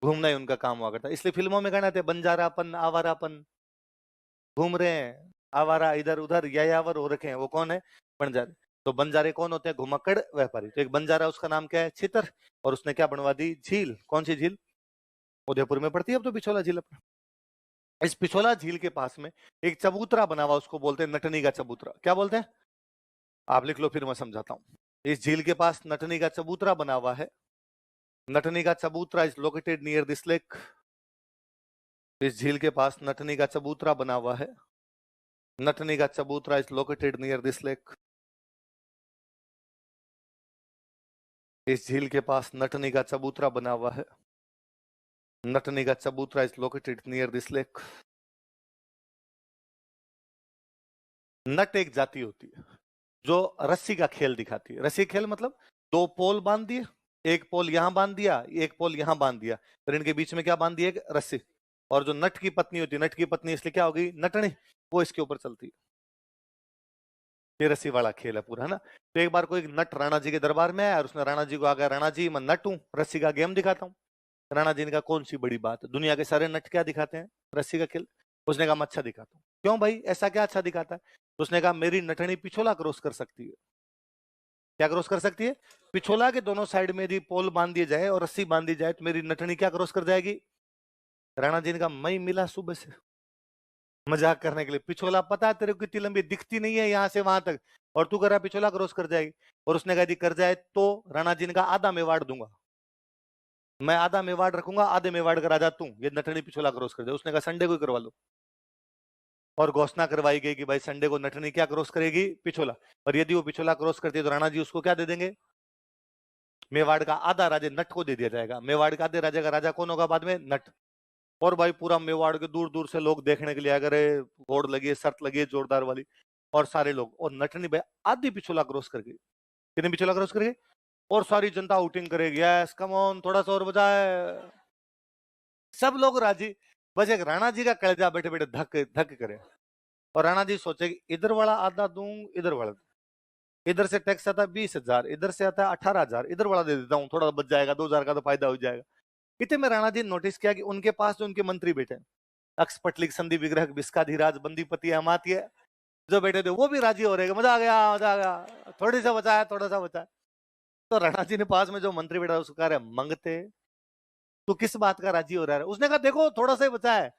घूमना ही उनका काम हुआ करता। इसलिए फिल्मों में कहना थे बंजारापन, आवारापन, घूम रहे हैं आवारा, इधर उधर यायावर हो रखे हैं। वो कौन है? बंजारे। तो बंजारे कौन होते हैं? घुमक्कड़ व्यापारी। तो एक बंजारा, उसका नाम क्या है? छितर, और उसने क्या बनवा दी? झील। कौन सी झील? उदयपुर में पड़ती है अब तो पिछोला झील अपना। इस पिछोला झील के पास में एक चबूतरा बना हुआ, उसको बोलते हैं नटनी का चबूतरा। क्या बोलते हैं? आप लिख लो, फिर मैं समझाता हूँ। इस झील के पास नटनी का चबूतरा बना हुआ है। Natni ka Chabutra is located near this lake. इस झील के पास नटनी का चबूतरा बना हुआ है। Natni ka Chabutra is located near this lake. इस झील के पास नटनी का चबूतरा बना हुआ है। Natni ka Chabutra is located near this lake. नट एक जाति होती है जो रस्सी का खेल दिखाती है। रस्सी खेल मतलब दो पोल बांध दिए, एक पोल यहां बांध दिया, एक पोल यहां बांध दिया, फिर इनके बीच में क्या बांध दिया? एक रस्सी। और जो नट की पत्नी होती है, नट की पत्नी इसलिए क्या होगी? नटनी, वो इसके ऊपर चलती है। ये रस्सी वाला खेल है पूरा, है ना? तो एक बार कोई नट राणा जी के दरबार में आया और उसने राणा जी को आ गया, राणा जी मैं नट हूं, रस्सी का गेम दिखाता हूँ। राणा जी ने कहा कौन सी बड़ी बात है, दुनिया के सारे नट क्या दिखाते हैं? रस्सी का खेल। उसने कहा मैं अच्छा दिखाता हूँ। क्यों भाई, ऐसा क्या अच्छा दिखाता है? तो उसने कहा मेरी नटनी पिछोला क्रॉस कर सकती है। क्या क्रॉस कर सकती है? पिछोला के दोनों साइड में यदि पोल बांध दिए जाए और रस्सी बांध दी जाए तो मेरी नटनी क्या क्रॉस कर जाएगी? राणा जी ने कहा मैं मिला सुबह से मजाक करने के लिए, पिछोला पता है तेरे को कितनी लंबी, दिखती नहीं है यहाँ से वहां तक, और तू कह रहा पिछोला क्रॉस कर जाएगी। और उसने कहा यदि कर जाए तो राणा जी ने कहा आधा मेवाड़ दूंगा, मैं आधा मेवाड़ रखूंगा, आधे मेवाड़ का राजा तू, ये नटनी पिछोला क्रॉस कर जाए। उसने कहा संडे को ही करवा लो। और घोषणा करवाई गई कि भाई संडे को नटनी क्या क्रॉस करेगी? पिछोला। और यदि वो पिछोला क्रॉस करती है तो राणा जी उसको क्या दे देंगे? मेवाड़ का आधा राज्य नट को दे दिया जाएगा। मेवाड़ का आधे राज्य का राजा कौन होगा बाद में? नट। और भाई पूरा मेवाड़ के दूर दूर से लोग देखने के लिए आ गए, होड़ लगी है, शर्त लगी है जोरदार वाली, और सारे लोग। और नटनी भाई आधी पिछोला क्रॉस कर गई। कितनी पिछोला क्रॉस कर गई? और सारी जनता आउटिंग करेगी, यस कम ऑन, थोड़ा सा और बजाए। सब लोग राजी, बस एक राणा जी का कलेजा बैठे बैठे धक धक करे। और राणा जी सोचे कि इधर वाला आधा दूं, इधर वाला, इधर से टैक्स आता है 20,000, इधर से आता है 18,000, इधर वाला दे देता हूँ, थोड़ा बच जाएगा, 2,000 का तो फायदा हो जाएगा। इतने में राणा जी ने नोटिस किया कि उनके पास जो उनके मंत्री बैठे, अक्सपटलिक संधि विग्रह विस्काधिराज बंदीपति अमात्य, जो बैठे थे वो भी राजी हो रहे, मजा आ गया, मजा आ गया, थोड़ी सा बचा है, थोड़ा सा बचा है। तो राणा जी ने पास में जो मंत्री बैठा उसको कह रहे मंगते तो किस बात का राजी हो रहा है? उसने कहा देखो थोड़ा सा ही बचा है,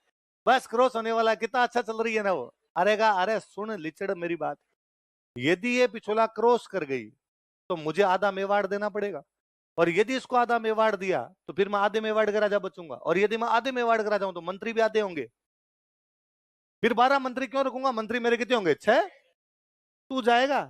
बस क्रॉस होने वाला है, कितना अच्छा चल रही है ना वो। अरे कहा अरे सुन लिचड़ मेरी बात, यदि ये पिछोला क्रॉस कर गई तो मुझे आधा मेवाड़ देना पड़ेगा, और यदि इसको आधा मेवाड़ दिया तो फिर मैं आधे मेवाड़ का राजा बचूंगा, और यदि मैं आधे मेवाड़ का राजा हूं तो मंत्री भी आधे होंगे। फिर 12 मंत्री क्यों रखूंगा? मंत्री मेरे कितने होंगे? 6। तू जाएगा?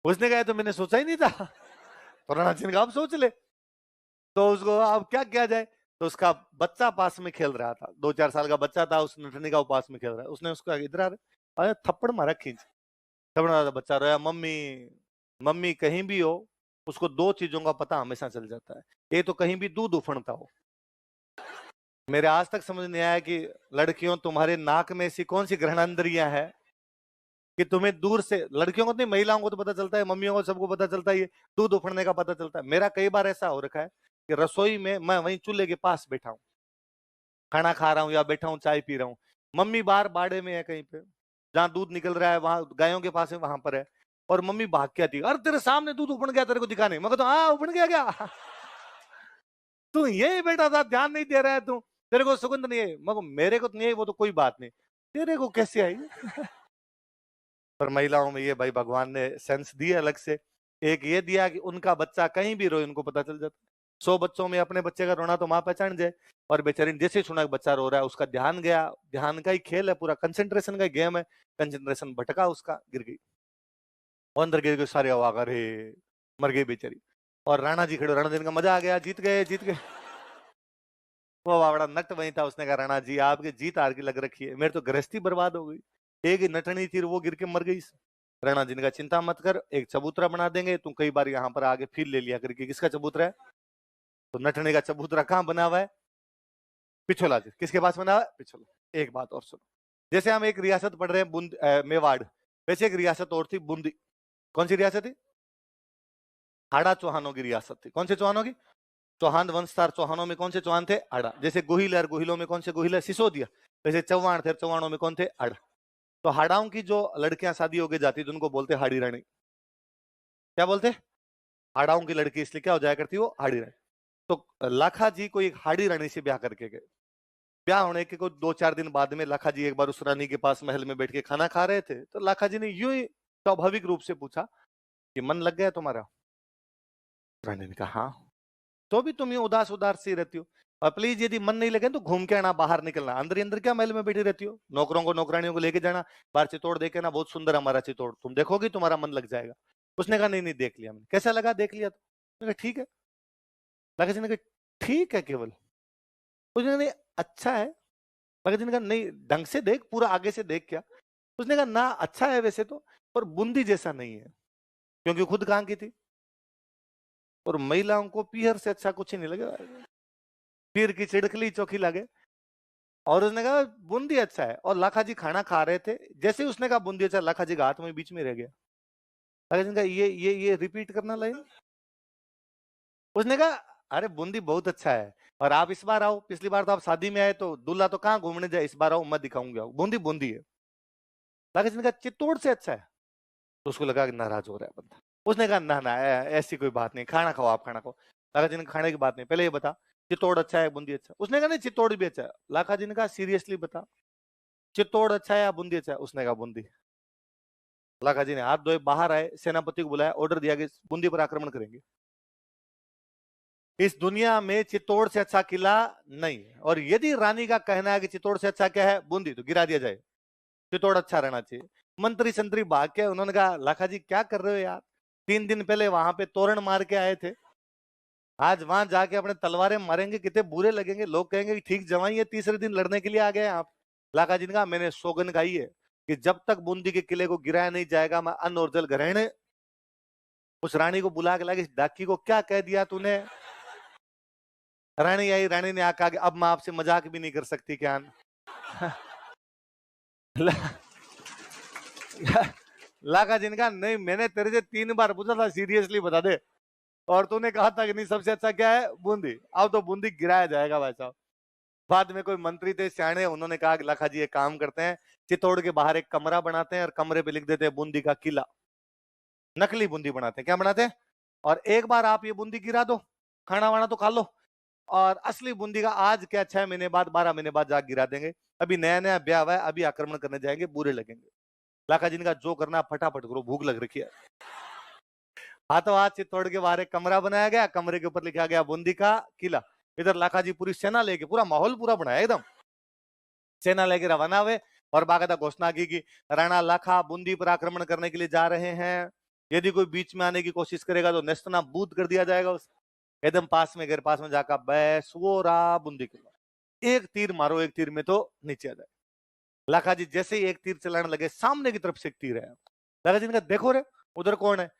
उसने कहा तो मैंने सोचा ही नहीं था। तो राणा सिंह का अब सोच ले। तो उसको अब क्या किया जाए? तो उसका बच्चा पास में खेल रहा था, 2-4 साल का बच्चा था, उस नटनी का पास में खेल रहा है। उसने उसको इधर आ रहे थप्पड़ मारा खींच। थप्पड़ मारा, बच्चा रोया, मम्मी मम्मी। कहीं भी हो उसको 2 चीजों का पता हमेशा चल जाता है, ये तो कहीं भी दूध उफनता हो। मेरे आज तक समझ नहीं आया कि लड़कियों तुम्हारे नाक में ऐसी कौन सी ग्रहणांदरियां है कि तुम्हें दूर से, लड़कियों को नहीं महिलाओं को तो पता चलता है, मम्मियों को सबको पता चलता है, ये दूध उफड़ने का पता चलता है। मेरा कई बार ऐसा हो रखा है कि रसोई में मैं वहीं चूल्हे के पास बैठा हूं, खाना खा रहा हूं या बैठा हूं चाय पी रहा हूं, मम्मी बाहर बाड़े में है कहीं पे, जहां दूध निकल रहा है, वहां गायों के पास है, वहां पर है, और मम्मी भाग के आती है, अरे तेरे सामने दूध उफड़ गया, तेरे को दिखाने। मैं कहता हूं हाँ उफड़ गया क्या? तू यही बैठा था, ध्यान नहीं दे रहा है तू, तेरे को सुगंध नहीं है। मगर मेरे को तो नहीं है, वो तो कोई बात नहीं, तेरे को कैसे आई? पर महिलाओं में ये भाई भगवान ने सेंस दिया अलग से। एक ये दिया कि उनका बच्चा कहीं भी रोए उनको पता चल जाता। 100 बच्चों में अपने बच्चे का रोना तो माँ पहचान जाए, और बेचारी ने जैसे सुना कि बच्चा रो रहा है, उसका ध्यान गया, ध्यान का ही खेल है, पूरा कंसेंट्रेशन का गेम है, कंसेंट्रेशन भटका, उसका गिर गई, वो अंदर गिर गई, सारे आवाज, अरे मर गई बेचारी। और राणा जी खड़े, राणा जी का मजा आ गया, जीत गए जीत गए। वो बावड़ा नट वही था, उसने कहा राणा जी आपकी जीत हार की लग रखी है, मेरी तो गृहस्थी बर्बाद हो गई, एक ही नटनी थी वो गिर के मर गई। राणा जी ने कहा चिंता मत कर, एक चबूतरा बना देंगे, तुम कई बार यहाँ पर आगे फिर ले लिया करके। किसका चबूतरा है? तो नटने का चबूतरा कहाँ बना हुआ है? पिछोला जी। किसके पास बना हुआ है? पिछोला। एक बात और सुनो, जैसे हम एक रियासत पढ़ रहे हैं मेवाड़, वैसे एक रियासत और थी बूंदी। कौन सी रियासत थी? हाड़ा चौहानों की रियासत थी। कौन से चौहानों की? चौहान वंशधार चौहानों में कौन से चौहान थे? हाड़ा। जैसे गोहिल है, गोहिलों में कौन से गोहिल है? सिसोदिया। वैसे चौहान थे, चौहानों में कौन थे? हाड़ा। तो हाड़ाओं की जो लड़कियां शादी होके जाती थी उनको बोलते हाड़ी रानी। क्या बोलते? हाड़ाओं की लड़की इसलिए क्या हो जाया करती, वो हाड़ी रानी। तो लाखा जी को एक हाड़ी रानी से ब्याह करके गए। ब्याह होने के कुछ 2-4 दिन बाद में लाखा जी एक बार उस रानी के पास महल में बैठ के खाना खा रहे थे, तो लाखा जी ने यूं ही स्वाभाविक रूप से पूछा कि मन लग गया तुम्हारा? रानी ने कहा हाँ। तो भी तुम यूं उदास उदास सी रहती हो, और प्लीज यदि मन नहीं लगे तो घूम के आना, बाहर निकलना, अंदर ही अंदर क्या महल में बैठी रहती हो? नौकरों को नौकरानियों को लेके जाना, बाहर चित्तौड़ देखे ना, बहुत सुंदर हमारा चित्तौड़, तुम देखोगी तुम्हारा मन लग जाएगा। उसने कहा नहीं नहीं देख लिया मैंने। कैसा लगा? देख लिया तो? मैंने कहा ठीक है। लाखा जी ने कहा ठीक है केवल? उसने कहा नहीं अच्छा है। लाखा जी ने कहा नहीं ढंग से देख, पूरा आगे से देख क्या? उसने कहा ना अच्छा है वैसे तो, पर बूंदी जैसा नहीं है, क्योंकि खुद कहाँ की थी, और महिलाओं को पीहर से अच्छा कुछ ही नहीं लगेगा, पीर की चिड़कली चौकी लगे। और उसने कहा बूंदी अच्छा है, और लाखा जी खाना खा रहे थे, जैसे ही उसने कहा बूंदी अच्छा, लाखा जी का हाथ में बीच में रह गया। लाखा जी ने कहा ये रिपीट करना लाइन। उसने कहा अरे बूंदी बहुत अच्छा है, और आप इस बार आओ, पिछली बार तो आप शादी में आए तो दूल्हा तो कहाँ घूमने जाए, इस बार आओ मैं दिखाऊंगा, बूंदी बूंदी है। लाखा जी ने कहा चित्तौड़ से अच्छा है। तो उसको लगा कि नाराज हो रहा है बंदा। उसने कहा ना ना ऐसी कोई बात नहीं, खाना खाओ, आप खाना खाओ। लाखा जी ने खाने की बात नहीं, पहले ये बता चित्तौड़ अच्छा है बूंदी अच्छा? उसने कहा नहीं चित्तौड़ भी अच्छा है। लाखा जी ने कहा सीरियसली बता, चित्तौड़ अच्छा है या बूंदी अच्छा है? उसने कहा बूंदी। लाखा जी ने हाथ धोए, बाहर आए, सेनापति को बुलाया, ऑर्डर दिया कि बूंदी पर आक्रमण करेंगे। इस दुनिया में चित्तौड़ से अच्छा किला नहीं है, और यदि रानी का कहना है कि चित्तौड़ से अच्छा क्या है? बूंदी, तो गिरा दिया जाए, चित्तौड़ अच्छा रहना चाहिए। मंत्री संतरी भाग के, उन्होंने कहा लाखा जी क्या कर रहे हो यार, 3 दिन पहले वहां पे तोरण मार के आए थे, आज वहां जाके अपने तलवारें मारेंगे, कितने बुरे लगेंगे, लोग कहेंगे कि ठीक जवाई है, तीसरे दिन लड़ने के लिए आ गए आप। लाखा जी ने कहा मैंने सौगन खाई है कि जब तक बूंदी के किले को गिराया नहीं जाएगा, मैं अन्न और जल ग्रहण। उस रानी को बुला के लगे, डाकी को क्या कह दिया तूने? रानी आई, रानी ने आकर अब मैं आपसे मजाक भी नहीं कर सकती क्या? लाखा जी ने कहा नहीं, मैंने तेरे से 3 बार पूछा था, सीरियसली बता दे, और तूने कहा था कि नहीं सबसे अच्छा क्या है? बूंदी। अब तो बूंदी गिराया जाएगा भाई साहब। बाद में कोई मंत्री थे सियाने, उन्होंने कहा कि लाखा जी एक काम करते हैं, चित्तौड़ के बाहर एक कमरा बनाते हैं, और कमरे पे लिख देते हैं बूंदी का किला। नकली बूंदी बनाते हैं। क्या बनाते हैं? और एक बार आप ये बूंदी गिरा दो, खाना वाना तो खा लो, और असली बूंदी का आज क्या 6 महीने बाद 12 महीने बाद जाके गिरा देंगे, अभी नया नया ब्याह हुआ है, अभी आक्रमण करने जाएंगे, बुरे लगेंगे। लाखा जी ने कहा जो करना फटाफट करो, भूख लग रखी है। हाथों हाथ चित्तौड़ के बाहर एक कमरा बनाया गया, कमरे के ऊपर लिखा गया बूंदी का किला। इधर लाखाजी पूरी सेना लेके, पूरा माहौल पूरा बनाया एकदम, सेना लेके रवाना हुए और बाकायदा घोषणा की कि राणा लाखा बूंदी पर आक्रमण करने के लिए जा रहे हैं। यदि कोई बीच में आने की कोशिश करेगा तो नेस्तनाबूद कर दिया जाएगा उसे। एकदम पास में, घर पास में जाकर बैस वो रहा बूंदी किला। एक तीर मारो, एक तीर में तो नीचे आ जाए। लाखा जी जैसे ही एक तीर चलाने लगे, सामने की तरफ से एक तीर है। लाखा जी ने कहा देखो रे उधर कौन है।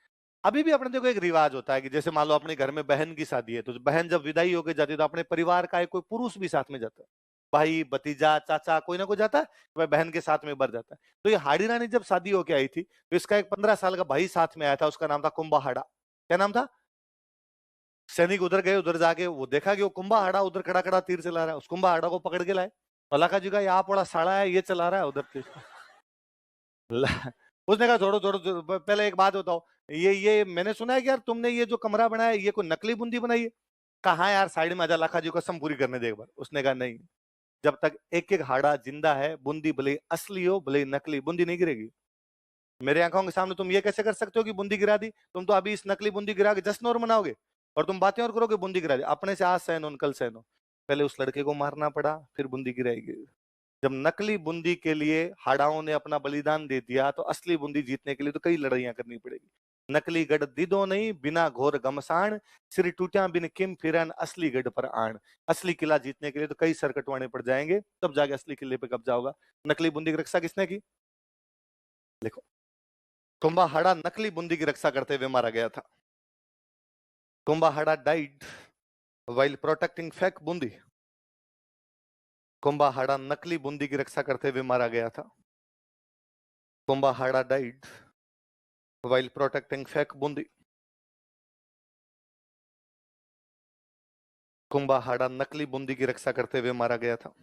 अभी भी अपने देखो एक रिवाज होता है कि जैसे मान लो अपने घर में बहन की शादी है, तो बहन जब विदाई होकर जाती है तो अपने परिवार का एक कोई पुरुष भी साथ में जाता है, भाई भतीजा चाचा कोई ना कोई जाता है, वह बहन के साथ में बर जाता है। तो ये हाड़ी रानी जब शादी होके आई थी तो इसका एक 15 साल का भाई साथ में आया था, उसका नाम था कुंभाहाड़ा। क्या नाम था? सैनिक उधर गए, उधर जाके वो देखा कि वो कुंभाहाड़ा उधर खड़ा खड़ा तीर चला रहा है, उस कुंभाहाड़ा को पकड़ के लाए। अलाका जी का यहाँ बड़ा साड़ा है, ये चला रहा है उधर तीर। उसने कहा छोड़ो छोड़ो पहले एक बात बताओ, ये मैंने सुना है कि यार तुमने ये जो कमरा बनाया है ये कोई नकली बूंदी बनाई है। कहा यार साइड में आजा, लाखा जी को कसम पूरी करने दे एक बार। उसने कहा नहीं, जब तक एक एक हाड़ा जिंदा है, बूंदी भले ही असली हो भले ही नकली, बूंदी नहीं गिरेगी। मेरे आंखों के सामने तुम ये कैसे कर सकते हो कि बूंदी गिरा दी? तुम तो अभी इस नकली बूंदी गिरा के जश्न और मनाओगे और तुम बातें और करोगे बूंदी गिरा दी। अपने से आज सहन हो कल सहन हो। पहले उस लड़के को मारना पड़ा, फिर बूंदी गिराएगी। जब नकली बूंदी के लिए हाड़ाओं ने अपना बलिदान दे दिया तो असली बूंदी जीतने के लिए तो कई लड़ाइयां करनी पड़ेगी। नकली गढ़ दीदो नहीं बिना घोर घमसान, सिर टूटिया बिन किम फिरन असली गढ़ पर आन। असली किला जीतने के लिए तो कई सर कटवाने पड़ जाएंगे, तब जाके असली किले पे कब्जा होगा। नकली बूंदी की रक्षा किसने की? देखो, कुंभाहाड़ा नकली बूंदी की रक्षा करते हुए मारा गया था। Kumbha Hada died while protecting fake Bundi. Kumbha Hada नकली बूंदी की रक्षा करते हुए मारा गया था। Kumbha Hada died while protecting fake Bundi. Kumbha Hada नकली बूंदी की रक्षा करते हुए मारा गया था।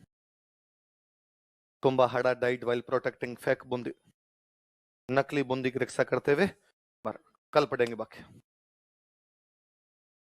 Kumbha Hada died while protecting fake Bundi. नकली बूंदी की रक्षा करते हुए मारा। कल पढ़ेंगे बाकी।